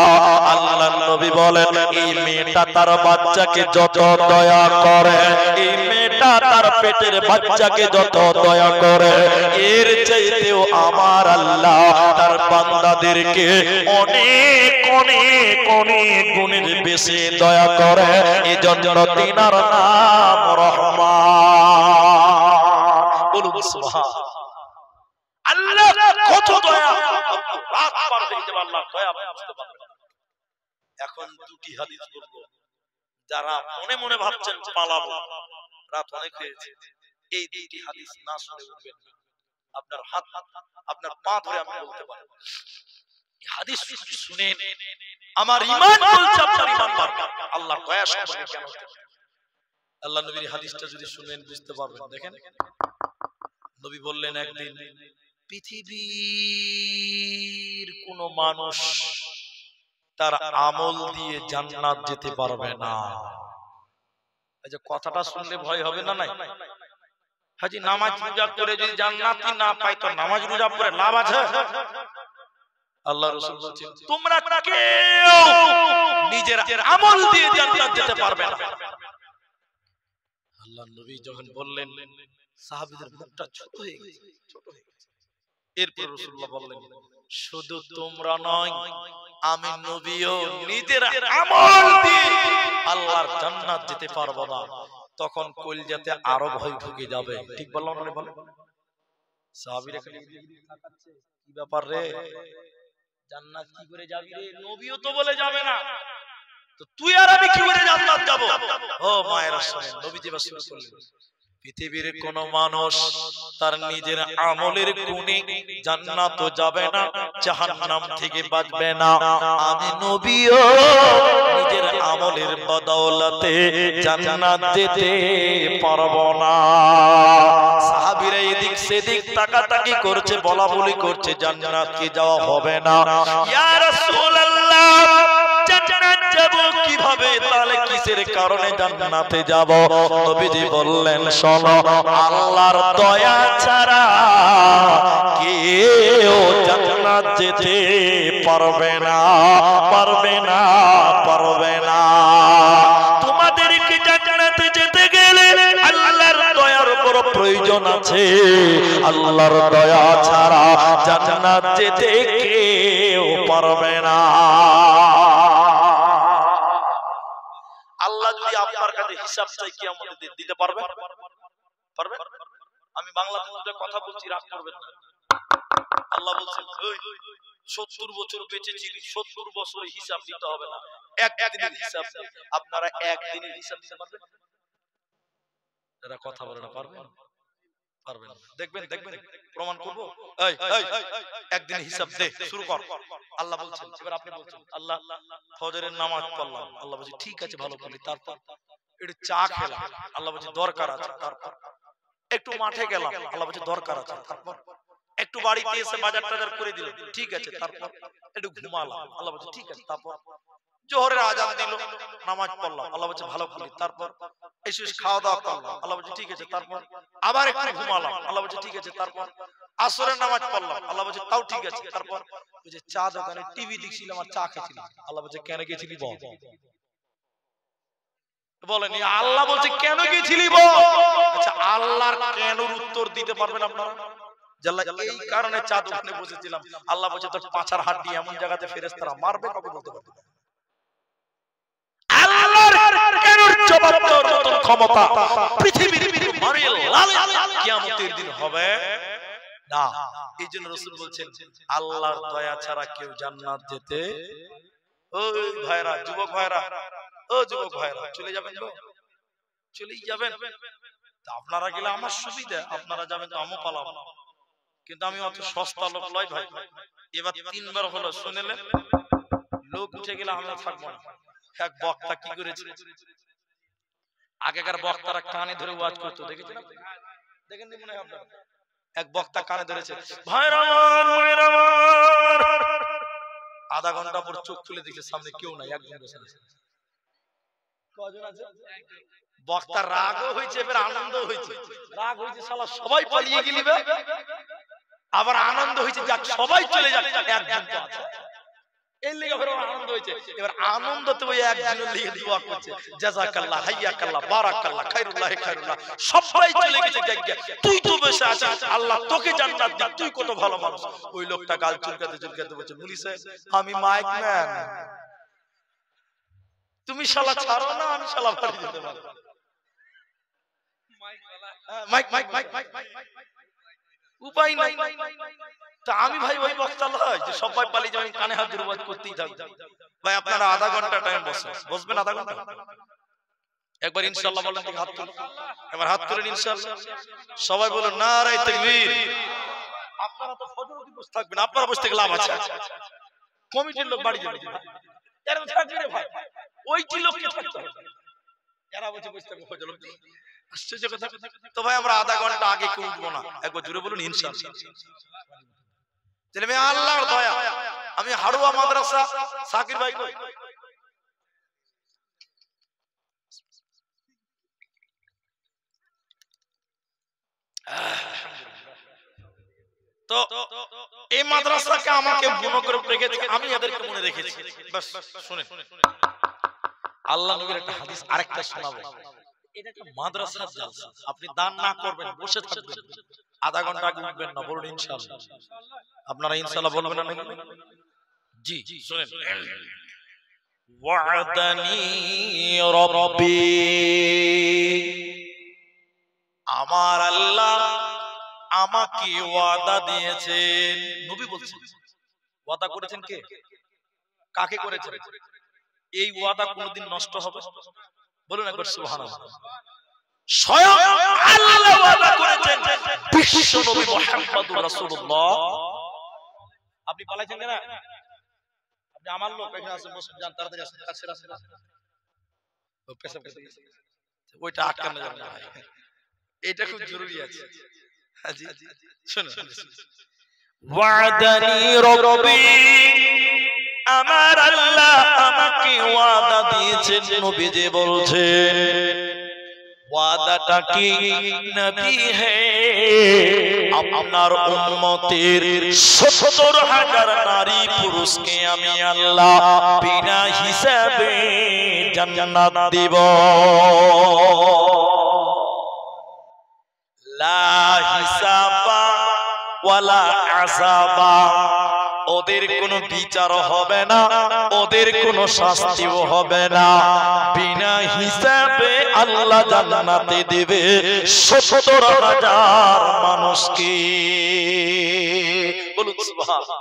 আল্লাহর নবী বলেন এই মেয়েটা তার বাচ্চাকে যত দয়া করে, এই মেয়েটা তার পেটের বাচ্চাকে যত দয়া করে, এর চাইতেও আমার আল্লাহ তার বান্দাদেরকে অনেক অনেক অনেক গুণের বেশি দয়া করে। এজন্য তিনার নাম রহমান। বলুন সুবহান। আল্লাহ কত দয়া, রাত পার হয়ে যাবে আল্লাহ দয়া বুঝতে পারবেন। এখন দুটি হাদিস বলবো, যারা মনে মনে ভাবছেন পালাবো, রাত অনেক হয়েছে, এই দুটি হাদিস না শুনে উঠবেন না। আপনার হাত আপনার পা ধরে আমি বলতে পারি, হাদিস শুনেন, আমার ঈমান বলছে আপনার ঈমান বাড়বে। আল্লাহ দয়া সম্পর্কে কেন, আল্লাহ নবীর হাদিসটা যদি শুনেন বুঝতে পারবেন। দেখেন নবী বললেন একদিন পৃথিবীর কোন মানুষ তার আমল দিয়ে জান্নাত যেতে পারবে না। এই যে কথাটা শুনলে ভয় হবে না? নাই হাজি, নামাজ রোজা করে যদি জান্নাতই না পাই তো নামাজ রোজা পড়ে লাভ আছে? আল্লাহ রাসূল বলেছেন তোমরা কেউ নিজের আমল দিয়ে জান্নাত যেতে পারবে না। আল্লাহ নবী যখন বললেন সাহাবীদের মুখটা ছোট হয়ে গেছে, ছোট হয়ে গেছে। এরপর রাসূলুল্লাহ বললেন শুধু তোমরা নয়, আমি নবীও নিজের আমল দিয়ে আল্লাহর জান্নাত যেতে পারবো না। তখন কলিজাতে আরো ভয় ঢুকে যাবে। ঠিক বললাম না? বলেন সাহাবীরা খালি তাকাচ্ছে, কি ব্যাপার রে, জান্নাত কি করে যাবি রে? নবীও তো বলে যাবে না, তো তুই আর আমি কি করে জান্নাত যাব? ও মায়েরা শুনেন, নবী যে শুরু করলেন পৃথিবীর কোন মানুষ তার নিজের আমলের গুণে জান্নাতও যাবে না, জাহান্নাম থেকে বাঁচবে না। আমি নবীও নিজের আমলের বদৌলতে জান্নাত যেতে পারবো না। সাহাবীরা এদিক সেদিক তাকাতাকি করছে, বলাবলি করছে, জান্নাত কি যাওয়া হবে না? ইয়া রাসূলুল্লাহ জান্নাত যাব কিভাবে, তাহলে কিসের কারণে জান্নাতে যাব? নবীজি বললেন শোনো, আল্লাহর দয়া ছাড়া কেউ জান্নাত যেতে পারবে না, পারবে না, পারবে না। তোমাদেরকে জান্নাতে যেতে গেলে আল্লাহর দয়ার বড় প্রয়োজন আছে। আল্লাহর দয়া ছাড়া জান্নাত যেতে কেউ পারবে না। আল্লাহ যদি আপনার কাছে হিসাব চাই কিয়ামতের দিন দিতে পারবে? পারবে? আমি বাংলাতে কথা বলছি, রাগ করবেন না। আল্লাহ বলছেন 70 বছর বেঁচে ছিলি, 70 বছর হিসাব দিতে হবে না, একদিনের হিসাব দে। আপনারা একদিনের হিসাব দিতে পারবেন? এরা কথা বলে না, পারবেন? পারবেন? দেখবেন দেখবেন প্রমাণ করব। এই এই একদিন হিসাব দে, শুরু কর। আল্লাহ বলছেন, এবার আপনি বলছেন আল্লাহ ফজরের নামাজ পড়লাম, আল্লাহ বলছে ঠিক আছে ভালো করলি, তারপর একটু চা খেলাম, আল্লাহ বলছে দরকার আছে, তারপর একটু মাঠে গেলাম, আল্লাহ বলছে দরকার আছে, তারপর একটু বাড়িতে এসে বাজার টাজার করে দিল, ঠিক আছে, তারপর একটু ঘুমালাম, আল্লাহ বলছে ঠিক আছে, তারপর জোহরের আজান দিল, নামাজ পড়লাম, আল্লাহ বলছে ভালো করলি, তারপর এসে খাওয়া দাওয়া করলাম, আল্লাহ বলছে ঠিক আছে, তারপর আবার একটু ঘুমালাম, আল্লাহ বলছে ঠিক আছে, তারপর আসরের নামাজ পড়লাম, আল্লাহ বলছে তাও ঠিক আছে, তারপর ওই যে চা দোকানে টিভি দেখছিলাম আর চা খেয়েছিলাম, আল্লাহ বলছে কেন গেছিলি বল? বলেন আল্লাহ বলছে কেন গেছিলি বল? আচ্ছা আল্লাহর কেনর উত্তর দিতে পারবেন আপনারা? এই কারণে চা দোকানে বসেছিলাম, আল্লাহ বলছে তোর পাছার হাড্ডি এমন জায়গাতে ফেরেশতারা মারবে, কবে বলতে পারবে? আল্লাহর কেনর জবাব দেওয়ার মতো ক্ষমতা পৃথিবীর মানুষের কিয়ামতের দিন হবে না। এইজন্য রাসূল বলছেন আল্লাহর দয়া ছাড়া কেউ জান্নাত যেতে, ওই ভাইরা, যুবক ভাইরা, ও যুবক ভাইরা, চলে যাবেন তো? চলেই যাবেন। আপনারা গেলে আমার সুবিধা, আপনারা যাবেন তো আমিও পালাবো, কিন্তু আমি অত সস্তা লোক নয় ভাই। এবার 3 বার হলো শুনেলেন, লোক উঠে গেলে আমিও থাকবো না। এক বক্তা কি করেছে, আগেকার বক্তারা কানে ধরে ওয়াজ করতো, দেখেছেন? দেখেন মনে হয় আপনারা? এক বক্তা কানে ধরেছে, ভাইরা আমার, ভাইরা আমার, আধা ঘন্টা পর চোখ খুলে দেখছে সামনে কেউ নাই, একজন বসে আছে। কজন আছে? বক্তা রাগও হয়েছে, এবার আনন্দ হয়েছে। রাগ হয়েছে শালা সবাই পালিয়ে গেলিবে, আবার আনন্দ হয়েছে যাক সবাই চলে যাক, একজন তো আছে। এই লিগে ফের আনন্দ হয়েছে। এবার আনন্দতে ওই একজনের লিগে দোয়া করছে, জাযাকাল্লাহ, হাইয়াকাল্লাহ, বারাকাল্লাহ, খায়রুল্লাহ, খায়রুল্লাহ। সবাই চলে গেছে জায়গা, তুই তো বসে আছিস, আল্লাহ তোকে জান্নাত দিক, তুই কত ভালো মানুষ। ওই লোকটা গাল চুলকাতে চুলকাতে বলছে, মুলি সাহেব আমি মাইক ম্যান, তুমি শালা ছাড়ো না, আমি শালা বাড়ি যেতে পারবো। মাইক মাইক মাইক মাইক উপায় নাই। তা আমি ভাই ওই বক্তা লয় যে সবাই পালিয়ে যাবেন, কানে হাত ধরে ওয়াজ করতেই থাকবে। ভাই আপনারা আধা ঘন্টা টাইম বসবেন, আধা ঘন্টা। একবার ইনশাআল্লাহ বলেন, হাত তুলুন, এবার হাত তুলেন ইনশাআল্লাহ। সবাই বলুন নারে তাকবীর। আপনারা তো ফজর অবধি বসে থাকবেন, আপনারা বসে থেকে লাভ আছে? কমিটির লোক বাড়ি যাবে, এরকম থাকবে রে ভাই, ওইটি লোককে থাকতে হবে, এরা বসে বসে থাকবে ফজর অবধি। আশ্চর্য কথা। তো ভাই আমরা আধা ঘন্টা আগে কেউ উঠবো না, একবার জুড়ে বলুন ইনশাআল্লাহ। আল্লাহর দয়া, আমি হাড়ুয়া মাদ্রাসা সাকির ভাই কই? তো এই মাদ্রাসাকে আমাকে মনে করে রেখেছে, আমি এদেরকে মনে রেখেছি। বাস শুনেন, আল্লাহ নবীর একটা হাদিস আরেকটা শোনাবো। এটা একটা মাদ্রাসার জালসা, আপনি দান না করবেন, বসে থাকবেন, আধা ঘন্টা আগে উঠবেন না, বলুন ইনশাআল্লাহ। আপনারা ইনশাআল্লাহ বলবেন না নাকি? জি শুনেন। ওয়াদানি রাব্বি, আমার আল্লাহ আমাকে ওয়াদা দিয়েছেন। নবী বলছেন, ওয়াদা করেছেন কে? কাকে করেছেন? এই ওয়াদা কোনদিন নষ্ট হবে? বলুন একবার সুবহানাল্লাহ। স্বয়ং আল্লাহ ওয়াদা করেছেন, বিশ্ব নবী মুহাম্মদুর রাসূলুল্লাহ। আপনি পালাইছেন কেন? আপনি আমার লোক এখানে আছে, বসে যান, তাড়াতাড়ি আসেন, কাছে আসেন। ও পেছাব করতে গেছে, ওইটা আটকানো যাবে না ভাই, এটা খুব জরুরি আছে। জি শুনুন। ওয়াদানি রাব্বি, আমার আল্লাহ আমাকে ওয়াদা দিয়েছেন। নবীজি বলছেন, ওয়াদাটা কি? নবী হে, আপনার উম্মতের ৭০,০০০ নারী পুরুষকে আমি আল্লাহ বিনা হিসাবে জান্নাত দিব। লা হিসাবা ওয়ালা আযাবা, ওদের কোনো বিচার হবে না, ওদের কোনো শাস্তিও হবে না, বিনা হিসাবে আল্লাহ জান্নাতে দেবে ৭০,০০০ মানুষকে। বলুন সুবহানাল্লাহ।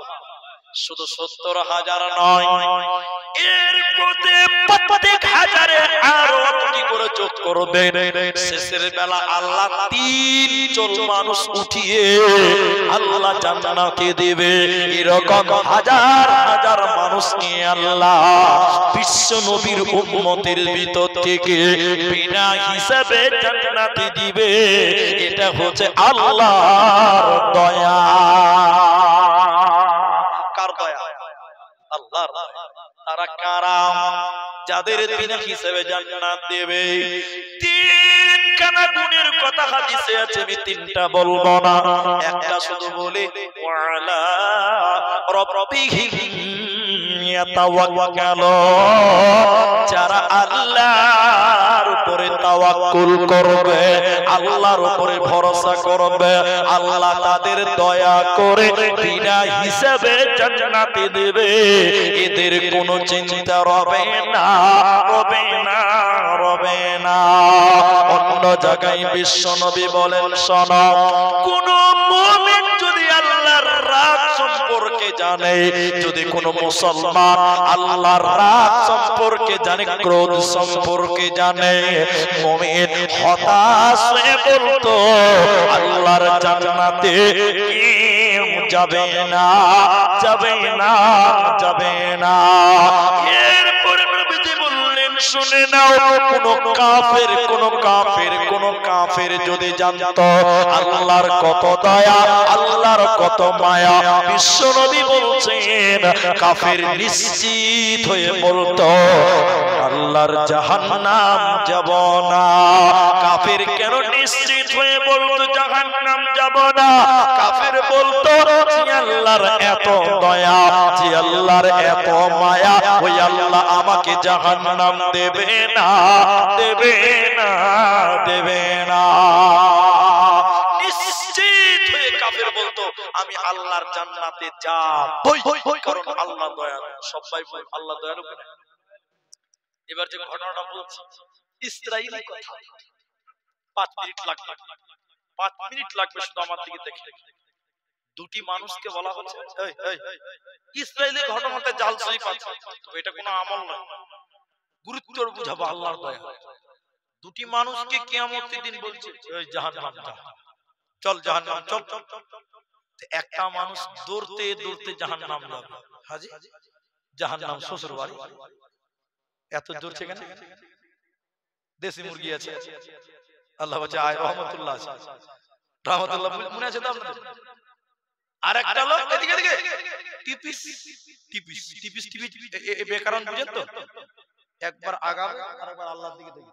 শুধু ৭০,০০০ নয়, এর প্রত্যেক হাজারে আরো কি করে যোগ করবেন। শেষের বেলা আল্লাহ ৩ মানুষ উঠিয়ে আল্লাহ জান্নাতে দেবে। এরকম হাজার হাজার মানুষকে আল্লাহ বিশ্ব নবীর উম্মতের ভিতর থেকে বিনা হিসাবে জান্নাতে দিবে। এটা হচ্ছে আল্লাহর দয়া। কার দয়া? আল্লাহর দয়া। তারা কারা? যাদের বিনা হিসাবে জান্নাত দেবে। ৩ খানা গুণের কথা হাদিসে আছে, আমি ৩টা বলবো না, একটা শুধু বলি। ওয়ালা রাব্বিহিম ইয়াতাওয়াক্কালু, যারা আল্লাহর উপরে তাওয়াক্কুল করবে, আল্লাহর উপরে ভরসা করবে, আল্লাহ তাদের দয়া করে বিনা হিসাবে জান্নাতে দেবে। এদের কোনো চিন্তা রবে না, রবে না, রবে না। অন্য জায়গায় বিশ্ব নবী বলেন, শোনো, কোন মুমিন যদি আল্লাহর রাগ সম্পর্কে জানে, যদি কোন মুসলমান আল্লাহর রাগ সম্পর্কে জানে, ক্রোধ সম্পর্কে জানে, মুমিন হতাশ হয়ে বলতো, আল্লাহর জান্নাতে কেউ যাবে না, যাবে না, যাবে না। এরপরে নবীজি বললেন, শুনে নাও, কোন কাফের যদি জানতো আল্লাহর কত দয়া, আল্লাহর কত মায়া, বিশ্ব নবী বলছেন কাফের নিশ্চিত হয়ে বলতো আল্লাহর জাহান্নাম যাব না। কাফের কেন নিশ্চিত হয়ে বলতো জাহান্নাম যাব না? কাফের বলতো যে আল্লাহর এত দয়া, যে আল্লাহর এত মায়া, ওই আল্লাহ আমাকে জাহান্নাম দেবে না, দেবে না, দেবে না। নিশ্চিত হয়ে কাফের বলতো আমি আল্লাহর জান্নাতে যাবই, কারণ আল্লাহ দয়ালু। সবাই বল আল্লাহ দয়ালু কিনা? এবার যে ঘটনাটা বলছি ইসরাইলি কথা, 5 মিনিট লাগবে, 5 মিনিট লাগবে শুধু আমার দিকে দেখে। দুটি মানুষকে বলা হচ্ছে ইসরাইলের ঘটনাতে জাল সই পাচ্ছে, তবে এটা কোনো আমল নয়, গুরুত্ব বুঝাবো আল্লাহর দয়া। দুটি মানুষকে কিয়ামতের দিন বলছে জাহান্নাম যা, চল জাহান্নাম চল। একটা মানুষ দৌড়তে দৌড়তে জাহান্নাম যাবে। হাজি জাহান্নাম শ্বশুর বাড়ি, এত দৌড়ছে কেন? দেশি মুরগি আছে, আল্লাহ বাঁচা, আয় রহমতুল্লাহ আছে, রহমতুল্লাহ মনে আছে তো আপনাদের? আর একটা লোক এদিকে এদিকে টিপিস টিপিস টিপিস টিপিস, বেকারণ বুঝেন তো? একবার আগাবে আরেকবার আল্লাহর দিকে দেখবে,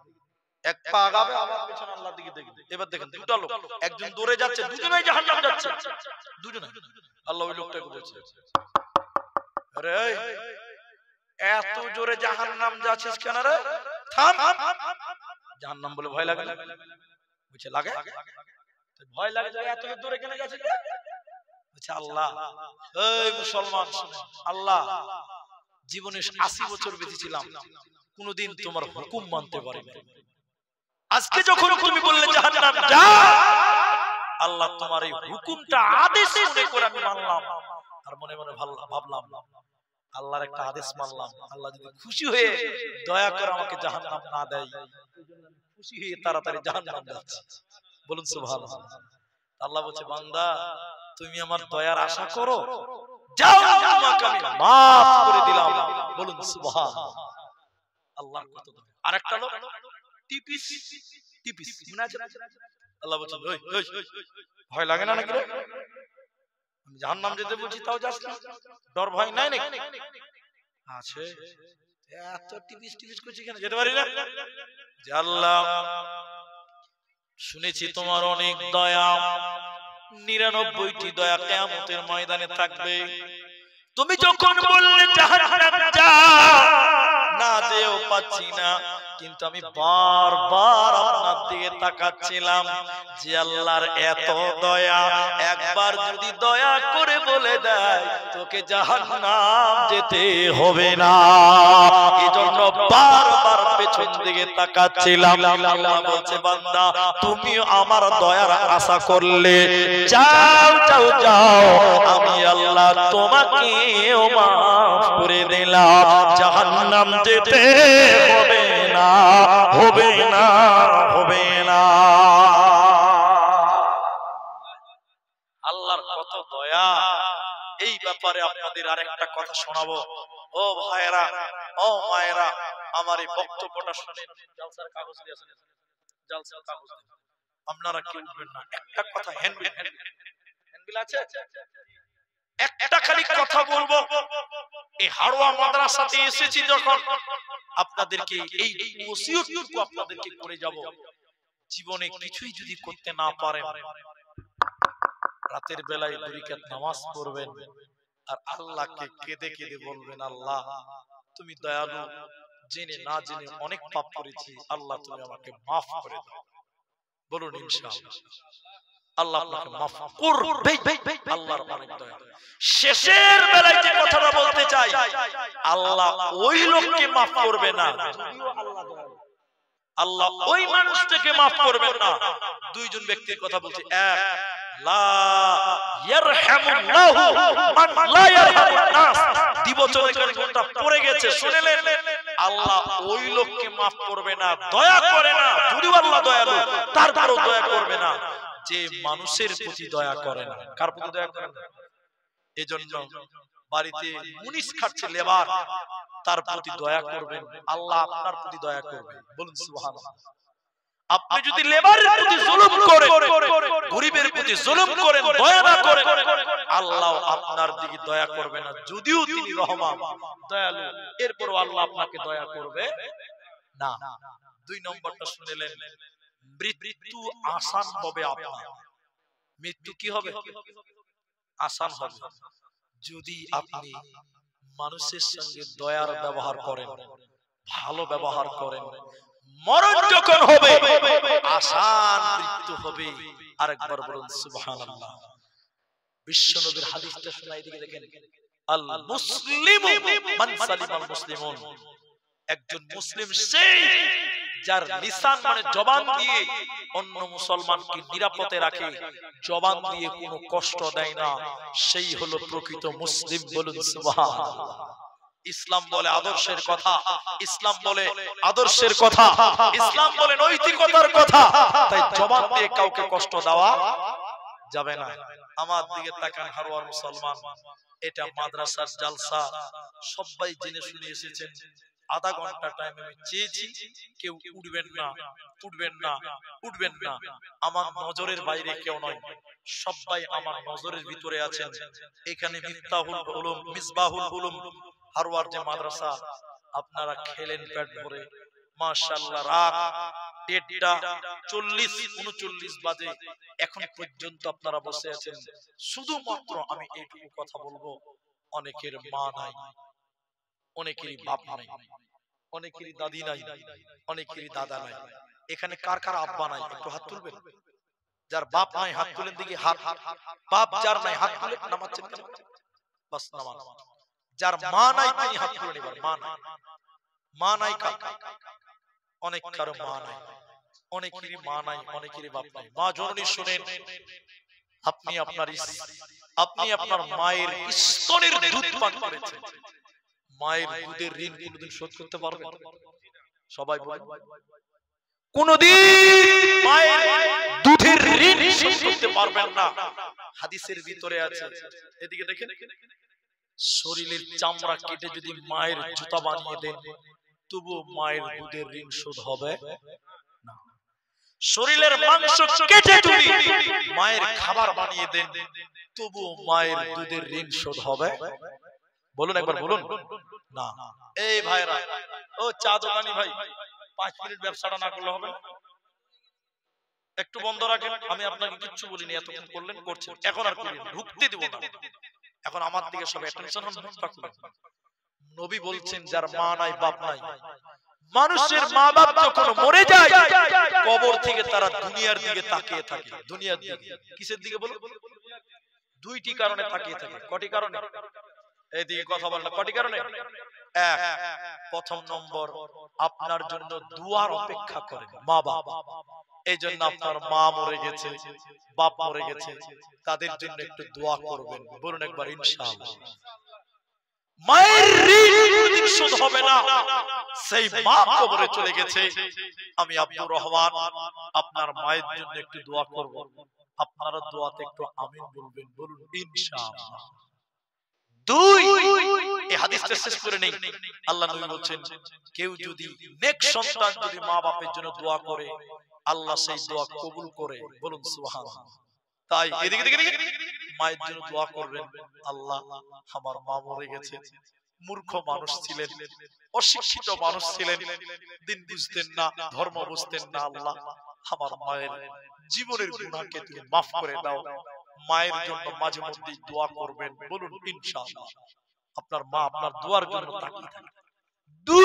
এক পা আগাবে আবার পেছনে আল্লাহর দিকে দেখবে। এবার দেখেন দুটো লোক, একজন দৌড়ে যাচ্ছে, দুজনেই জাহান্নাম যাচ্ছে, দুজনে। আল্লাহ ওই লোকটাকে বলছে আরে এত জোরে জাহান্নাম যাচ্ছিস কেন রে? থাম। জাহান্নাম বলে ভয় লাগে না? বুঝছে লাগে, ভয় লাগে যে এত জোরে কেন যাচ্ছিস? বুঝছে আল্লাহ, এই মুসলমান শুনে, আল্লাহ জীবনে 80 বছর বেঁচে ছিলাম, কোনদিন তোমার হুকুম মানতে পারিনি। আজকে যখন তুমি বললে জাহান্নাম যা, আল্লাহ তোমার এই হুকুমটা আদেশ মনে করে আমি মানলাম। আর মনে মনে ভাবলাম আল্লাহর একটা আদেশ মানলাম, আল্লাহ যদি খুশি হয়ে দয়া করে আমাকে জাহান্নাম না দেয়, খুশি হয়ে তাড়াতাড়ি জাহান্নাম যাচ্ছে। বলুন সুবহানাল্লাহ। আল্লাহ বলছে বান্দা তুমি আমার দয়ার আশা করো, যাও তোমাকে আমি maaf করে দিলাম। বলুন সুবহানাল্লাহ। আল্লাহর কত দয়া। আরেকটা লোক টিপিস টিপিস মনে আছে? আল্লাহ বলছে ওই ওই ভয় লাগে না নাকি রে? আমি জাহান্নাম যেতে বলছি তাও যাস না, ডর ভয় নাই নাকি? আছে। এত টিপিস টিপিস করছিস কেন? যেতে পারি না? যে আল্লাহ শুনেছি তোমার অনেক দয়া, 99টি দয়া কিয়ামতের ময়দানে থাকবে। তুমি যখন বললে জাহান্নাম যা, না যেও পাচ্ছি না, কিন্তু আমি বারবার আপনার দিকে তাকাচ্ছিলাম যে আল্লাহর এত দয়া, একবার যদি দয়া করে বলে দেয় তোকে জাহান্নাম যেতে হবে না, এজন্য বারবার পেছন দিকে তাকাচ্ছিলাম। আল্লাহ বলছে বান্দা তুমি আমার দয়ার আশা করলে যাও যাও যাও, আমি আল্লাহ তোমাকেও maaf করে দিলাম, জাহান্নাম যেতে হবে না, হবে না, হবে না। আল্লাহর কত দয়া। এই ব্যাপারে আপনাদের আরেকটা কথা শোনাবো। ও ভাইরা, ও মায়েরা, আমার এই বক্তব্যটা শুনেন। জালসার কাগজ দিয়ে আসেন, জালসার কাগজ আপনারা কেউ উঠবেন না। একটা কথা হ্যান্ডবিল আছে, একটা খালি কথা বলবো। এই হাড়োয়া মাদ্রাসাতে এসেছি যখন, আপনাদেরকে এই ওসিয়তটুকু আপনাদেরকে করে যাব। জীবনে কিছুই যদি করতে না পারেন, রাতের বেলায় 2 রাকাত নামাজ পড়বেন আর আল্লাহকে কেঁদে কেঁদে বলবেন আল্লাহ তুমি দয়ালু, জেনে না জেনে অনেক পাপ করেছি, আল্লাহ তুমি আমাকে maaf করে দাও। বলুন ইনশাআল্লাহ আল্লাহ আপনাকে maaf করবে। আল্লাহর অনেক দয়া। শেষের বেলায় যে কথাটা বলতে চাই, আল্লাহ ওই লোককে maaf করবে না, আল্লাহ ওই মানুষটাকে maaf করবেন না। দুইজন ব্যক্তির কথা বলছি। এক, লা ইয়ারহামুল্লাহু মান লা ইয়ারহামুন নাস। দিবচনের ঘন্টা পড়ে গেছে, শুনেলেন? আল্লাহ ওই লোককে maaf করবে না, দয়া করে না। যদিও আল্লাহ দয়ালু, তারপরও দয়া করবে না যে মানুষের প্রতি দয়া করে না। কার প্রতি দয়া করে না? এজন্য বাড়িতে মুনিশ খাচ্ছে লেবার, তার প্রতি দয়া করবেন, আল্লাহ আপনার প্রতি দয়া করবেন। বলুন সুবহানাল্লাহ। আপনি যদি লেবারের প্রতি জুলুম করেন, গরিবের প্রতি জুলুম করেন, দয়া না করেন, আল্লাহ আপনার দিকে দয়া করবে না। যদিও তিনি রহমান, দয়ালু, এরপরও আল্লাহ আপনাকে দয়া করবে না। 2 নম্বরটা শুনলেন, মৃত্যু আসান হবে আপনার। মৃত্যু কি হবে? আসান হবে যদি আপনি মানুষের সঙ্গে দয়ার ব্যবহার করেন, ভালো ব্যবহার করেন। মরণ যখন হবে আসান মৃত্যু হবে। আরেকবার বলুন সুবহানাল্লাহ। বিশ্বনবীর হাদিসটা শোনাই দিকে দেখেন, আল মুসলিমু মান সালিমাল মুসলিমুন। একজন মুসলিম সেই যার লিসান মানে জবান দিয়ে অন্য মুসলমানকে নিরাপদে রাখে, জবান দিয়ে কোনো কষ্ট দেয় না, সেই হলো প্রকৃত মুসলিম। বলুন সুবহানাল্লাহ। ইসলাম বলে আদর্শের কথা, ইসলাম বলে আদর্শের কথা, ইসলাম বলে নৈতিকতার কথা। তাই জবান দিয়ে কাউকে কষ্ট দেওয়া যাবে না। আমার দিকে তাকান হারওয়ার মুসলমান, এটা মাদ্রাসার জালসা, সবাই জেনে শুনে এসেছেন। আধা ঘন্টা টাইম আমি চেয়েছি, কেউ উঠবেন না, উঠবেন না, উঠবেন না। আমার নজরের বাইরে কেউ নয়, সবাই আমার নজরের ভিতরে আছেন। এখানে মিফতাহুল উলুম, মিসবাহুল উলুম হারওয়ার যে মাদ্রাসা, আপনারা খেলেন পেট ভরে মাশাআল্লাহ। রাত 1:40-39 বাজে, এখন পর্যন্ত আপনারা বসে আছেন। শুধুমাত্র আমি এইটুকু কথা বলবো, অনেকের মা নাই, অনেকেরই বাপ নাই, অনেকেরই দাদি নাই, অনেকেরই দাদা নাই। এখানে কার কার আব্বা নাই একটু হাত তুলবেন। যার বাপ নাই হাত তুলেন দিকে, হাত। বাপ যার নাই হাত তুলে নামাচ্ছেন কেন? বাস নামান। যার মা নাই তিনি হাত তুলে নেবার। মা নাই, মা নাই কার? অনেক কারো মা নাই, অনেকেরই মা নাই, অনেকেরই বাপ নাই। মা জননী শুনেন, আপনি আপনার মায়ের স্তনের দুধ পান করেছেন, মায়ের দুধের ঋণ কোনদিন শোধ করতে পারবেন? সবাই বলেন, কোনদিন মায়ের দুধের ঋণ শোধ করতে পারবেন না। হাদিসের ভিতরে আছে, এদিকে দেখেন, শরীরের চামড়া কেটে যদি মায়ের জুতা বানিয়ে দেন, তবু মায়ের দুধের ঋণ শোধ হবে না। শরীরের মাংস কেটে যদি মায়ের খাবার বানিয়ে দেন, তবু মায়ের দুধের ঋণ শোধ হবে? বলুন একবার, বলুন না। এই ভাইরা, ও চা দোকানি ভাই, 5 মিনিট ব্যবসাটা না করলে হবে না? একটু বন্ধ রাখেন। আমি আপনাকে কিচ্ছু বলিনি, এতক্ষণ করলেন, করছেন, এখন আর করেন, ঢুকতে দেব না। এখন আমার দিকে সব অ্যাটেনশন হন। নবী বলছেন, যার মা নাই বাপ নাই, মানুষের মা বাপ যখন মরে যায়, কবর থেকে তারা দুনিয়ার দিকে তাকিয়ে থাকে। দুনিয়ার দিকে, কিসের দিকে বলুন? 2টি কারণে তাকিয়ে থাকে। কটি কারণে? এইদিকে কথা বল না, কটি কারণে? এক, প্রথম নম্বর, আপনার জন্য দুয়ার অপেক্ষা করে মা বাপ। এই জন্য আপনার মা মরে গেছে, বাপ মরে গেছে, তাদের জন্য একটু দোয়া করবেন। বলুন একবার ইনশাআল্লাহ। মায়ের ঋণ কোনদিন শোধ হবে না, সেই মা কবরে চলে গেছে। আমি আব্দুর রহমান আপনার মায়ের জন্য একটু দোয়া করব, আপনারা দোয়াতে একটু আমিন বলবেন। বলুন ইনশাআল্লাহ। 2, এই হাদিসটা শেষ করে নেই। আল্লাহ নবী বলেন, কেউ যদি নেক সন্তান যদি মা বাপের জন্য দোয়া করে, আল্লাহ সেই দোয়া কবুল করে। বলুন সুবহানাল্লাহ। তাই এদিকে দেখে মায়ের জন্য দোয়া করবেন, আল্লাহ আমার মা মরে গেছে, মূর্খ মানুষ ছিলেন, অশিক্ষিত মানুষ ছিলেন, দিন বুঝতেন না, ধর্ম বুঝতেন না, আল্লাহ আমার মায়ের জীবনের গুনাহকে তুমি মাফ করে দাও। মায়ের জন্য মাঝে মধ্যে দোয়া করবেন। বলুন ইনশাআল্লাহ। আপনার মা আপনার দোয়ার জন্য তাকিয়ে থাকে। 2,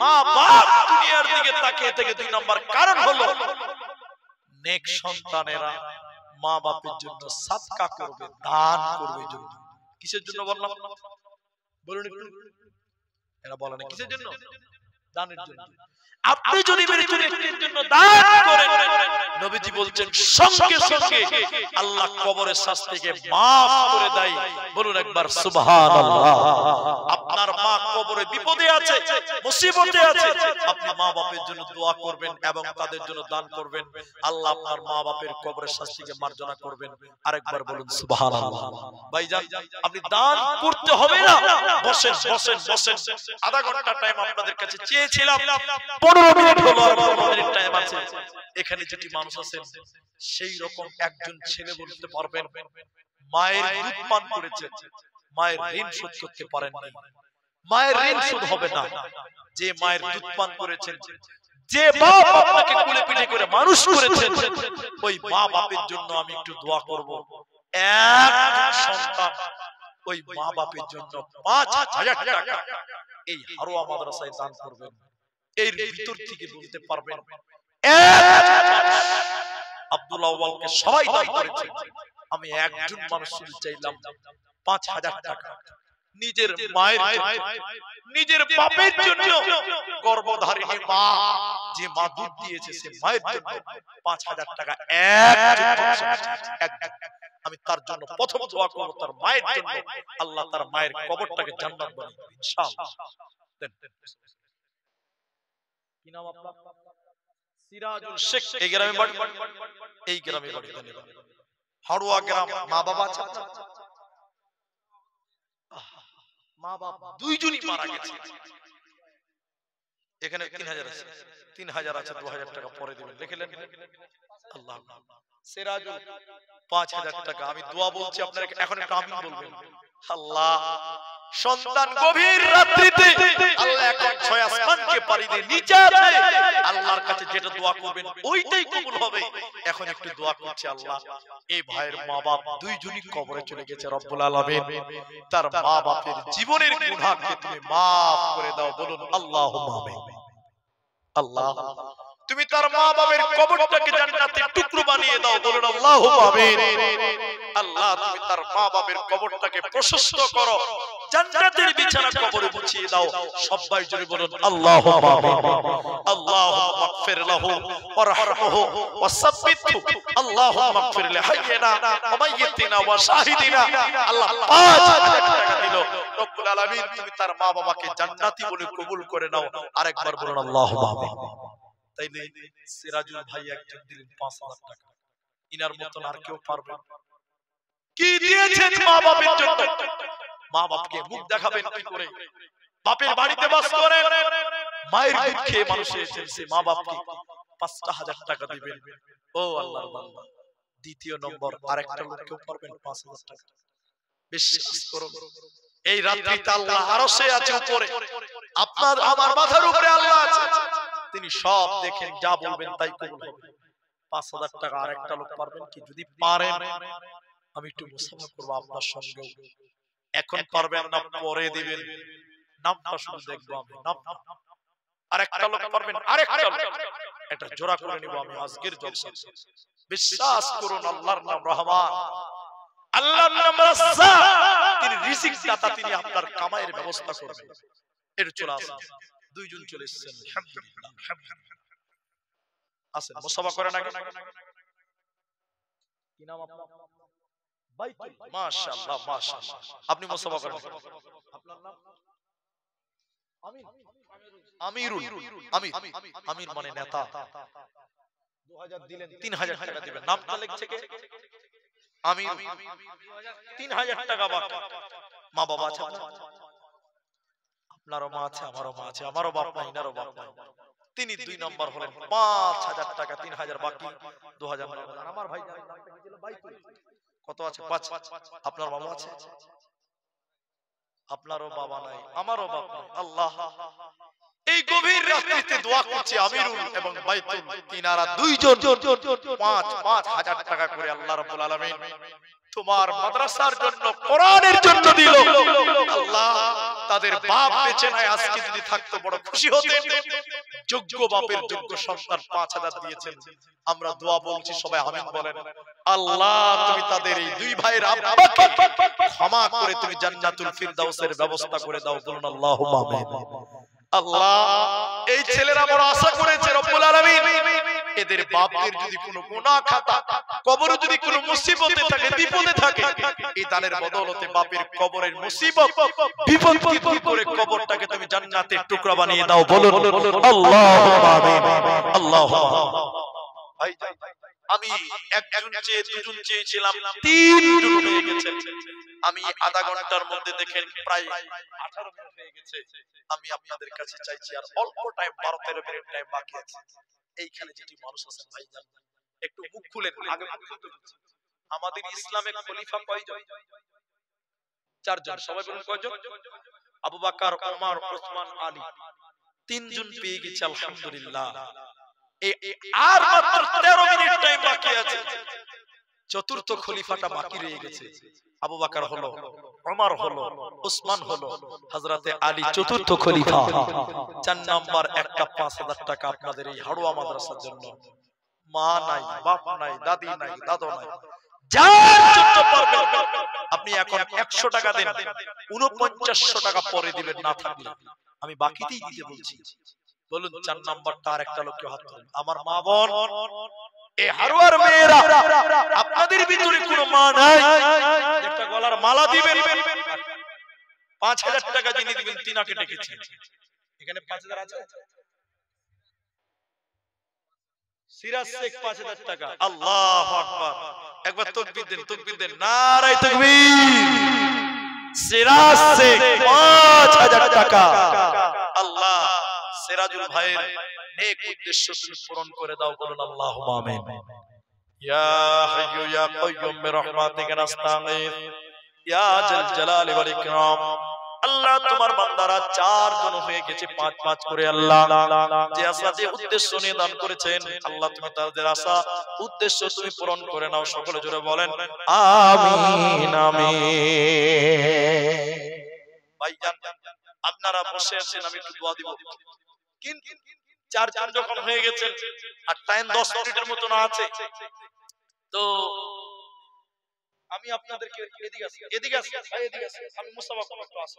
মা বাপ দুনিয়ার দিকে তাকিয়ে থেকে 2 নম্বর কারণ হলো, নেক সন্তানেরা মা বাপের জন্য সাদকা করবে, দান করবে। জন্য কিসের জন্য বললাম? বলুন একটু। এরা বলে না কিসের জন্য? দানের জন্য। আপনি যদি মেয়ের জন্য দান করেন, নবীজি বলছেন সঙ্গে সঙ্গে আল্লাহ কবরের শাস্তিকে মাফ করে দেয়। বলুন একবার সুবহানাল্লাহ। আপনার আপনার মা কবরে বিপদে আছে, মুসিবতে আছে, আপনি মা বাপের জন্য দোয়া করবেন এবং তাদের জন্য দান করবেন। আল্লাহ আপনার মা বাপের কবরের শাস্তিকে মার্জনা করবেন। আরেকবার বলুন সুবহানাল্লাহ। ভাইজান, আপনি দান করতে হবে না, বসেন বসেন বসেন। আধা ঘন্টা টাইম আপনাদের কাছে চেয়েছিলাম, 15 মিনিট হলো, আর 15 মিনিট টাইম আছে। এখানে যেটি মানুষ আছেন সেই রকম একজন ছেলে বলতে পারবেন মায়ের দুধ পান করেছেন, মায়ের ঋণ শোধ করতে পারেননি। মায়ের ঋণ শোধ হবে না। যে মায়ের দুধ পান করেছেন, যে বাপ আপনাকে কোলে পিঠে করে মানুষ করেছেন, ওই মা বাপের জন্য আমি একটু দোয়া করব। এক সন্তান ওই মা বাপের জন্য 5000 টাকা এই হারোয়া মাদ্রাসায় দান করবেন। এর ভিতর থেকে বলতে পারবেন আব্দুল্লাহ আউয়ালকে সবাই দান করেছে, আমি একজন মানুষ শুধু চাইলাম 5000 টাকা নিজের মায়ের জন্য, নিজের বাপের জন্য। গর্ভধারিণী মা, যে মা দুধ দিয়েছে, সে মায়ের জন্য 5000 টাকা আমি তার জন্য প্রথম দোয়া করব, তার মায়ের জন্য আল্লাহ তার মায়ের কবরটাকে জান্নাত বানিয়ে দিবেন ইনশাআল্লাহ। কি নাম আপনার? সিরাজুল শেখ। এই গ্রামে বাড়ি? এই গ্রামে বাড়ি। হাড়ুয়া গ্রাম। মা বাবা আছে? মা বাবা দুইজনই মারা গেছে। এখানে 3000 আছে, 3000 আছে, 2000 টাকা পরে দিবেন, লিখলেন? আল্লাহ। সিরাজুল 5000 টাকা। আমি দোয়া বলছি, আপনারা এখন একটু আমিন বলবেন। আল্লাহ, সন্তান গভীর রাত্রিতে আল্লাহ এখন 6 আসমানকে পাড়ি দিয়ে নিচে আছে, আল্লাহর কাছে যেটা দোয়া করবেন ওইটাই কবুল হবে। এখন একটু দোয়া করছি, আল্লাহ এই ভাইয়ের মা বাপ দুইজনই কবরে চলে গেছে, রব্বুল আলামিন তার মা বাপের জীবনের গুনাহকে তুমি maaf করে দাও। বলুন আল্লাহুম্মা আমিন। আল্লাহ, তুমি তার মা বাবার কবরটাকে জান্নাতের টুকরো বানিয়ে দাও। বলুন আল্লাহুম্মা আমিন। আল্লাহ, তুমি তার মা বাবার কবরটাকে প্রশস্ত করো, জান্নাতের বিছানা কবরে বিছিয়ে দাও। সবাই জোরে বলুন আল্লাহুম্মা আমিন। আল্লাহুম্মা মাগফির লাহু ওয়ারহামহু ওয়াসাব্বিতহু। আল্লাহুম্মা মাগফির লিহাইয়িনা ওয়া মাইয়িতিনা ওয়া শাহিদিনা। আল্লাহ 5000 টাকা দিল, রব্বুল আলামিন তুমি তার মা বাবাকে জান্নাতি বলে কবুল করে নাও। আরেকবার বলুন আল্লাহুম্মা আমিন। তাইলে সিরাজুল ভাই একজন দিলেন 5000 টাকা, ইনার মতন আর কেউ পারবে? কি দিয়েছেন মা বাবার জন্য? মা বাপকে মুখ দেখাবেন কি করে? বাপের বাড়িতে বাস করেন, মায়ের দুধ খেয়ে মানুষ হয়েছেন, সে মা বাপকে 5000 টাকা দিবেন। ও আল্লাহর বান্দা, দ্বিতীয় নম্বর আরেকটা লোক কেউ পারবেন 5000 টাকা? বিশ্বাস করুন, এই রাত্রিতে আল্লাহ আরশে আছে উপরে, আপনার আমার মাথার উপরে আল্লাহ আছে, তিনি সব দেখেন, যা বলবেন তাই কবুল হবে। 5000 টাকা আরেকটা লোক পারবেন কি? যদি পারেন আমি একটু মুসাফা করব আপনার সঙ্গে। এখন পারবেন না, পরে দিবেন, নামটা শুধু দেখবো আমি। নাম আরেকটা লোক পারবেন? আরেকটা লোক, এটা জোড়া করে নিব আমি আজকের জলসা। বিশ্বাস করুন, আল্লাহর নাম রহমান, আল্লাহর নাম রাজ্জাক, তিনি রিজিক দাতা, তিনি আপনার কামাইয়ের ব্যবস্থা করবেন। এর চলে আসেন, দুইজন চলে এসেছেন, আলহামদুলিল্লাহ। আসেন, মুসাফা করেন আগে। কি নাম আপনার? বাইতুল। মাশাআল্লাহ মাশাআল্লাহ, আপনি মুসাফা করেন। আপনার নাম? আমিন। আমিরুল। আমির। আমির মানে নেতা। 2000 দিলেন, 3000 টাকা দিবেন। নামটা লিখছে কে? আমির। 3000 টাকা বাকি। মা বাবা আছে? আপনারও মা আছে, আমারও মা আছে, আমারও বাপ নাই, ইনারও বাপ নাই। তিনি 2 নম্বর হলেন, 5000 টাকা, 3000 বাকি, 2000 নম্বর। আমার ভাই নামটা কি ছিল? বাইতুল। কত আছে? 5। আপনার বাবা আছে? আপনারও বাবা নাই, আমারও বাপ নাই। আল্লাহ, এই গভীর রাত্রিতে দোয়া করছি, আমিরুল এবং বাইতুল, তিনারা দুইজন 5000 টাকা করে আল্লাহ রাব্বুল আলামিন তোমার মাদ্রাসার জন্য, কোরআনের জন্য দিল। আল্লাহ, তাদের বাপ বেঁচে নাই, আজকে যদি থাকতো বড় খুশি হতেন। যোগ্য বাপের যোগ্য সন্তান 5000 দিয়েছেন। আমরা দোয়া বলছি, সবাই আমিন বলেন। আল্লাহ, তুমি তাদের এই দুই ভাইয়ের আব্বাকে ক্ষমা করে তুমি জান্নাতুল ফিরদাউসের ব্যবস্থা করে দাও। বলুন আল্লাহুম্মা আমিন। আল্লাহ, এই ছেলেরা বড় আশা করেছে, রব্বুল আলামিন এদের বাপদের যদি কোনো গুনাহ খাতা কবরে যদি কোনো মুসিবতে থাকে, বিপদে থাকে, এই দানের বদৌলতে বাপের কবরের মুসিবত বিপদ দূর করে কবরটাকে তুমি জান্নাতের টুকরা বানিয়ে দাও। বলুন আল্লাহুম্মা আমিন। আল্লাহুম্মা। ভাই আমি একজন চেয়ে দুজন চেয়েছিলাম, তিনজন হয়ে গেছে। আমি আধা ঘন্টার মধ্যে দেখেন প্রায় 18 মিনিট হয়ে গেছে। আমি আপনাদের কাছে চাইছি আর অল্প টাইম, 12-13 মিনিট টাইম বাকি আছে। এইখানে যেটি মানুষ আছেন ভাইজান, একটু মুখ খুলেন। আগে মুখ খুলতে বলছি। আমাদের ইসলামে খলিফা কয়জন? 4 জন। সবাই বলুন কয়জন? আবু বকর, ওমর, ওসমান, আলী। 3 জন পেয়ে গেছে আলহামদুলিল্লাহ। আর মাত্র 13 মিনিট টাইম বাকি আছে। চতুর্থ খলিফাটা বাকি রয়ে গেছে। আবু বকর হলো, ওমর হলো, ওসমান হলো, হযরতে আলী চতুর্থ খলিফা। 4 নাম্বার একটা 5000 টাকা আপনাদের এই হাড়ুয়া মাদ্রাসার জন্য। মা নাই, বাপ নাই, দাদি নাই, দাদু নাই, যার জন্য পারবেন আপনি এখন 100 টাকা দেন, 4900 টাকা পরে দিবেন না থাকলে। আমি বাকিতেই দিতে বলছি। বলুন 4 নাম্বারটা আর একটা লোককে হাত তুলুন। আমার মা বোন, এই হারুয়ার মেয়েরা, আপনাদের ভিতরে কোনো মা নাই, একটা গলার মালা দিবেন, 5000 টাকা যিনি দিবেন তিনাকে ডেকেছেন। এখানে 5000 আছে? সিরাজ শেখ 5000 টাকা। আল্লাহু আকবার। একবার তাকবীর দেন, তাকবীর দেন, নারায়ে তাকবীর। সিরাজ শেখ 5000 টাকা। আল্লাহ সিরাজুল ভাইয়ের নেক উদ্দেশ্য তুমি পূরণ করে দাও। বলুন আল্লাহুম্মা আমিন। ইয়া হাইয়্যু ইয়া কাইয়্যুম বিরহমাতিকা নাস্তাগীথ ইয়া জাল জালালি ওয়াল ইকরাম। আল্লাহ তোমার বান্দারা 4 জন হয়ে গেছে, 5-5 করে। আল্লাহ যে আশা, যে উদ্দেশ্য নিয়ে দান করেছেন, আল্লাহ তুমি তাদের আশা উদ্দেশ্য তুমি পূরণ করে নাও। সকলে জোরে বলেন আমিন আমিন। ভাইজান আপনারা বসে আছেন, আমি একটু দোয়া দিব। কিন্তু 4 জন যখন হয়ে গেছে আর টাইম 10 মিনিটের মতো না আছে, তো আমি আপনাদেরকে এদিকে আসি ভাই, এদিকে আসি। আমি মুস্তাফা কম একটু আসি।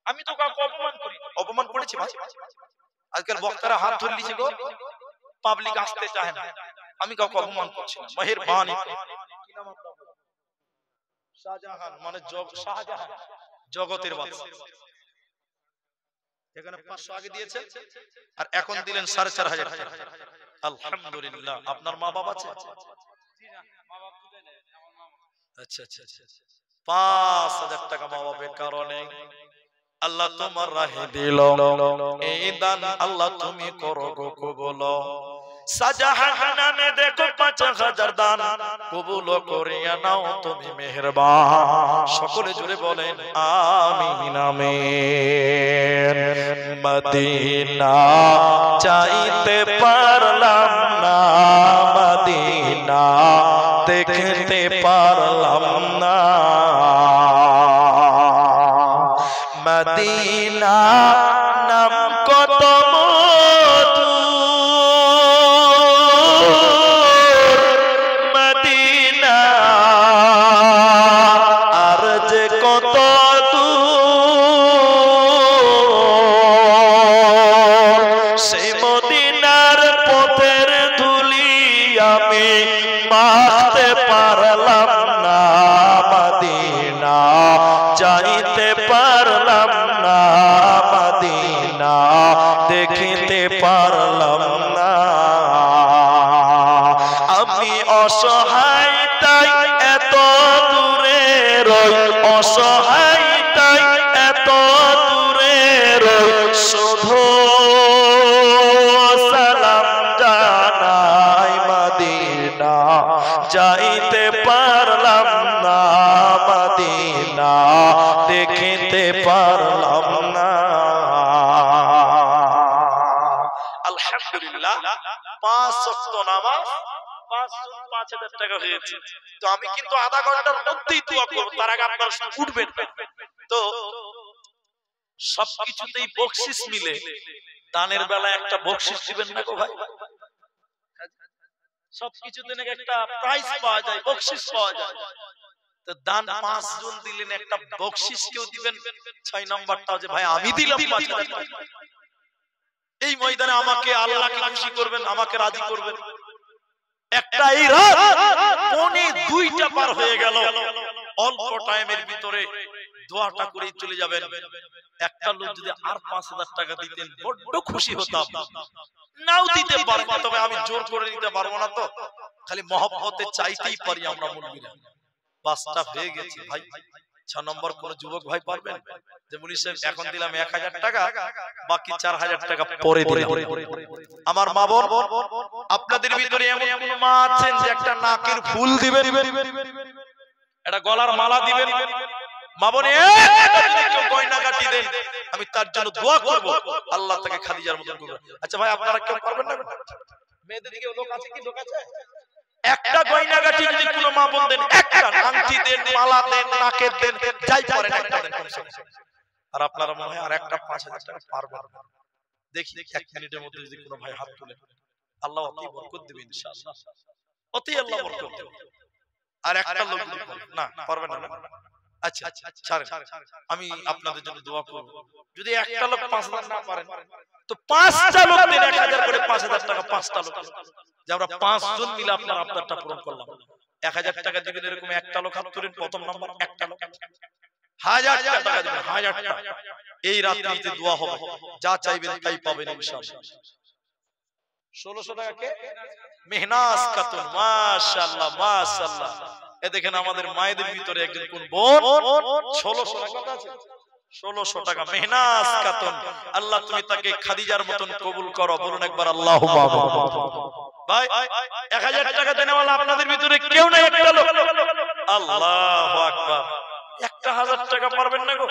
আমি তো কাউকে অপমান করি, অপমান করেছি ভাই? আজকাল বক্তারা হাত ধরে লিছে গো, পাবলিক আসতে চায় না। আমি কাউকে অপমান করছি না, মেহেরবানি করে। কি নাম আপনার? শাহজাহান, মানে শাহজাহান, জগতের বাদশা। এখানে 500 আগে দিয়েছে আর এখন দিলেন 4500 টাকা। আলহামদুলিল্লাহ। আপনার মা বাবা আছে? জি না, মা বাবা কোথায় নেই, আমার মা। আচ্ছা আচ্ছা আচ্ছা। 5000 টাকা মা বাবার কারণে আল্লাহ তোমার রাহে দিল। এই দান আল্লাহ তুমি করো গো কবুল। শাহজাহান নামে দেখো 5000 দান কবুল করিয়া নাও তুমি মেহেরবান। সকলে জুড়ে বলেন আমিন আমিন। মদিনা চাইতে পারলাম না, মদিনা দেখতে পারলাম না, মদিনা নাম কত মধুর, মদিনা আর যে কত দূর, সেই মদিনার পথের ধুলি আমি মাখতে পারলাম না, মদিনা যাইতে পারলাম না, মদিনা দেখিতে পারলাম না। আমি অসহায় তাই এত দূরে রই, অসহায় তাই এত দূরে রই, শুধু সালাম জানাই, মদিনা যাইতে পারলাম না, মদিনা দেখিতে পারলাম না। আলহামদুলিল্লাহ 5 ওয়াক্ত নামাজ 5000 টাকা হয়েছে। তো আমি কিন্তু আধা ঘন্টার মধ্যেই দোয়া করব, তার আগে আপনারা উঠবেন। তো সবকিছুতেই বকশিশ মিলে, দানের বেলা একটা বকশিশ দিবেন না গো ভাই? সবকিছুতে নাকি একটা প্রাইজ পাওয়া যায়, বকশিশ পাওয়া যায়। তো দান 5 জন দিলেন, একটা বকশিশ কেউ দিবেন। 6 নাম্বারটা যে ভাই আমি দিলাম 5000 টাকা, এই ময়দানে আমাকে আল্লাহকে খুশি করবেন, আমাকে রাজি করবেন। একটাই রাত পৌনে 2টা পার হয়ে গেল, অল্প টাইমের ভিতরে দোয়াটা করে চলে যাবেন। একটা লোক যদি আর 5000 টাকা দিতেন বড্ড খুশি হতাম। নাও দিতে পারবো, তবে আমি জোর করে দিতে পারবো না, তো খালি মহব্বতে চাইতেই পারি আমরা মুলবিরা। বাসটা হয়ে গেছে ভাই। 6 নম্বর কোন যুবক ভাই পারবেন যে মুনি সাহেব এখন দিলাম 1000 টাকা, বাকি 4000 টাকা পরে দিলাম। আমার মা বোন, আপনাদের ভিতরে এমন কোন মা আছেন যে একটা নাকের ফুল দিবেন, একটা গলার মালা দিবেন? মা বোন কেউ গয়না গাটি দেন, আমি তার জন্য দোয়া করব, আল্লাহ তাকে খাদিজার মতো করবে। আচ্ছা ভাই, আপনারা কেউ পারবেন না? মেয়েদের দিকে লোক আছে কি? লোক আছে? একটা গয়না গাটি যদি কোনো মা বোন দেন, একটা আংটি দেন, মালা দেন, নাকের দেন, যাই পারেন একটা দেন। আর আপনারা মনে হয় আর একটা 5000 টাকা পারবেন? দেখি 1 মিনিটের মধ্যে যদি কোনো ভাই হাত তুলে, আল্লাহ অতি বরকত দিবেন ইনশাআল্লাহ, অতি আল্লাহ বরকত দিবেন। আর একটা লোক না পারবেন না? আচ্ছা ছাড়েন, আমি আপনাদের জন্য দোয়া করব। যদি একটা লোক 5000 না পারেন তো 5টা লোক দেন 1000 করে, 5000 টাকা 5টা লোক, যে আমরা 5 জন মিলে আপনার আপনারটা পূরণ করলাম। 1000 টাকা দিবেন, এরকম একটা লোক হাত তুলেন। প্রথম নাম্বার একটা লোক 1000 টাকা দিবেন, 1000 টাকা। এই রাত্রিতে দোয়া হবে, যা চাইবেন তাই পাবেন ইনশাআল্লাহ। 1600 টাকা কে? মেহনাজ খাতুন, মাশাআল্লাহ মাশাআল্লাহ। এ দেখেন আমাদের মায়েদের ভিতরে একজন কোন বোন 1600 টাকা আছে, 1600 টাকা মেহনাজ খাতুন। আল্লাহ তুমি তাকে খাদিজার মতন কবুল করো, বলুন একবার আল্লাহুম্মা আমিন। ভাই 1000 টাকা দেনেওয়ালা আপনাদের ভিতরে কেউ নাই? একটা লোক? আল্লাহু আকবার। 1000 টাকা পারবেন না গো?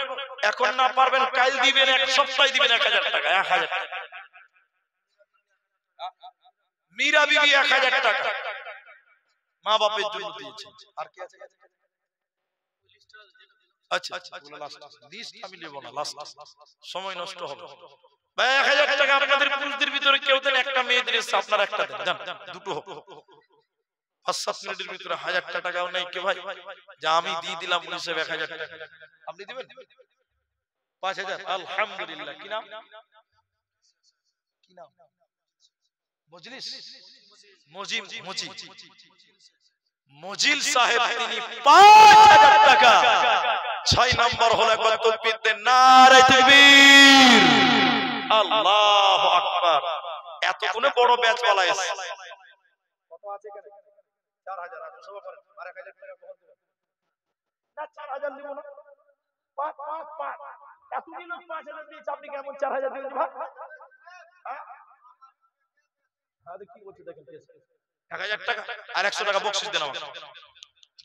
এখন না পারবেন কাল দিবেন, এক সপ্তাহে দিবেন 1000 টাকা। 1000 টাকা মীরা বিবি 1000 টাকা মা বাপের জন্য দিয়েছেন। আর কি আছে? আচ্ছা লিস্ট আমি নেব না, লাস্ট সময় নষ্ট হবে। ভাই 1000 টাকা আপনাদের পুরুষদের ভিতরে কেউ দেন? একটা মেয়েদের এসে আপনারা একটা দেন, জান দুটো হোক। 5-7 মিনিটের ভিতরে 1000 টাকাও নাই কে ভাই? যা আমি দিয়ে দিলাম উনি সাহেব 1000 টাকা, আপনি দিবেন 5000? আলহামদুলিল্লাহ। কি নাম? কি নাম? মজলিস মুজিব, মজিল সাহেব, তিনি 5000 টাকা। 6 নম্বর হলো একবার তাকবীর দেন, নারে তাকবীর, আল্লাহু আকবার। এত কোন বড় ব্যাচওয়ালা এসে কত আছে কেন? 4000 আছে সব করেন। আর 1000 টাকা কখন দিবেন? না 4000 দিব না, 5 এতদিন 5000 দিয়েছে, আপনি কেমন 4000 দিবেন ভাই? হ্যাঁ কি বলছে দেখেন, 1000 টাকা আর 100 টাকা বকশিশ দেন আমাকে,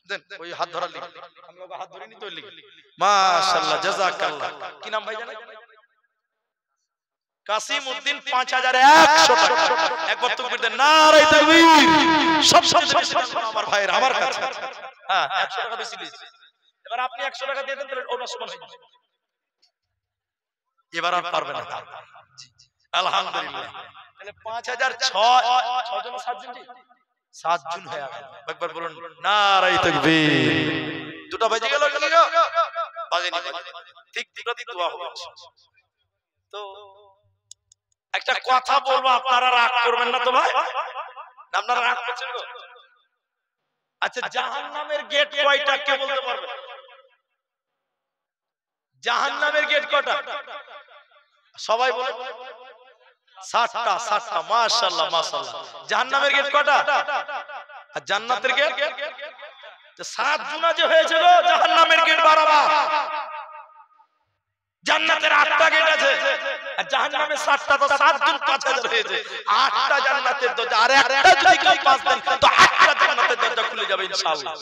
দেন। ওই হাত ধরার লিখে, আমরা হাত ধরিনি তো লিখে। মাশাআল্লাহ জাযাকাল্লাহ। কি নাম ভাই জানেন? কাসিম উদ্দিন 5100 টাকা। একবার তাকবীর দেন, নারে তাকবীর। সব আমার ভাইয়ের, আমার কাছে। হ্যাঁ 100 টাকা বেশি দিয়েছি। এবার আপনি 100 টাকা দিয়ে দেন, তাহলে ওটা সমান হয়ে যাবে। এবার আর পারবেন না। জি আলহামদুলিল্লাহ। তাহলে 5000 6 জন 7 জন 7 জন হয়ে গেল। একবার বলুন নারে তাকবীর। দুটো বাজে গেল কি গো? বাজেনি। ঠিক দুটোতে দোয়া হবে। তো একটা কথা বলবো, আপনারা রাগ করবেন না তো ভাই? আপনারা রাগ করছেন গো? আচ্ছা জাহান্নামের গেট কয়টা কে বলতে পারবে? জাহান্নামের গেট কয়টা? সবাই বলে 60টা। 60টা মাশাআল্লাহ মাশাআল্লাহ। জাহান্নামের গেট কয়টা? আর জান্নাতের গেট? তো 7 জুনা যে হয়েছে গো, জাহান্নামের গেট 12টা, জান্নাতের 8টা গেট আছে। আর জাহান্নামে 60টা, তো 7 জন 5000 হয়েছে। 8টা জান্নাতের দরজা, আর একটা যদি কেউ পাস দেন তো 8টা জান্নাতের দরজা খুলে যাবে ইনশাআল্লাহ।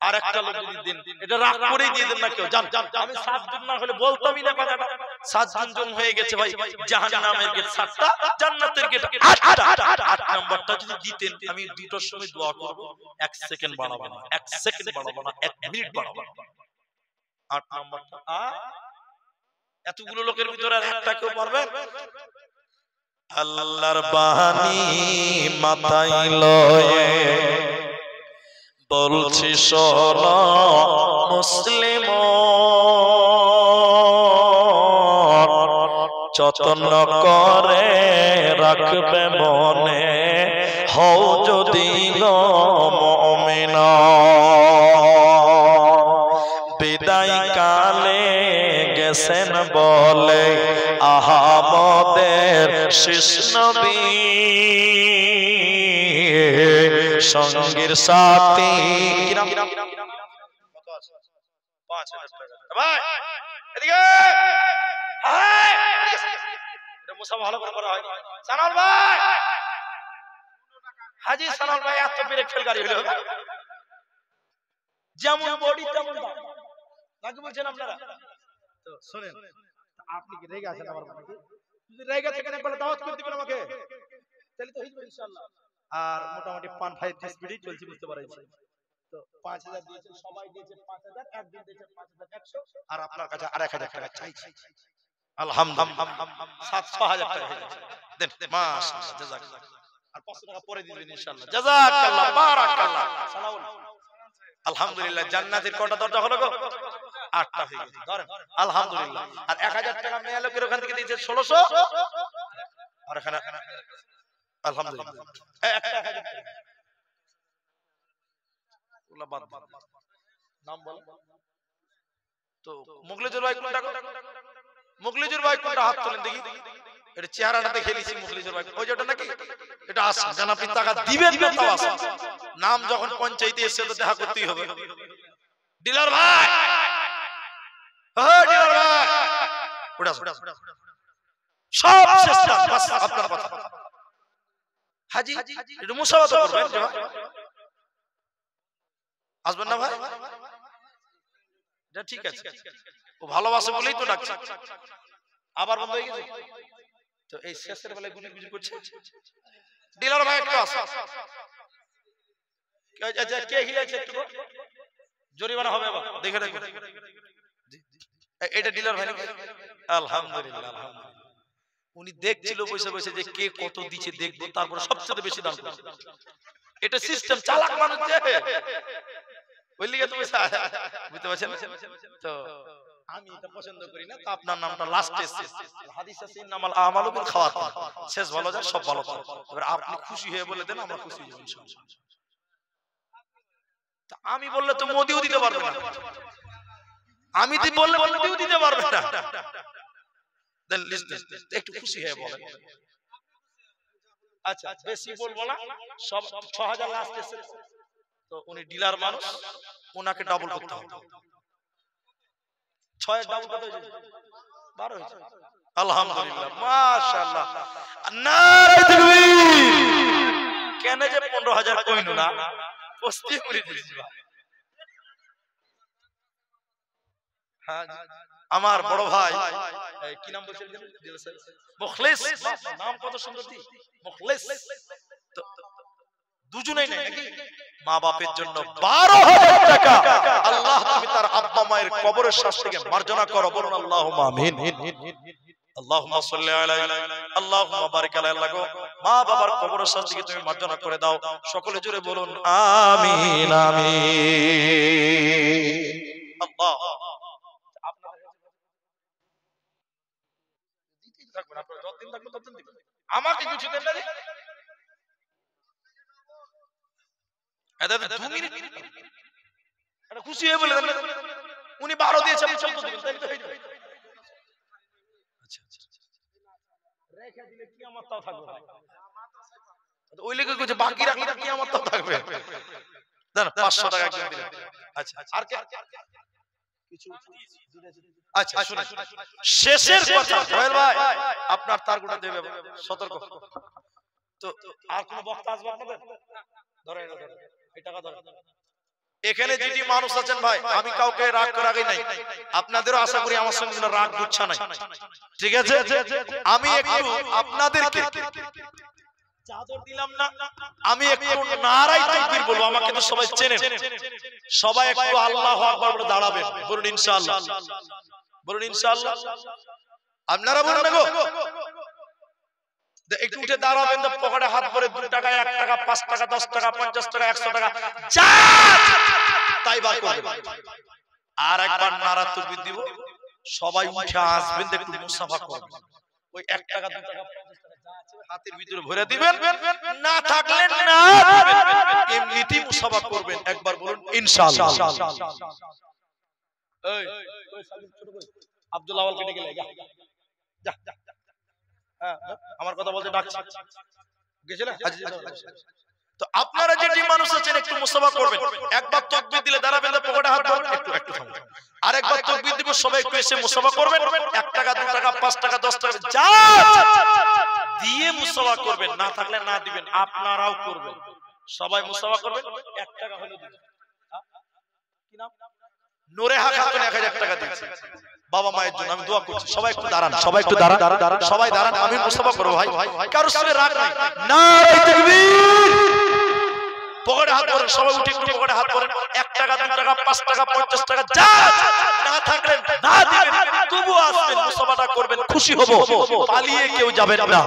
আর একটা লোক যদি দেন, এটা রাগ করেই দিয়ে দেন না কেউ, জান আমি 7 জন না হলে বলতামই না কথাটা। 7 জন হয়ে গেছে ভাই। জাহান্নামের গেট 7টা, জান্নাতের গেট 8টা। 8 নাম্বারটা যদি দিতেন, আমি দুটোর সময় দোয়া করব, 1 সেকেন্ড বাড়াবো না, 1 সেকেন্ড বাড়াবো না, 1 মিনিট বাড়াবো না। 8 নাম্বারটা এতগুলো লোকের ভিতরে আর একটা কেউ পারবে? আল্লাহর বাণী মাথায় লয়ে বলছি শোনো মুসলিম, যত্ন করে রাখবে মনে হও যদি গো মুমিনা বিদায় কালে গেছেন বলে আহমদের শেষ নবী সঙ্গীর সাথী কত আছে 5000 টাকা ভাই এদিকে হাই এটা মুসা ভালো করে করা হয় সানাল ভাই হাজী সানাল ভাই এত পেরে খেলগাড়ি হলো যেমন বডি তেমন দাম নাকি বলছেন আপনারা তো শুনেন আপনি কি রেগে আছেন আমার নাকি যদি রেগে থাকেন একবার দাওয়াত করে দিবেন আমাকে তাহলে তো হইবে ইনশাআল্লাহ আর মোটামুটি পান ফাইভ স্পিডে চলছে বুঝতে পারছেন তো 5000 দিয়েছেন সবাই দিয়েছে 5000 একদিন দিয়েছে 5100 আর আপনার কাছে আর 1000 টাকা চাইছি আলহামদুলিল্লাহ 7-6000 টাকা হয়ে গেছে দেন মাশাআল্লাহ জাযাকাল্লাহ আর 500 টাকা পরে দিবেন ইনশাআল্লাহ জাযাকাল্লাহ বারাকাল্লাহ সালাউল আলহামদুলিল্লাহ জান্নাতের কয়টা দরজা হলো গো 8টা হয়ে গেছে ধরেন আলহামদুলিল্লাহ আর 1000 টাকা মেয়ে লোকের ওখান থেকে দিয়েছে 1600 আর এখানে আলহামদুলিল্লাহ একটা 1000 টাকা ওলা বাদ নাম বল তো মুগলিজুর ভাই কোনটা মুগলিজুর ভাই কোনটা হাত তোলেন দেখি এটা চেহারাটা দেখে লিছি মুগলিজুর ভাই ওই যেটা নাকি এটা আসে জান আপনি টাকা দিবেন না তাও আসে নাম যখন পঞ্চায়েতে এসে তো দেখা করতেই হবে ডিলার ভাই ও ডিলার ভাই ওটা সব চেষ্টা বাস আপনার কথা হাজী এটা মুসাওয়াত করবেন আসবেন না ভাই এটা ঠিক আছে ও ভালোবাসে বলেই তো ডাকছে আবার বন্ধ হয়ে গেছে তো এই শেষের বেলায় গুলি গুলি করছে ডিলার ভাই একটু আসো আচ্ছা কে হিলাইছে একটু জরিমানা হবে বাবা দেখে দেখো এটা ডিলার ভাই নাকি আলহামদুলিল্লাহ আলহামদুলিল্লাহ উনি দেখছিল বসে বসে যে কে কত দিচ্ছে দেখবো তারপরে সবচেয়ে বেশি দাম করবে এটা সিস্টেম চালাক মানুষ যে ওই লিগে তুমি বুঝতে পারছেন তো আমি এটা পছন্দ করি না তো আপনার নামটা লাস্টে হাদিস আছে ইন্নামাল আমালু বিল খাওয়াতিম শেষ ভালো যায় সব ভালো থাকে এবার আপনি খুশি হয়ে বলে দেন আমরা খুশি হই ইনশাআল্লাহ তা আমি বললে তো মোদিও দিতে পারবে না আমি তুই বললে মোদিও দিতে পারবে না দেন লিস্ট একটু খুশি হয়ে বলেন আচ্ছা বেশি বলবো না সব 6000 লাস্ট এসে তো উনি ডিলার মানুষ ওনাকে ডাবল করতে হবে 6 ডাবল কত হয়েছে 12 হয়েছে আলহামদুলিল্লাহ মাশাআল্লাহ নারে তাকবীর কেন যে 15000 কইনো না পস্তি করে দিছি হ্যাঁ আমার বড় ভাই কি নাম বলছেন মুখলিস নাম কত সুন্দর দি মুখলিস তো দুজনেই নাই নাকি মা বাপের জন্য 12000 টাকা আল্লাহ তুমি তার আব্বা মায়ের কবরের শাস্তি থেকে মার্জনা করো বলুন আল্লাহুম্মা আমিন আল্লাহুম্মা সাল্লি আলাইহি আল্লাহুম্মা বারিক আলাইহি আল্লাহ গো মা বাবার কবরের শাস্তি থেকে তুমি মার্জনা করে দাও সকলে জোরে বলুন আমিন আমিন আল্লাহ আমাকে কিছু দেন না এটা 2 মিনিট এটা খুশি হয়ে বলে দেন উনি 12 দিয়েছে আমি 14 দিবেন তাই তো হই যাবে আচ্ছা আচ্ছা রেখে দিলে কিয়ামতটাও থাকবে তো ওই লেগে কইছে বাকি রাখলে কিয়ামতটাও থাকবে দেন 500 টাকা একজন দিলেন আচ্ছা আর কে কিছু আচ্ছা শুনুন শেষের কথা সোহেল ভাই আপনার তারগুটা দেবে সতর্ক তো আর কোন বক্তা আসবে আপনাদের ধরে এই টাকা ধরে এখানে যেটি মানুষ আছেন ভাই আমি কাউকে রাগ করার আগে নাই আপনাদেরও আশা করি আমার সঙ্গে রাগ গুচ্ছা নাই ঠিক আছে আমি একটু আপনাদেরকে চাদর দিলাম না আমি একটু নারায়ে তাকবীর বলবো আমাকে তো সবাই চেনেন সবাই একটু আল্লাহু আকবার বলে দাঁড়াবেন বলুন ইনশাআল্লাহ বলুন ইনশাআল্লাহ আপনারা বলুন না গো একটু উঠে দাঁড়াবেন তো পকেটে হাত ভরে 2 টাকা 1 টাকা 5 টাকা 10 টাকা 50 টাকা 100 টাকা যা তাই বার করবেন আর একবার নারা তাকবীর দিব সবাই উঠে আসবেন একটু মুসাফা করবেন ওই 1 টাকা 2 টাকা 50 টাকা যা আছে হাতের ভিতরে ভরে দিবেন, না থাকলে না দিবেন, এমনিতেই মুসাফা করবেন। একবার বলুন ইনশাআল্লাহ। এই আব্দুল আওয়াল কেটে গেলে যা যা, আমার কথা বলতে ডাকছে গেছে না। তো আপনারা যেটি মানুষ আছেন একটু মুসাফা করবেন। একবার তাকবীর দিলে দাঁড়াবেন, পকেটে হাত ধরবেন, একটু থামবেন। আরেকবার তাকবীর দিব, সবাই একটু এসে মুসাফা করবেন। 1 টাকা 2 টাকা 5 টাকা 10 টাকা যা দিয়ে মুসাফা করবেন, না থাকলে না দিবেন। আপনারাও করবেন, সবাই মুসাফা করবেন। 1 টাকা হলো দিবেন। কি নাম? নূরে হক খাতুন 1000 টাকা দিয়েছে বাবা মায়ের জন্য। আমি দোয়া করছি, সবাই একটু দাঁড়ান, সবাই একটু দাঁড়ান, সবাই দাঁড়ান। আমি মুসাফা করব ভাই, কারো সামনে রাগ নাই। নারে তাকবীর। পকেটে হাত ধরেন, সবাই উঠে একটু পকেটে হাত ধরেন। 1 টাকা 2 টাকা 5 টাকা 50 টাকা যা না থাকলে না দিবেন, তবু আসবেন, মুসাফাটা করবেন, খুশি হব। পালিয়ে কেউ যাবেন না।